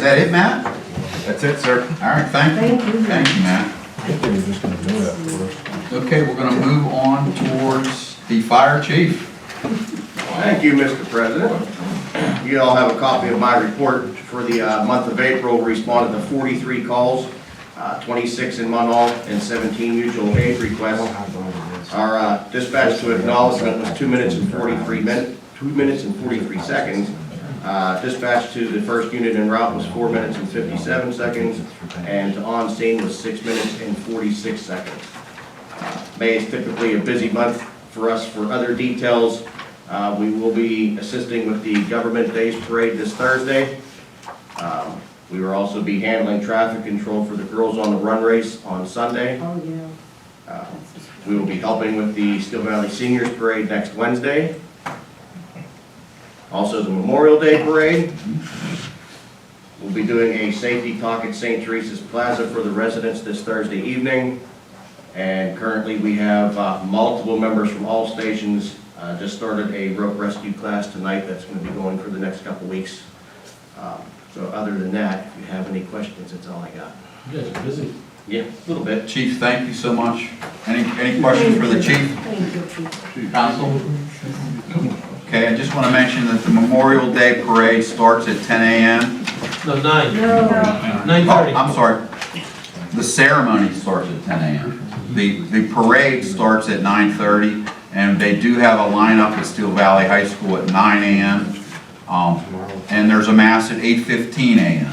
Is that it, Matt? That's it, sir. All right, thank you. Thank you, Matt. They were just gonna do that for us. Okay, we're gonna move on towards the fire chief. Thank you, Mr. President. You all have a copy of my report for the month of April. We responded to 43 calls, 26 in Munhall, and 17 mutual aid requests. Our dispatch to acknowledgement was 2 minutes and 43 seconds. Dispatch to the first unit en route was 4 minutes and 57 seconds, and to on scene was 6 minutes and 46 seconds. May is typically a busy month for us for other details. We will be assisting with the Government Days Parade this Thursday. We will also be handling traffic control for the Girls on the Run race on Sunday. Oh, yeah. We will be helping with the Steel Valley Seniors Parade next Wednesday. Also the Memorial Day Parade. We'll be doing a safety talk at St. Teresa's Plaza for the residents this Thursday evening. And currently we have multiple members from all stations. Just started a rope rescue class tonight that's going to be going for the next couple weeks. So other than that, if you have any questions, that's all I got. You guys are busy. Yeah, a little bit. Chief, thank you so much. Any questions for the chief? Thank you, Chief. Council? Okay, I just want to mention that the Memorial Day Parade starts at 10 a.m. No, 9. No. 9:30. I'm sorry. The ceremony starts at 10 a.m. The parade starts at 9:30, and they do have a lineup at Steel Valley High School at 9 a.m. And there's a mass at 8:15 a.m.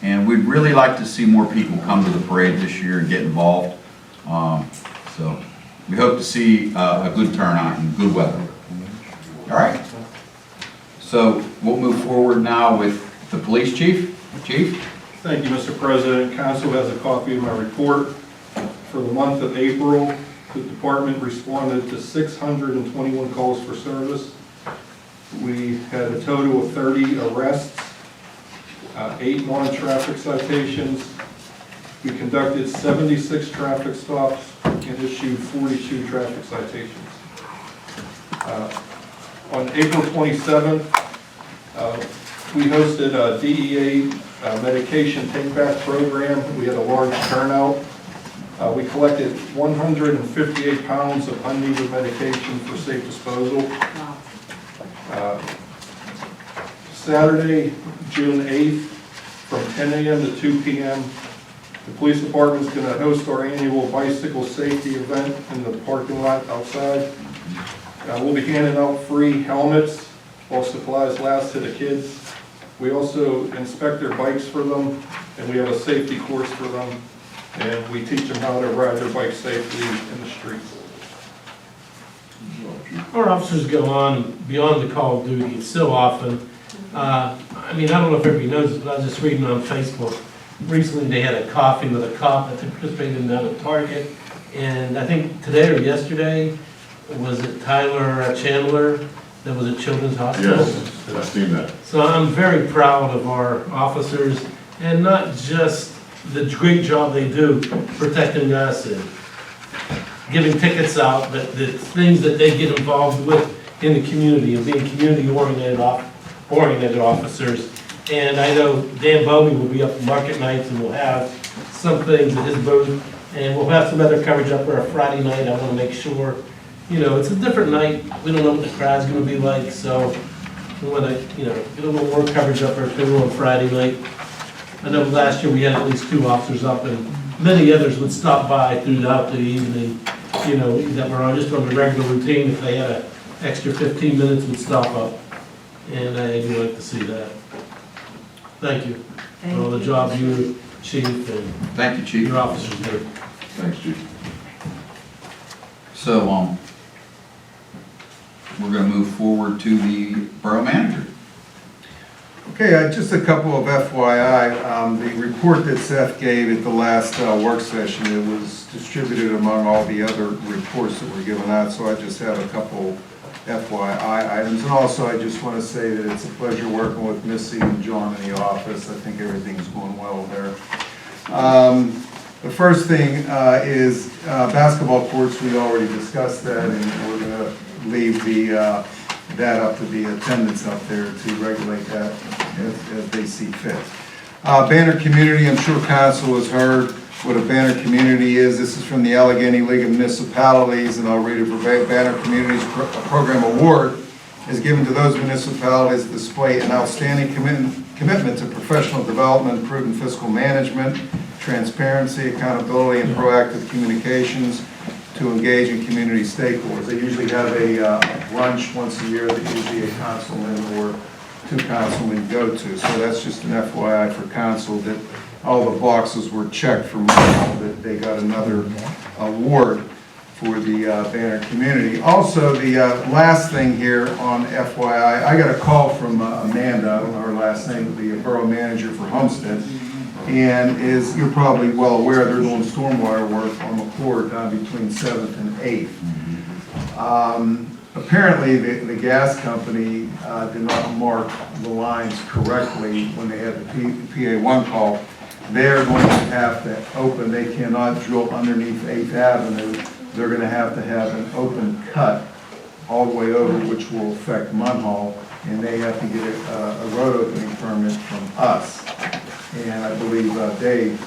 And we'd really like to see more people come to the parade this year and get involved. So we hope to see a good turnout and good weather. All right. So we'll move forward now with the police chief. Chief? Thank you, Mr. President. Council has a copy of my report. For the month of April, the department responded to 621 calls for service. We had a total of 30 arrests, 8 non-traffic citations. We conducted 76 traffic stops and issued 42 traffic citations. On April 27th, we hosted a DEA medication take-back program. We had a large turnout. We collected 158 pounds of unneeded medication for safe disposal. Saturday, June 8th, from 10 a.m. to 2 p.m., the police department is going to host our annual bicycle safety event in the parking lot outside. We'll be handing out free helmets while supplies last to the kids. We also inspect their bikes for them, and we have a safety course for them, and we teach them how to ride their bikes safely in the streets. Our officers go on beyond the call of duty so often. I mean, I don't know if everybody knows this, but I was just reading on Facebook. Recently, they had a coffee with a cop that participated in that at Target. And I think today or yesterday, was it Tyler Chandler that was at Children's Hospital? Yes, I've seen that. So I'm very proud of our officers, and not just the great job they do protecting us and giving tickets out, but the things that they get involved with in the community and being community-oriented officers. And I know Dan Bowman will be up at market nights, and we'll have some things at his booth, and we'll have some other coverage up there Friday night. I want to make sure, you know, it's a different night. We don't know what the crowd's going to be like, so we want to, you know, get a little more coverage up there too on Friday night. I know last year we had at least 2 officers up, and many others would stop by throughout the evening, you know, that were just on the regular routine. If they had an extra 15 minutes, would stop up. And I do like to see that. Thank you for all the job you, Chief, and Thank you, Chief. your officers do. Thanks, Chief. So, we're going to move forward to the Borough Manager. Okay, just a couple of FYI. The report that Seth gave at the last work session, it was distributed among all the other reports that were given out, so I just have a couple FYI items. And also, I just want to say that it's a pleasure working with Missy and John in the office. I think everything's going well there. The first thing is basketball courts. We already discussed that, and we're going to leave that up to the attendants up there to regulate that as they see fit. Banner Community, I'm sure council has heard what a banner community is. This is from the Allegheny League of Municipalities, and I'll read it verbatim. Banner Communities Program Award is given to those municipalities that display an outstanding commitment to professional development, prudent fiscal management, transparency, accountability, and proactive communications to engage in community stakeholders. They usually have a lunch once a year that usually a councilman or two councilmen go to. So that's just an FYI for council that all the boxes were checked for Munhall, that they got another award for the Banner Community. Also, the last thing here on FYI, I got a call from Amanda, I don't know her last name, the borough manager for Homestead, and you're probably well aware, they're doing stormwater work on McClure down between 7th and 8th. Apparently, the gas company did not mark the lines correctly when they had the PA1 call. They're going to have to open, they cannot drill underneath 8th Avenue. They're going to have an open cut all the way over, which will affect Munhall, and they have to get a road opening permit from us. And I believe Dave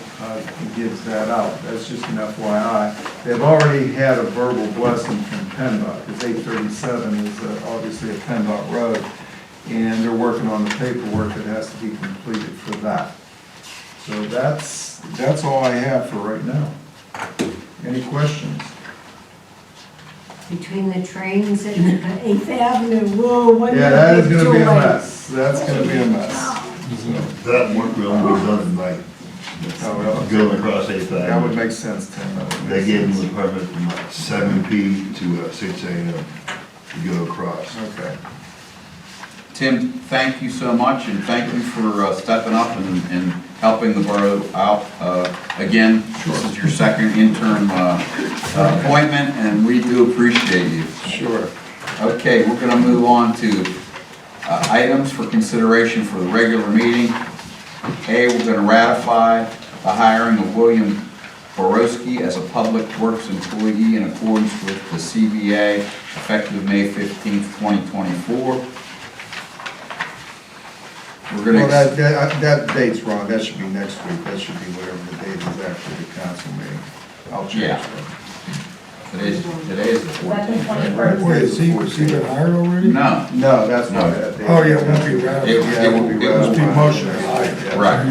gives that out. That's just an FYI. They've already had a verbal blessing from PennDOT, because 837 is obviously a PennDOT road, and they're working on the paperwork that has to be completed for that. So that's all I have for right now. Any questions? Between the trains and 8th Avenue, whoa, what Yeah, that is gonna be a mess. That's gonna be a mess. That work will only be done at night. Going across 8th Avenue. That would make sense, Tim. They gave them a permit from 7 p. to 6 a.m. to go across. Okay. Tim, thank you so much, and thank you for stepping up and helping the borough out. Again, this is your second interim appointment, and we do appreciate you. Sure. Okay, we're going to move on to items for consideration for the regular meeting. A, we're going to ratify the hiring of William Borowski as a Public Works employee in accordance with the CBA effective May 15th, 2024. We're going Well, that date's wrong. That should be next week. That should be whatever the date is after the council meeting. I'll change Yeah. that. Today is the 14th. right? Wait, is he been hired already? No. No, that's why that date. Oh, yeah, it won't be ratified. It will be Must be ratified. motion to hire. Right.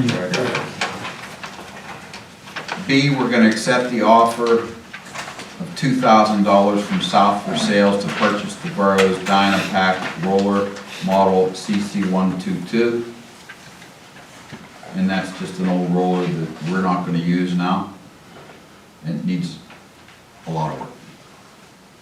B, we're going to accept the offer of $2,000 from South for Sales to purchase the borough's Dynapack roller model CC122. And that's just an old roller that we're not going to use now. It needs a lot of work.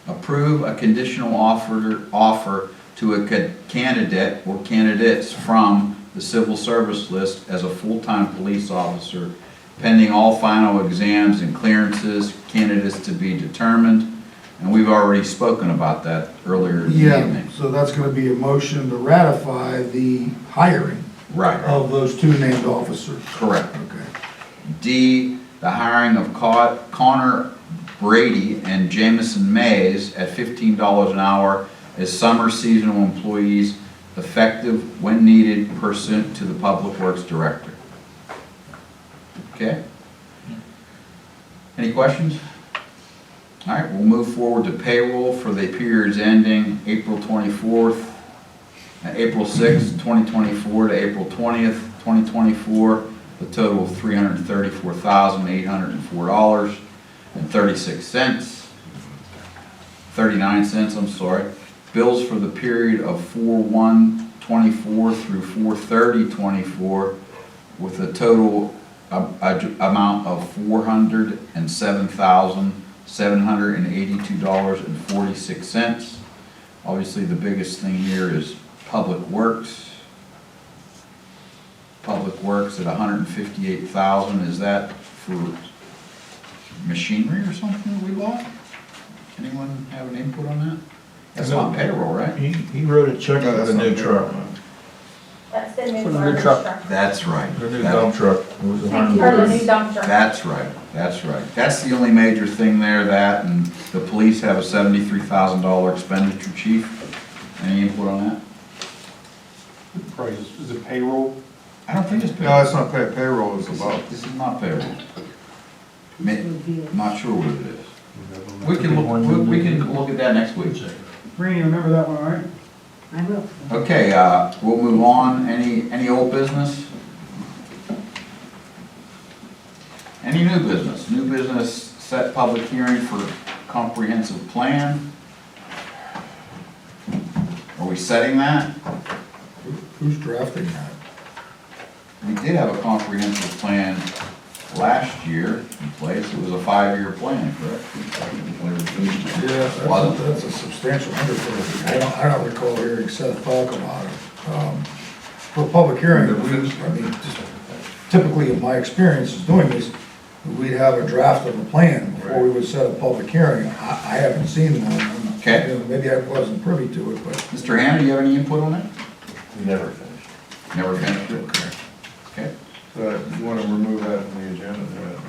Approve a conditional offer to a candidate or candidates from the civil service list as a full-time police officer, pending all final exams and clearances, candidates to be determined. And we've already spoken about that earlier in the evening. Yeah, so that's gonna be a motion to ratify the hiring Right. of those two named officers. Correct. Okay. D, the hiring of Connor Brady and Jamison Mays at $15 an hour as summer seasonal employees, effective when needed pursuant to the Public Works Director. Okay? Any questions? All right, we'll move forward to payroll for the periods ending April 24th, April 6th, 2024 to April 20th, 2024, the total of $334,804.36. 39 cents, I'm sorry. Bills for the period of 4/1/24 through 4/30/24 with a total amount of $407,782.46. Obviously, the biggest thing here is Public Works. Public Works at $158,000. Is that for machinery or something that we bought? Anyone have an input on that? That's not payroll, right? He wrote a check for the new truck. That's the new For the new garbage truck. truck. That's right. The new dump truck. It was Or the new dump truck. That's right, that's right. That's the only major thing there, that, and the police have a $73,000 expenditure, chief. Any input on that? Price, is it payroll? I don't think it's No, payroll. it's not payroll, it's above. This is not payroll. Not sure what it is. We can look at that next week. Randy, remember that one, all right? I will. Okay, we'll move on. Any old business? Any new business? New business, set public hearing for comprehensive plan. Are we setting that? Who's drafting that? We did have a comprehensive plan last year in place. It was a 5-year plan, correct? Yeah, Wasn't it? that's a substantial undertaking. I don't recall hearing Seth talk about it. For a public hearing, just typically in my experience is doing this, we'd have a draft of a plan before we would set a public hearing. I haven't seen one. Okay. You know, maybe I wasn't privy to it, but. Mr. Hannah, do you have any input on it? Never finished. Never finished it? Okay. So you want to remove that from the agenda?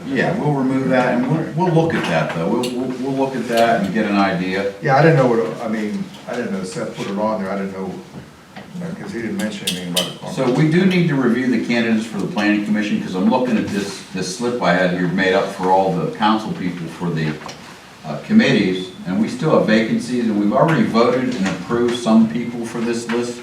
Yeah, we'll remove that, and we'll look at that, though. We'll look at that and get an idea. Yeah, I didn't know what, I didn't know Seth put it on there, I didn't know, because he didn't mention anything about it. So we do need to review the candidates for the planning commission, because I'm looking at this slip I had here made up for all the council people for the committees, and we still have vacancies, and we've already voted and approved some people for this list.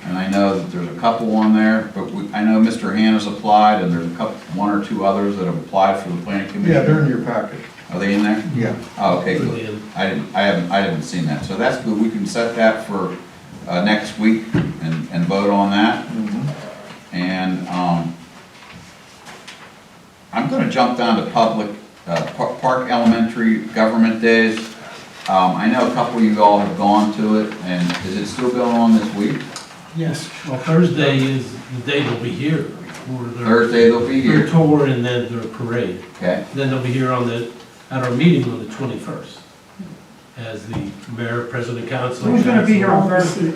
And I know that there's a couple on there, but I know Mr. Hannah's applied, and there's one or two others that have applied for the planning commission. Yeah, they're in your packet. Are they in there? Yeah. Oh, okay, good. I haven't seen that, so that's good. We can set that for next week and vote on that. And I'm gonna jump down to public, Park Elementary Government Days. I know a couple of you all have gone to it, and is it still going on this week? Yes, well, Thursday is the day they'll be here. For their- Thursday they'll be here. Their tour and then their parade. Okay. Then they'll be here at our meeting on the 21st. As the mayor, president, council. Who's gonna be here on Thursday?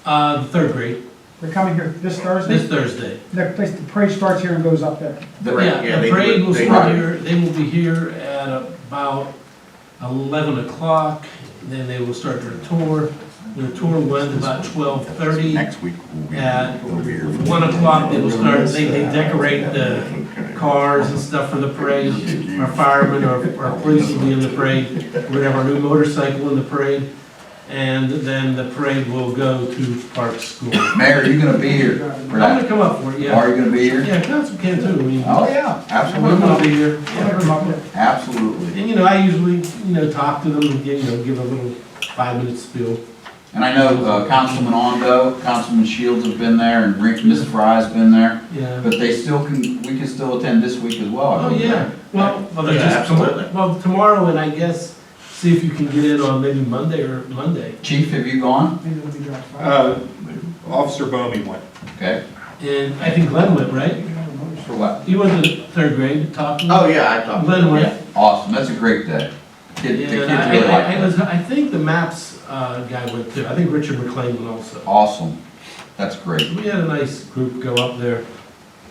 The third grade, They're coming here this Thursday? this Thursday. The parade starts here and goes up there. Yeah, the parade will start here, they will be here at about 11 o'clock, then they will start their tour. Their tour went about 12:30. Next week we'll be At they'll be here. 1 o'clock, they will start, they decorate the cars and stuff for the parade. Our firemen, our police will be in the parade. We're gonna have our new motorcycle in the parade. And then the parade will go to Park School. Mayor, are you gonna be here for I'm that? gonna come up for it, yeah. Are you gonna be here? Yeah, council can too. I mean, Oh, yeah, I'm gonna absolutely. be here. Yeah. Absolutely. And, I usually, talk to them and give a little 5-minute spiel. And I know Councilman Ondo, Councilman Shields have been there, and Ms. Fry's been there. Yeah. But we can still attend this week as well. I Oh, believe, yeah. right? Well, there's Yeah, just, absolutely. well, tomorrow, and I guess, see if you can get in on maybe Monday or Monday. Chief, have you gone? Maybe it'll be dropped. Officer Bomey went. Okay. And I think Glenn went, right? For what? He went to third grade, talking. Oh, yeah, I talked. Glenn went. Awesome, that's a great day. The kids And really like that. I think the maps guy went too. I think Richard McLean went also. Awesome, that's great. We had a nice group go up there.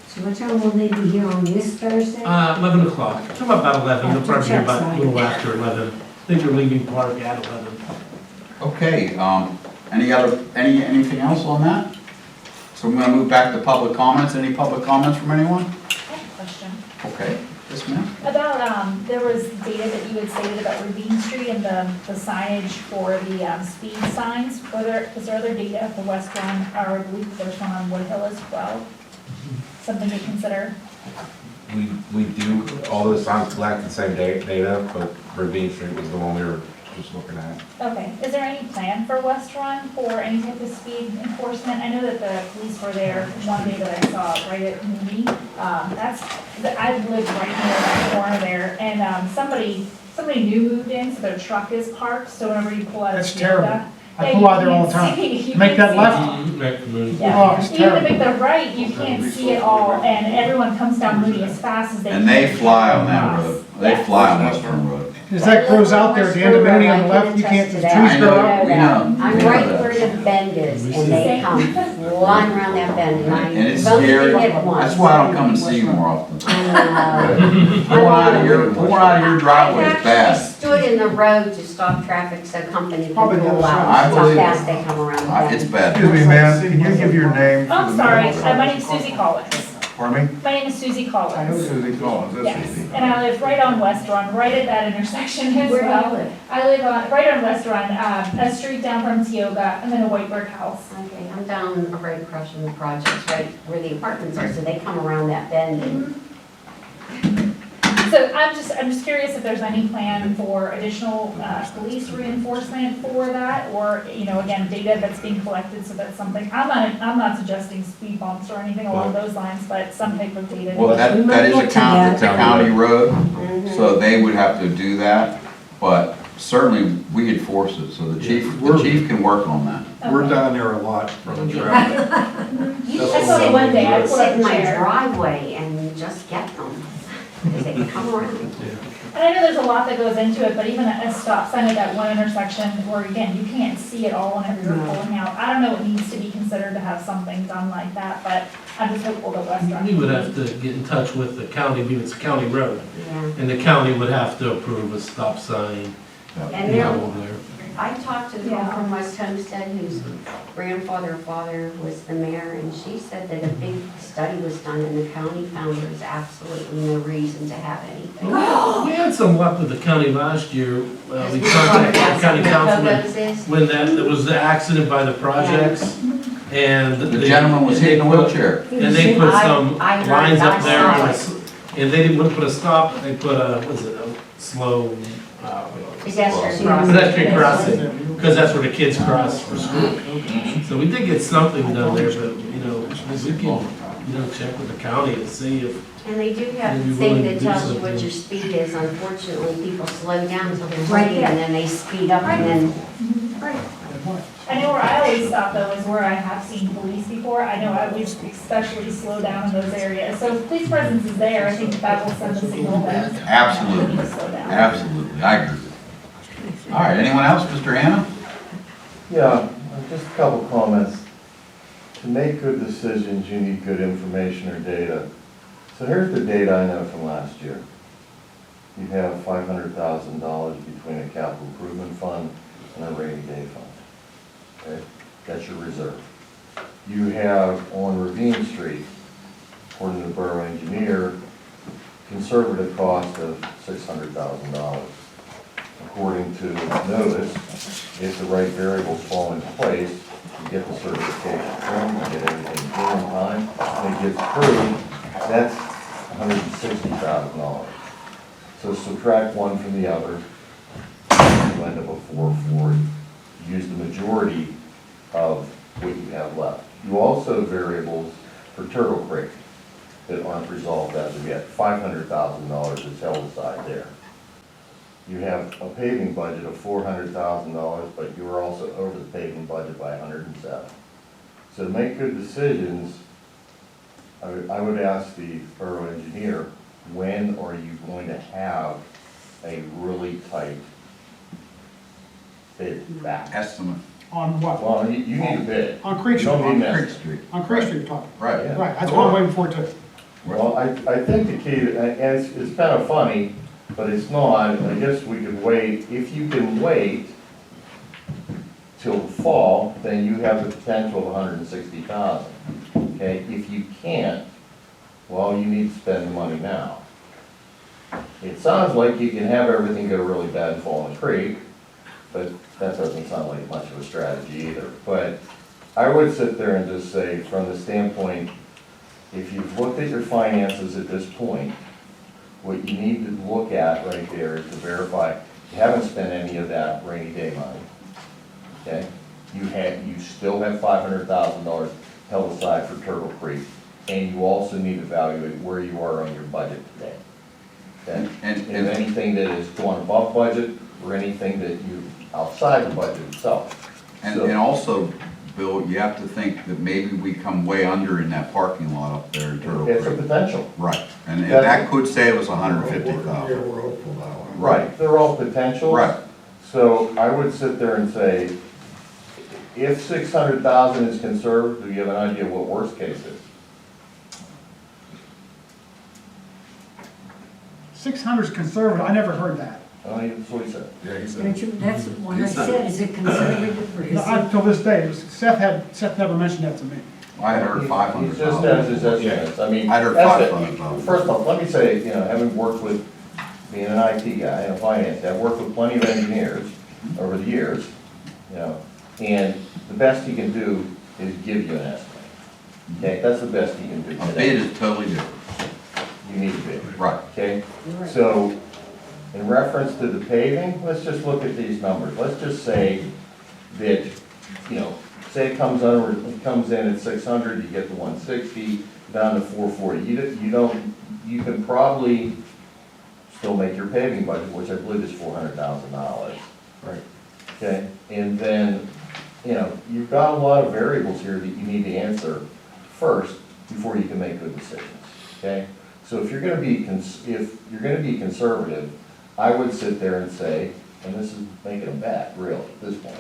So what time will they be here on this Thursday? 11 o'clock. Come about 11. They'll probably be here about a Check little after 11. I think they're leaving park at 11. Okay, anything else on that? So we're gonna move back to public comments. Any public comments from anyone? I have a question. Okay, yes ma'am. About, there was data that you had stated about Ravine Street and the signage for the speed signs. Is there other data for West Run, or I believe there's one on Woodhill as well? Something to consider? We do, all those signs collect the same data, but Ravine Street was the one we were just looking at. Okay, is there any plan for West Run for any type of speed enforcement? I know that the police were there one day that I saw right at Mooney. I live right near that corner there, and somebody new moved in, so their truck is parked, so whenever you pull out of That's Toyota, terrible. I pull out there all the time. Make that left. Yeah, Oh, it's even to terrible. make the right, you can't see it all, and everyone comes down Mooney as fast as they can. And they fly on that across. road. They fly on Western Road. As that grows out there at the end of Mooney on the left, you can't, the trees I grow know, up. we know. I'm We know right that. where the bend is, and they come flying around that bend, and I And it's both scary. did it once. That's why I don't come and see you more often. I know. Pulling out of your driveway is I bad. actually stood put in the road to stop traffic so company can Probably pull the other out. side. That's I how believe fast they come around the bend. It's bad. Excuse me, ma'am, can you give your name? for I'm the sorry, minutes? my name's Susie Collins. Pardon me? My name is Susie Collins. Susie Collins, that's Yes, Susie. and I live right on West Run, right at that intersection as Where do you well. live? I live on, right on West Run, a street down from Tioga, and then a white brick house. Okay, I'm down right across from the projects, right where the apartments are, so they come around that bend and So I'm just curious if there's any plan for additional, police reinforcement for that, or, you know, again, data that's being collected, so that's something, I'm not suggesting speed bumps or anything along those lines, but some type of data. Well, that is a county road, so they would have to do that, but certainly we enforce it, so the chief can work on that. We're down there a lot from traffic. I saw you one day, I pulled up sit in a my chair. driveway and just get them, because they come around. And I know there's a lot that goes into it, but even a stop sign at that one intersection where, again, you can't see it all whenever you're pulling out. I don't know what needs to be considered to have something done like that, but I'm just hopeful that West Run. We would have to get in touch with the county, because it's a county road, Yeah. and the county would have to approve a stop sign. And you there, know, there. I talked to the girl from West Homestead, whose grandfather or father was the mayor, and she said that a big study was done and the county found there was absolutely no reason to have anything. We had some luck with the county last year. We contacted the county councilman when there was the accident by the projects, and The gentleman was hit in a wheelchair. And they put some I heard- lines I up there, saw and it. and they didn't want to put a stop, they put a, what is it, a slow, pedestrian crossing, because that's where the kids cross for school. So we did get something done there, but, you know, we can, you know, check with the county and see if. And they do have Maybe the thing willing that to do tells you what something. your speed is. Unfortunately, people slow down until they're Right ready, there. and then they speed up, and then I know where I always stop though is where I have seen police before. I know I always especially slow down in those areas. So if police presence is there, I think that will send a signal that. Absolutely. we need to slow down. Absolutely, I agree. All right, anyone else, Mr. Hannah? Yeah, just a couple comments. To make good decisions, you need good information or data. So here's the data I know from last year. You have $500,000 between a capital improvement fund and a rainy day fund. Okay, that's your reserve. You have on Ravine Street, according to the borough engineer, conservative cost of $600,000. According to notice, if the right variables fall into place, you get the certification form, you get everything due in time, and it gets approved, that's $160,000. So subtract one from the other, you end up with 440. Use the majority of what you have left. You also have variables for Turtle Creek that aren't resolved as of yet. $500,000 is held aside there. You have a paving budget of $400,000, but you are also over the paving budget by $107,000. So to make good decisions, I would ask the borough engineer, when are you going to have a really tight bid back? Estimate. On what? Well, you need a bid. On Creek You don't Street. need an Creek estimate. Street. On Creek Street, you're talking. Right. Yeah. Right, that's what I'm waiting for too. Well, I think the key, and it's kind of funny, but it's not, I guess we could wait, if you can wait till the fall, then you have the potential of $160,000. Okay, if you can't, well, you need to spend the money now. It sounds like you can have everything go really bad and fall in the creek, but that doesn't sound like much of a strategy either. But I would sit there and just say, from the standpoint, if you've looked at your finances at this point, what you need to look at right there is to verify you haven't spent any of that rainy day money. Okay? You still have $500,000 held aside for Turtle Creek, and you also need to evaluate where you are on your budget today. Okay? And If anything that is going above budget or anything that you outside the budget itself. And also, Bill, you have to think that maybe we come way under in that parking lot up there in Turtle Creek. It's a potential. Right, and that could save us $150,000. We're hopeful that one. Right, they're all potentials. Right. So I would sit there and say, if 600,000 is conserved, do you have an idea what worst case is? 600 is conservative, I never heard that. Oh, that's what he said. Yeah, he That's what I said, is it conservative or is Up it? till this day, Seth never mentioned that to me. I had heard He 500. just has his estimates, I mean. I'd heard that's it. 500. First off, let me say, you know, having worked with, being an IT guy and a finance guy, I've worked with plenty of engineers over the years, you know, and the best he can do is give you an estimate. Okay, that's the best he can do A today. bid is totally different. You need a bid. Right. Okay, Right. so in reference to the paving, let's just look at these numbers. Let's just say that, you know, say it comes in at 600, you get the 160, down to 440. You can probably still make your paving budget, which I believe is $400,000. Right. Okay, and then, you know, you've got a lot of variables here that you need to answer first before you can make good decisions, okay? So if you're gonna be, conservative, I would sit there and say, and this is making a bet, really, at this point,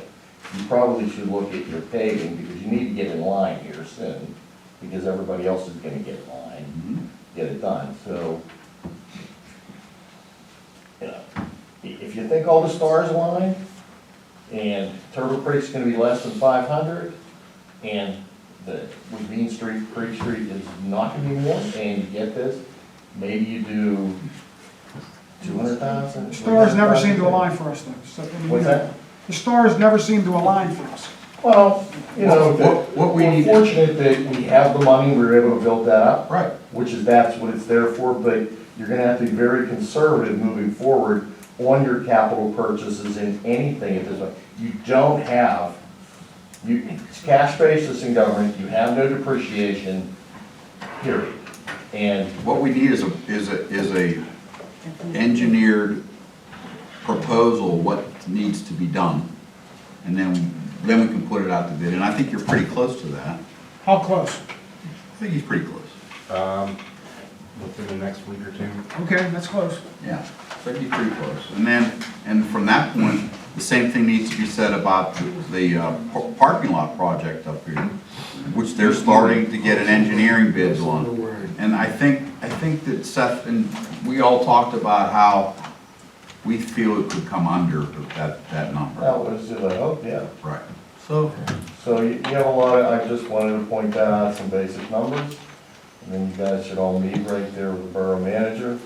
you probably should look at your paving, because you need to get in line here soon, because everybody else is gonna get in line, get it done, so, you know, if you think all the stars align, and Turtle Creek's gonna be less than 500, and with Bean Street, Creek Street is not gonna be more, and you get this, maybe you do 200,000. The stars never seem to align for us though. So, I mean, What's you know, that? The stars never seem to align for us. Well, you know, What we we're need- fortunate that we have the money, we were able to build that up. Right. That's what it's there for, but you're gonna have to be very conservative moving forward on your capital purchases in anything at this point. You don't have, it's cash basis in government, you have no depreciation, period. And What we need is a engineered proposal, what needs to be done. And then we can put it out to bid, and I think you're pretty close to that. How close? I think he's pretty close. Within the next week or two. Okay, that's close. Yeah, I think he's pretty close. And from that point, the same thing needs to be said about the parking lot project up here, which they're starting to get an engineering bids on. And I think that Seth and we all talked about how we feel it could come under that number. that was, I hope, yeah. Right. So, So you have a lot of, I just wanted to point that out, some basic numbers. And then you guys should all meet right there with the borough manager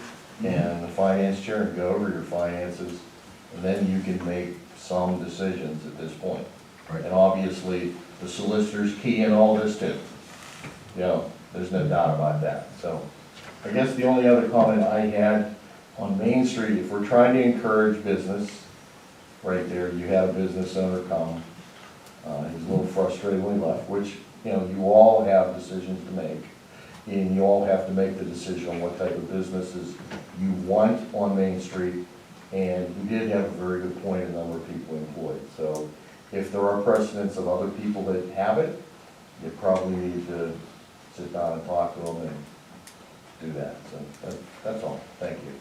and the finance chair and go over your finances. And then you can make some decisions at this point. Right. And obviously, the solicitors key in all this too. You know, there's no doubt about that. So I guess the only other comment I had on Main Street, if we're trying to encourage business, right there, you had a business owner come. He was a little frustrated when he left, which, you know, you all have decisions to make. And you all have to make the decision on what type of businesses you want on Main Street. And he did have a very good point, a number of people employed. So if there are precedents of other people that have it, you probably need to sit down and talk to them and do that. So that's all. Thank you.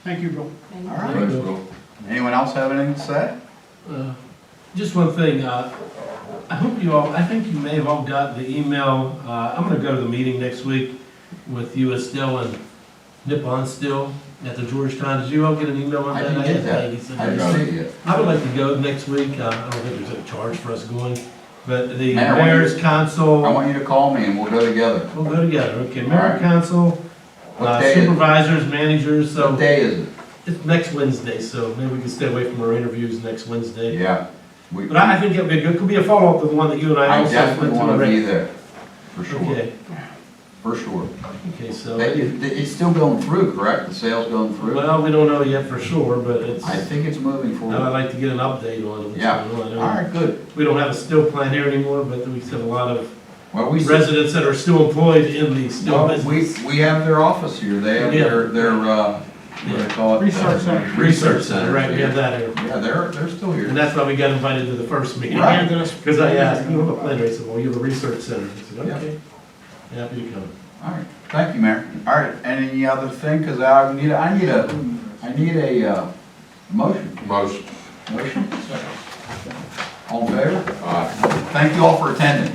Thank you, Bill. all right. Anyone else have anything to say? Just one thing, I hope you all, I think you may have all got the email, I'm gonna go to the meeting next week with US Steel and Nippon Steel at the Georgetown. Did you all get an email on I that? didn't get that. Maggie sent I it. didn't see it. I would like to go next week, I don't think there's any charge for us going, but the Mayor, I want mayor's you- council. I want you to call me and we'll go together. We'll go together, okay, All mayor, right. council, What day is it? supervisors, managers, so. What day is it? It's next Wednesday, so maybe we can stay away from our interviews next Wednesday. Yeah. But I think it'll be good, could be a follow-up to the one that you and I I also definitely went to want to already. be there, for sure, Okay, for sure. okay, so, It's still going through, correct? The sale's going through? well, we don't know yet for sure, but it's, I think it's moving I'd forward. like to get an update on what's Yeah. going on. All right, good. We don't have a steel plant here anymore, but we have a lot of Well, we residents that are still employed in the steel Well, business. we have their office here. They have Yeah. their what do they call it? Research center. Research center, right, we have that here. Yeah, they're still here. And that's why we got invited to the first meeting. Right. Handed us- Because I asked, you have a planner, he said, well, you have a research center. I said, Yeah. okay, happy to come. All right, thank you, Mayor. All right, any other thing? Because I need a motion. Motion. Motion? All in favor? Thank you all for attending.